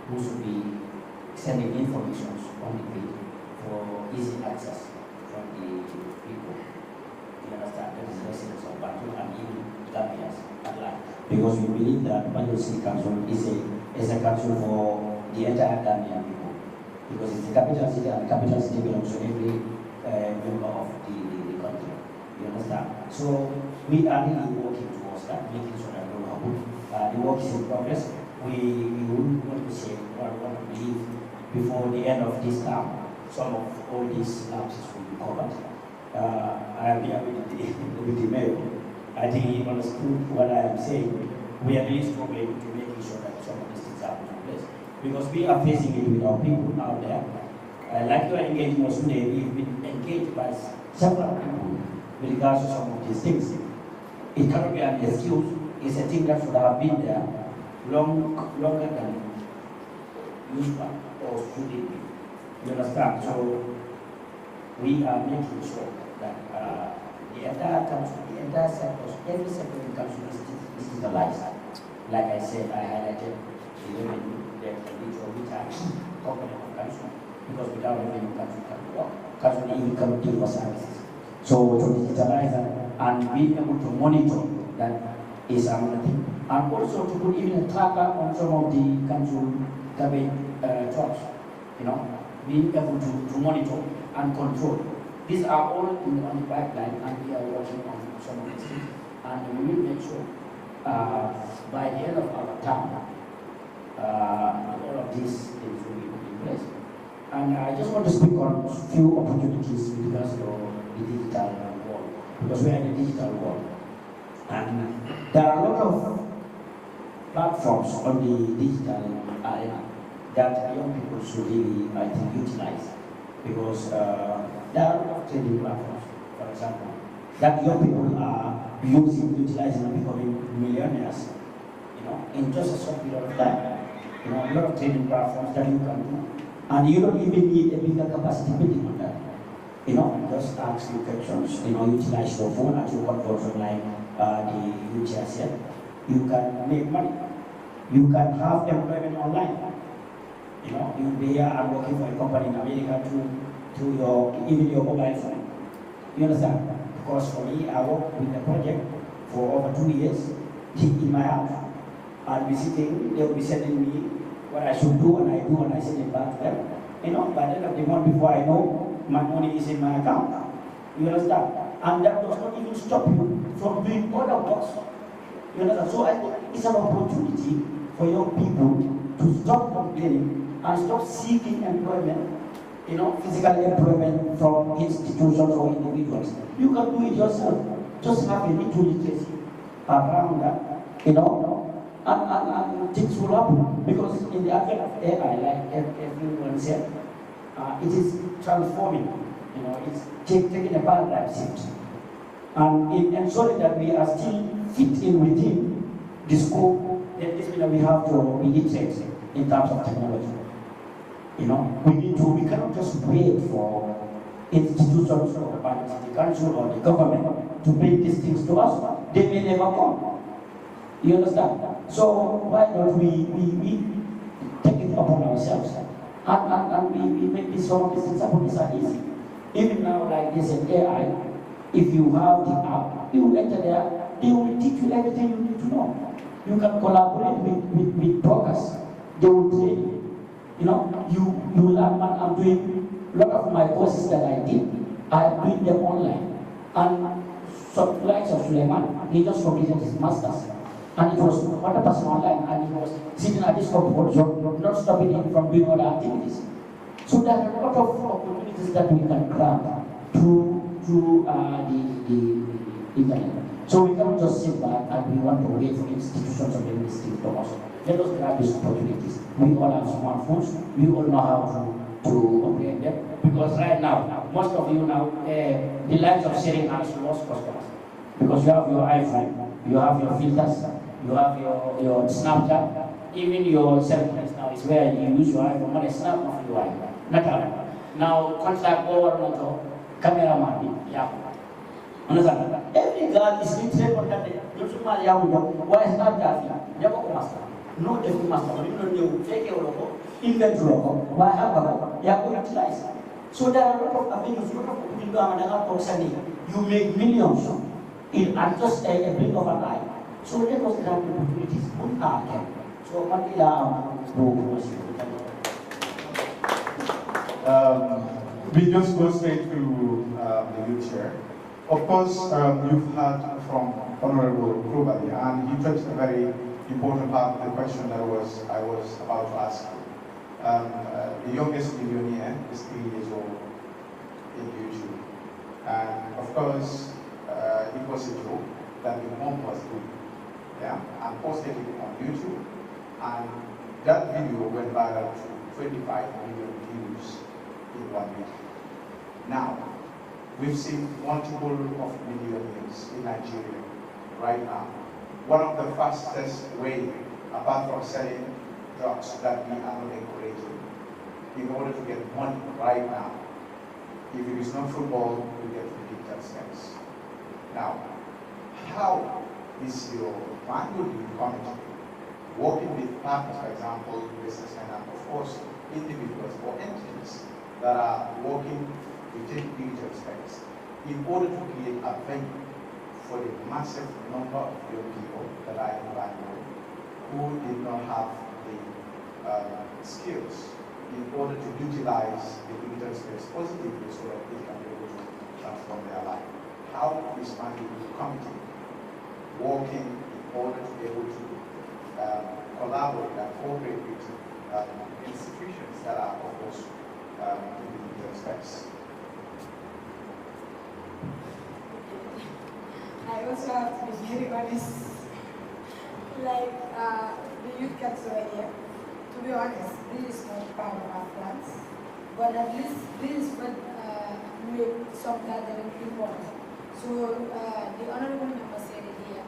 who should be sending information on the page for easy access from the people. You understand? That is residents of Banjul and even Gambians at large. Because we believe that Banjul City Council is a council for the entire Gambian people. Because it's the capital city, and the capital city belongs to every member of the country. You understand? So we are really working towards that, making sure that will happen. The work is in progress. We would want to say, or want to believe, before the end of this term, some of all these lapses will be covered. I am here with the mayor. I think he understood what I am saying. We are really struggling to making sure that some of these things happen in place. Because we are facing it with our people out there. Like you are engaging us today, we've been engaged by several people with regards to some of these things. It cannot be an excuse. It's a thing that should have been there longer than usual or should it be. You understand? So we are making sure that the entire country, the entire sector, every sector in the country is digitalized. Like I said, I highlighted the revenue, the expenditure, which are component of country, because without revenue, country can't work. Country even cannot deliver services. So to digitalize and be able to monitor that is another thing. And also to put even a tracker on some of the council government trucks, you know, being able to monitor and control. These are all on the pipeline, and we are working on some of these things. And we will make sure by the end of our term, all of these things will be put in place. And I just want to speak on a few opportunities with regards to the digital world, because we are in the digital world. And there are a lot of platforms on the digital arena that young people should really, I think, utilize. Because there are a lot of trading platforms, for example, that young people are utilizing and becoming millionaires, you know, in just a short period of time. You know, a lot of trading platforms that you can do. And you don't even need a bigger capacity building on that. You know, just ask your questions, you know, utilize your phone as you control from like the UTSL. You can make money. You can have employment online. You know, you'll be here and working for a company in America through even your mobile phone. You understand? Because for me, I worked with the project for over 2 years in my house. I'll be sitting, they'll be sending me what I should do, and I send it back to them. You know, by the end of the month, before I know, my money is in my account. You understand? And that does not even stop you from doing other works. You understand? So I think it's an opportunity for young people to stop complaining and stop seeking employment, you know, physical employment from institutions or individuals. You can do it yourself. Just have a little literacy around that, you know, and things will happen. Because in the advent of AI, like everyone said, it is transforming, you know, it's taking a paradigm shift. And in ensuring that we are still fit in within the scope, then this means that we have to be literate in terms of technology. You know, we cannot just wait for institutions or the council or the government to bring these things to us. They may never come. You understand? So why not we take it upon ourselves and we make this some of these things happen. These are easy. Even now, like this in AI, if you have the app, you will enter there, they will teach you everything you need to know. You can collaborate with brokers, they will train you. You know, you learn. I'm doing a lot of my courses that I did, I'm doing them online. And some likes of Suleiman, he just completed his master's. And it was 100% online, and he was sitting at this comfort zone, not stopping him from doing other activities. So there are a lot of opportunities that we can grab through the internet. So we cannot just sit back and we want to wait for institutions of the ministry to us. Let us grab these opportunities. We all have smartphones. We all know how to operate them. Because right now, most of you now, the lives of sharing has lost customers. Because you have your iPhone, you have your filters, you have your Snapchat, even your cell phones now is where you use your iPhone, but it's not of your iPhone. Not now. Now, contact over cameraman, yeah. Understand? Every girl is interested on that. You should marry a woman. Why is that girl? You have a master. No different master. You don't know fake a logo, invent logo. Why have a logo? You have to utilize. So there are a lot of avenues, a lot of people you make millions in just a blink of an eye. So let us grant opportunities. So we just go straight to the youth chair. Of course, you've heard from Honorable Krubali, and he touched a very important part of the question that I was about to ask you. The youngest millionaire is 3 years old in YouTube. And of course, it was a joke that the mom was doing. Yeah, and posted it on YouTube. And that video went viral to 25 million views in 1 week. Now, we've seen multiple of millionaires in Nigeria right now. One of the fastest way, apart from selling drugs that we are not encouraging, in order to get money right now, if it is not football, we get to digital space. Now, how is your Banjul committee working with partners, for example, businessmen, and of course, individuals or entities that are working within digital space in order to create a venue for the massive number of young people that are in Banjul who did not have the skills in order to utilize the digital space positively so that they can be able to transform their life. How is Banjul committee working in order to be able to collaborate and cooperate with institutions that are, of course, in the digital space? I also have to be very honest. Like the youth council here, to be honest, this is not part of our plans. But at least this would make some gathering important. So the honorable member said it here,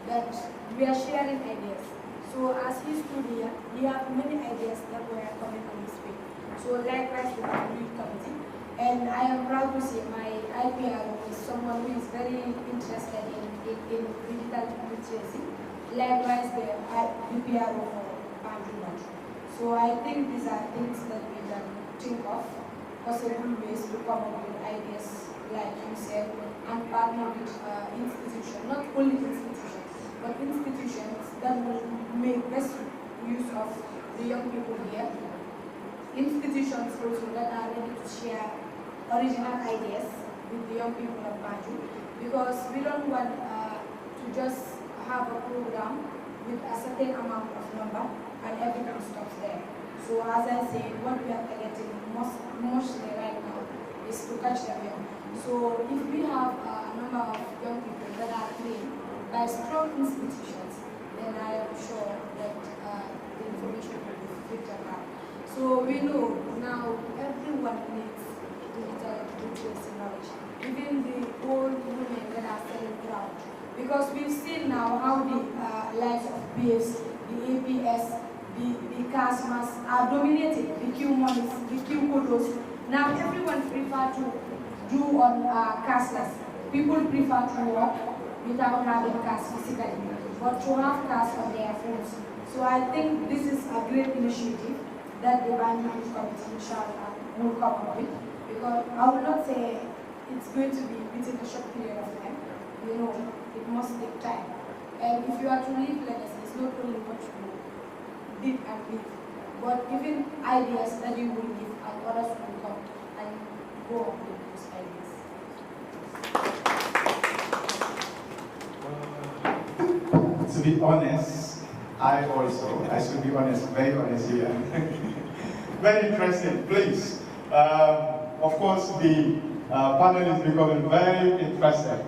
that we are sharing ideas. So as he stood here, he have many ideas that were coming on his way. So likewise with the youth committee. And I am proud to say my IPR is someone who is very interested in digital literacy. Likewise, the IPR for Banjul. So I think these are things that we can think of, possible ways to come up with ideas, like you said, and partner with institutions, not only institutions, but institutions that will make best use of the young people here. Institutions also that are ready to share original ideas with the young people of Banjul, because we don't want to just have a program with a certain amount of number and everything stops there. So as I said, what we are targeting mostly right now is to catch them young. So if we have a number of young people that are trained by strong institutions, then I am sure that the information will be filtered out. So we know now everyone needs digital literacy knowledge, even the old women that are selling ground. Because we've seen now how the likes of BS, the APS, the CASMAS are dominating, the Q monies, the Q kodos. Now everyone prefer to do on cashless. People prefer to work without having cash physically, but to have cash on their phones. So I think this is a great initiative that the Banjul Committee, inshallah, will come up with. Because I will not say it's going to be within a short period of time. You know, it must take time. And if you are to leave legacy, it's not only what you did and leave, but even ideas that you will leave and others will come and go on with those ideas. To be honest, I should be honest, very honest here. Very interesting, please. Of course, the panel is becoming very interesting.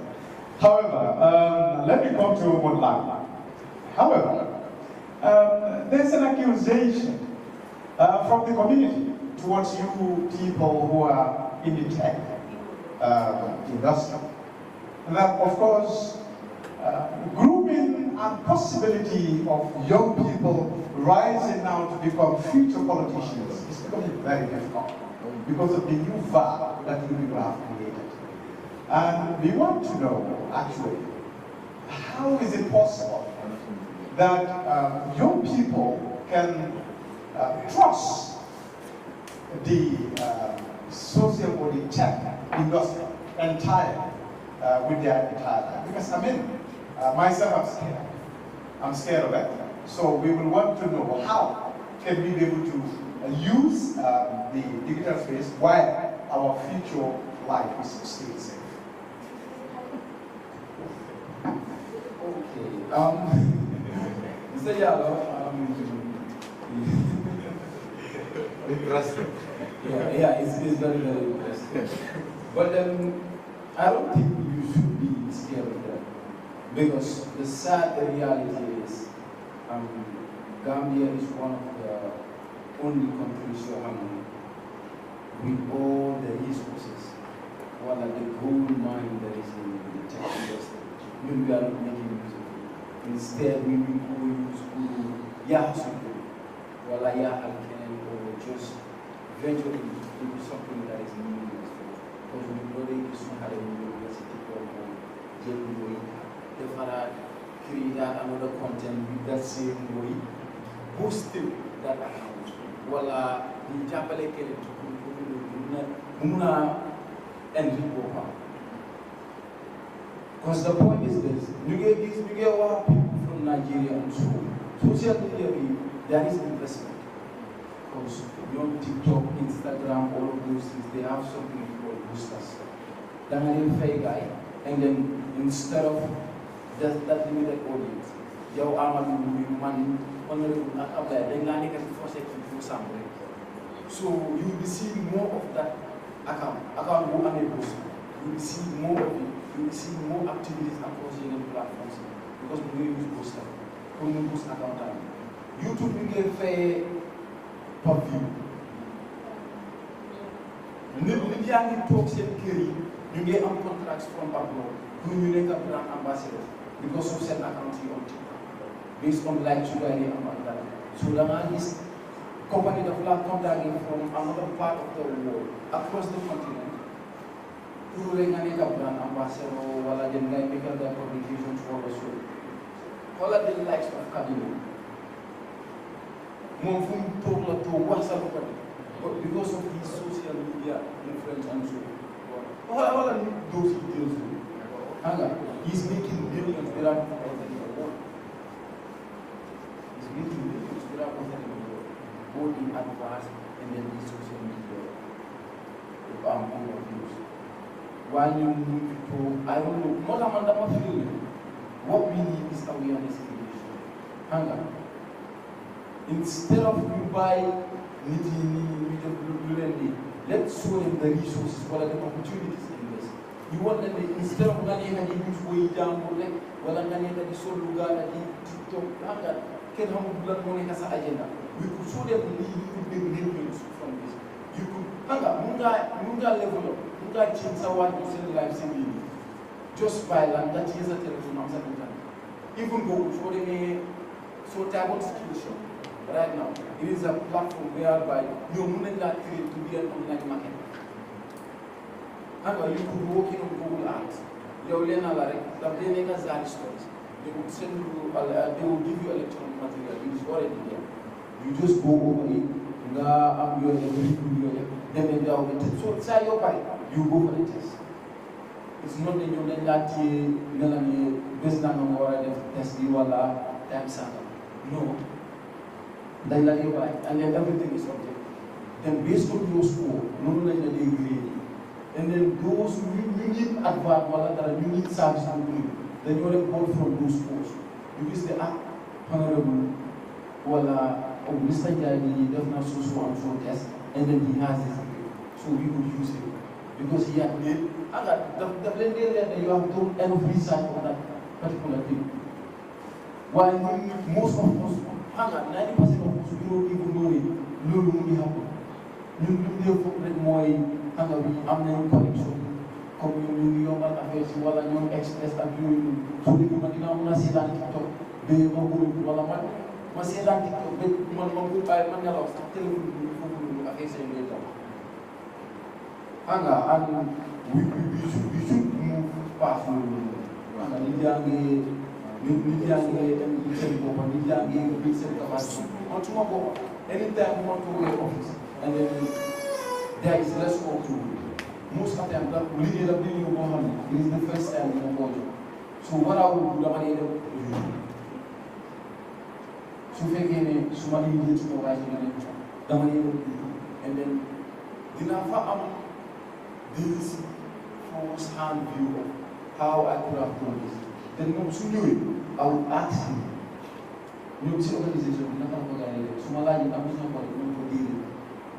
However, let me come to Woodland. However, there's an accusation from the community towards you people who are in the tech industry. That, of course, grooming and possibility of young people rising now to become future politicians is becoming very difficult because of the new vibe that you people have created. And we want to know, actually, how is it possible that young people can trust the social or the tech industry entirely with their entire life? Because I mean, myself, I'm scared. I'm scared of it. So we will want to know how can we be able to use the digital space while our future life is still safe. Okay. Mr. Yalo, interesting. Yeah, it's very, very interesting. But I don't think you should be scared of that. Because the sad reality is, Gambia is one of the only countries with all the resources, what are the gold mine that is in the tech industry. We are not making use of it. Instead, we will go use something, or just eventually do something that is meaningless. Because we know they just had a university program, they create another content with that same way, boosting that account. The Japale because the point is this, you get people from Nigeria and so social media, there is investment. Because on TikTok, Instagram, all of those things, they have something called boosters. Then I am a guy, and then instead of that limited audience, you are man, so you will be seeing more of that account who are able. You will see more of it. You will see more activities across the platforms because we use booster. We use boost account. YouTube will get fair per view. Media talks in Kiri, you get contracts from abroad. You make a brand ambassador because of certain accounts on TikTok based on like sugar and that. So the company that flag contacting from another part of the world across the continent. Who make a brand ambassador while they make their publications for the show. All of the likes of Kadimo. Monfum told to WhatsApp, but because of his social media influence and so all of those he deals with. He's making millions without content in the world. He's making millions without content in the world. Both in advance and then in social media views. While you need to, I don't know, more than feeling, what we need is awareness creation. Instead of you buy let's show them the resources, what are the opportunities in this. You want them, instead of running and use way down, well, I'm going to show Luga, TikTok, can have blood money as an agenda. We could show them you could make millions from this. You could, Munga level up, Munga change someone to sell life saving. Just by land, that is a telephone, even go for them, so type of situation. Right now, it is a platform whereby you're moving that create to be an online market. And you could work in on Google Ads. You'll learn a lot of the make us that stories. They would send you, they will give you electronic material. It is already there. You just go over it. I'm going to then they are going to. So say your buy, you go for the test. It's not that you're not the business or test you all time sample. No. And then everything is objective. Then based on your score, they grade. And then those you need advert, you need service company, then you will go from those scores. Because they are honorable, Mr. Jani does not so test, and then he has this grade. So we could use it. Because he had made, the blended that you have done enough research on that particular thing. While most of us, 90% of us, we don't even know it. No, we happen. You do the more I'm connection. Come you affairs, while I'm express and doing so the people in a sedan TikTok, they don't go to Walaman. Masedan TikTok, they don't go by Manala, telephone affairs and later. And we should pass loolu xam nga nit yaa ngi dem seen boppam nit yaa ngi build seen capacity man su ma bopp anytime you want to go to office and then there is less work to do most of the time that liggéey la bi ñu boo xam ne it is the first time ñu ko jox so what I will do dama dee dem su fekkee ne su ma liggéey supervisor bi ne dama dee dem and then dinaa fa am this first hand view of how I could have done this. Then moom su ñëwee I would ask him ñoom si organisation bi naka la ko gaalee su ma laajee am na ko rek ñoom ko déedéet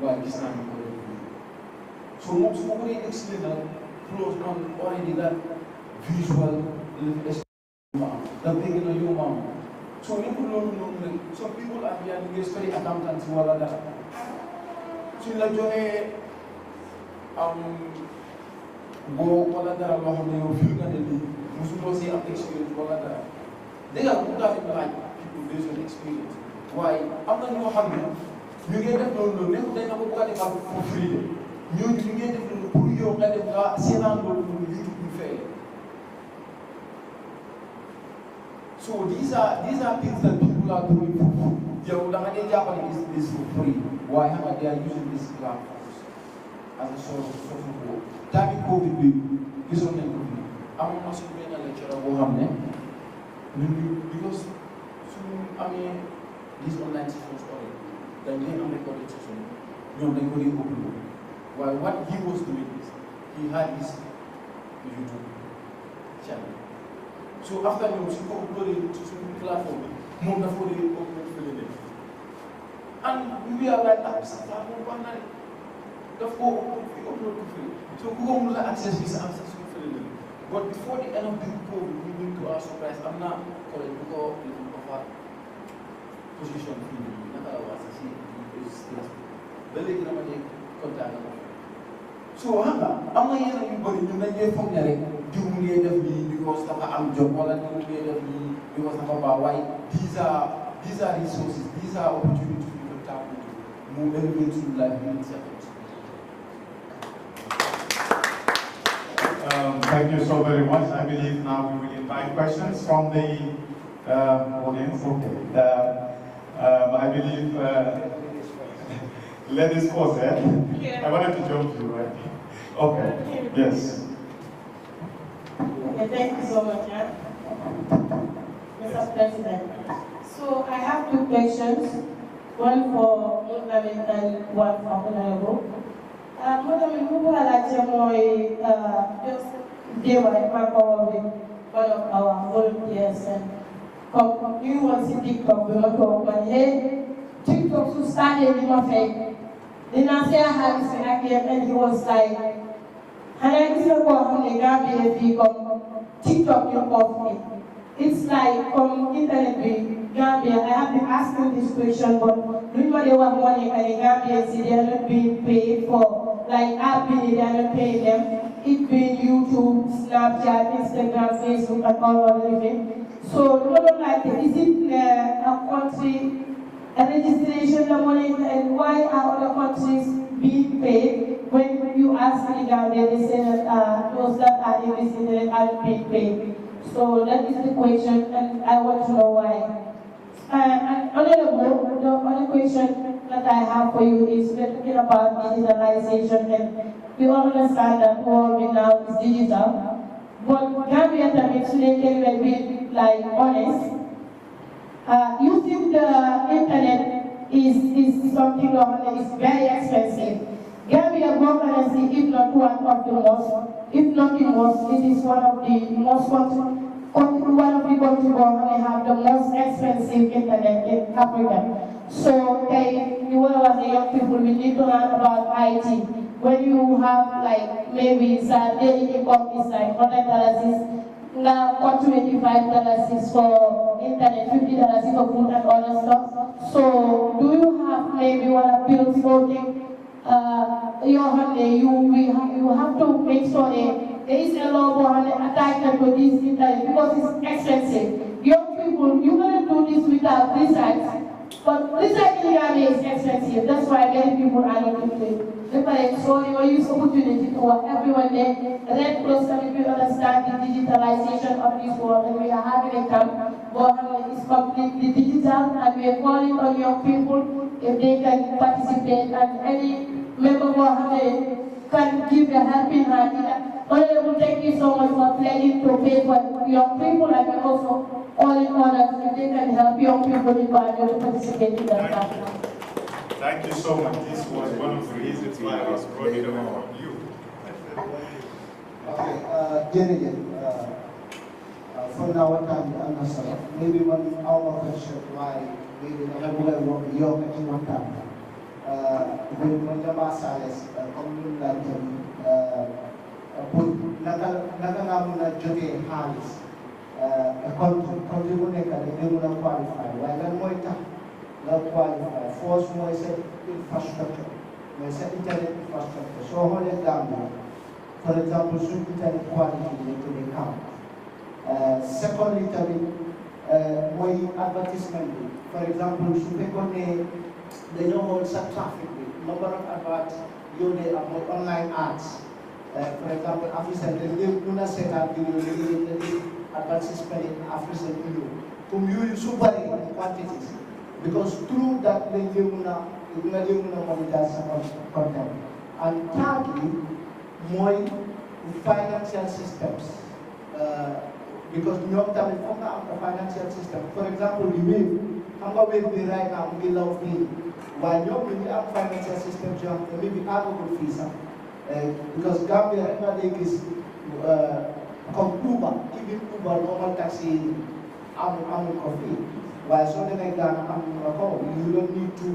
waaye gis naa ñu ko def so moom su ma ko dee explain nag close on already that visual da dégg na yow maam so lépp loolu noonu rek some people are here ñu ngi study accountancy wala dara suñ la joxee boo wala dara loo xam ne yow fii nga ne nii mosuloo si am expérience wala dara dèjà bu mu daal di laaj people based on expérience waaye am na ñoo xam ne ñu ngi def loolu nekk dañ na ko bëgg a defal for free de ñooñu ñu ngi def loolu pour yow nga def nga seetaan loolu noonu YouTube ñu fay so these are things that people are doing for free yow da nga dee jàppale is for free waaye xam nga they are using this platforms as a source of work. Tamit Covid bi gisoon nañ ko fi amoon na suñu benn lecturer boo xam ne ñun because suñu amee these online sessions already dañ leen am recorded session ñoom dañ ko di upload waaye what he was doing is he had his YouTube channel so after ñoom suñ ko uploadé ci suñu plateforme bi moom dafa ko di upload fële ne and we are like sa plateforme wax na daf ko upload ko fële so ku ko mun a access bi sa am sax suñu fële la but before the end of the COVID we went to our surprise am na collège bu ko offer position fii nii naka la waa si ba léegi dama dee contact na so xam nga am na yeneen yu bëri ñun dañ dee foog ne rek diw mu ngee def lii because dafa am job wala diw mu ngee def lii because dafa baax waaye these are resources these are opportunities we can tap into mu elevate suñu life in seconds. Thank you so very much. I believe now we will invite questions from the audience. Okay. I believe, ladies first, eh? I wanted to jump to you, right? Okay. Yes. Okay, thank you so much, Mr. President. So I have two questions, one for Muslim and one for Honorable. Madam, who are like just they were one of our volunteers and you want to TikTok, we want to open hey, TikTok to start in my face. Then I say I have this and he was like, and I just go on the Gambia TikTok you off me. It's like from internet Gambia, I have been asking this question, but nobody want money and the Gambians they are not being paid for. Like I've been they are not paying them. It being YouTube, Snapchat, Instagram, Facebook, and all of everything. So, like, is it a country a registration the money, and why are other countries being paid when you ask the Gambia, they say that those that are in this internet are being paid. So that is the question, and I want to know why. And Honorable, the other question that I have for you is we're talking about digitalization, and we all understand that world now is digital. But Gambia can be like honest. Using the internet is something that is very expensive. Gambia governance, if not one of the most, if not the most, it is one of the most one of the countries that have the most expensive internet in Africa. So you will have the young people, we need to learn about IT. When you have like maybe daily income is like $100, now $25 is for internet, $50 is for food and other stuff. So do you have maybe want to build something? You have to make sure that there is a law attached to this internet because it's expensive. Young people, you're going to do this without research. But recycling Gambia is expensive. That's why many people are not doing it. So you use opportunity to work everyone there. Red Cross coming to understand the digitalization of this world, and we are having a camp where it's completely digital, and we are calling on young people if they can participate, and any member of Mohammed can give a helping hand. Honorable, thank you so much for pledging to pay for young people, and also all in all, if they can help young people in Banjul to participate in that camp. Thank you so much. This was one of the reasons why I was brought here on you. Okay, Jerry, for now, I'm not sure. Maybe one hour question why maybe the level of your one time. When the masses come like nakangamuna joge halis country bu nekk dañu mën a qualify waaye lan mooy tax nga qualify force mooy sa infrastructure mooy sa internet infrastructure soo xoolee Gambia for example suñ internet quality lañ ko dee count secondly tamit mooy advertisement bi for example su fekkoon ne dañoo xool sa traffic bi number of advert yow dee am mooy online ads. For example, African, they do set up video, advertisement in African video. You super in quantities. Because through that, they monitor some content. And thirdly, more financial systems. Because you have to inform the financial system. For example, the wave, I'm going to be right now, we love me. While you have financial systems, you have maybe alcohol fees. Because Gambia every is come Uber, even Uber normal taxi, I'm coffee. While something like that, you don't need to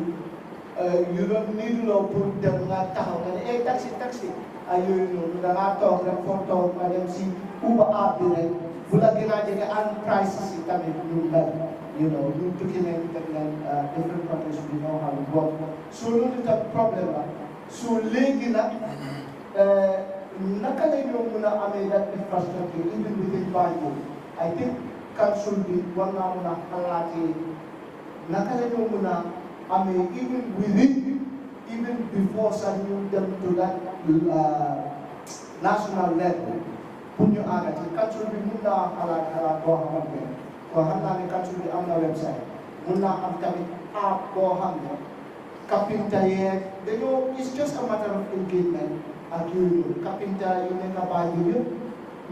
put them not down. And hey, taxi. You know, the talk, the photo, madam see Uber app direct. Bulagina and prices it you know, you took in different countries we know how it works. So look at the problem. So legina Nakalay that infrastructure even within Banjul. I think council be one na halati Nakalay even within even before sending them to that national level. Punyo agati council be muna halat go hamne. Ko hamna council be amna website. Muna am tamit app go hamne. Kapinta they know it's just a matter of engagement. Kapinta you make a Banjul,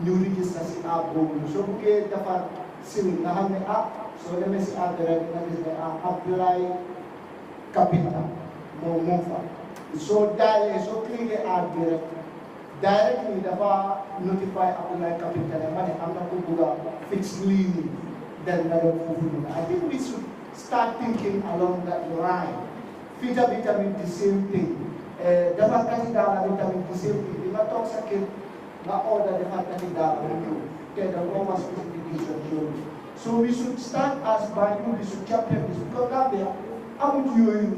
you register si app bobu. So okay, dapat sini na hamne app. So let me see app direct na is apply Kapinta. No mofa. So dial so click the app direct. Directly dapat notify apply Kapinta. Na mane amna kubuga fixed line. Then na I think we should start thinking along that line. Fita vitamin the same thing. Dapat kasi dapat vitamin the same thing. Di matok sakit na order dapat kasi dapat review. Kaya the Roma specification. So we should start as Banjul, we should chapter this because Gambia, amut yoyu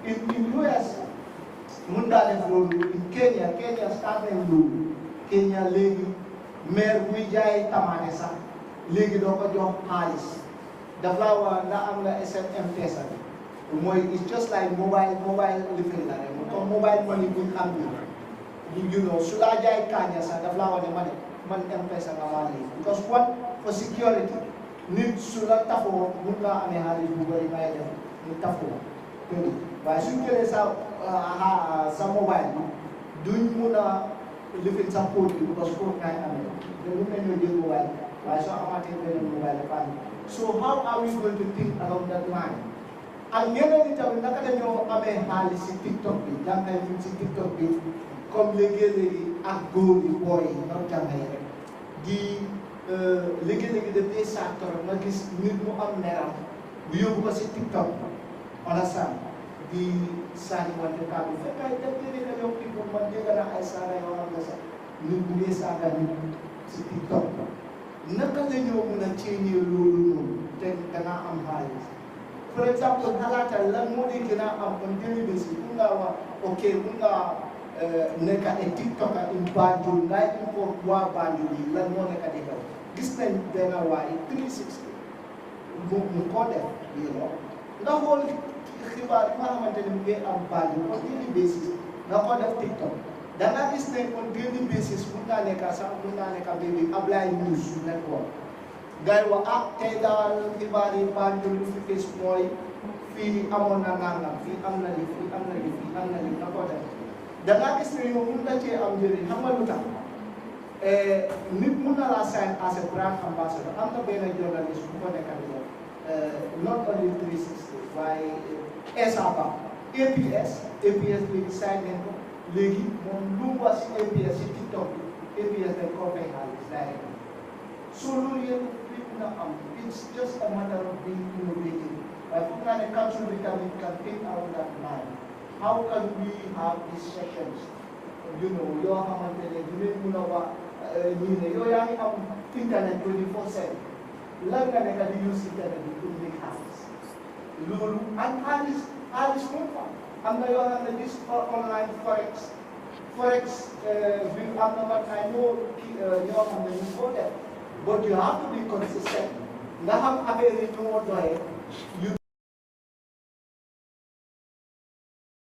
in US, munda def lolu. In Kenya start nañ lolu. Kenya legi maire buy jaay tamate sax legi do ko jox xaalis. Daf la wa na am na SMM tesa. It's just like mobile living like mobile money good you know, should I jai kanya sa the flower the money man empesa ngamali because what for security need sulat tafo muna ane hari bugari kaya need tafo pero why should you sa mobile doing muna living support because support kaya ane the women will do mobile why so amati mobile so how are we going to think along that line? Ang ñeneen itam naka dañoo amee xaalis si TikTok bi jàngay ñu si TikTok bi comme léegi ak góor yi booy yi ñoo jàngay rek di léegi daf dee saaktor nga gis nit mu am neram bu yóbbu ko si TikTok wala saan di saani wante kaa bi fekk ay daf dee nekk yow people man dégg naa ay saana yoo xam ne sax nit bu dee saaga nit si TikTok naka la ñoo mën a ceeñee loolu noonu te danaa am xaalis. For example, halata lan modi gina am on daily basis kunga wa okay kunga neka e TikTok in Banjul ngai info wa Banjul lan mo neka de gis nañ bena wa 360 mu ko def you know nga xool xibaar yi nga xamante ne mu ngi am Banjul on daily basis nga ko def TikTok da nga gis ne on daily basis mun naa nekk sax mun naa nekk bi Ablaye News Network gars yi wax ah tey daal xibaar yi Banjul lu fi fees mooy fii amoon na nangam fii am na li fii am na li fii am na li nga ko def da nga gis ne yow mun na cee am njëriñ xam nga lu tax nit mun na laa sign as a brand ambassador am na benn journaliste bu ko nekkal yow not only 360 waaye ESAPA APS léegi sign nañ ko léegi moom lu mu wax si APS si TikTok bi APS dañ koo fay xaalis direct so loolu yëpp li mun a am it's just a matter of being innovative waaye foog naa ne council bi tamit can think out that line how can we have these sessions you know yoo xamante ne dinañ mun a wax ñii ne yow yaa ngi am internet 24/7 lan nga nekk di use internet bi pour make xaalis loolu ak xaalis moom fa am na yoo xam ne this online forex bi am na man ay ñoo xam ne ñu ko def but you have to be consistent nga xam affaire yi ñu moo doxee you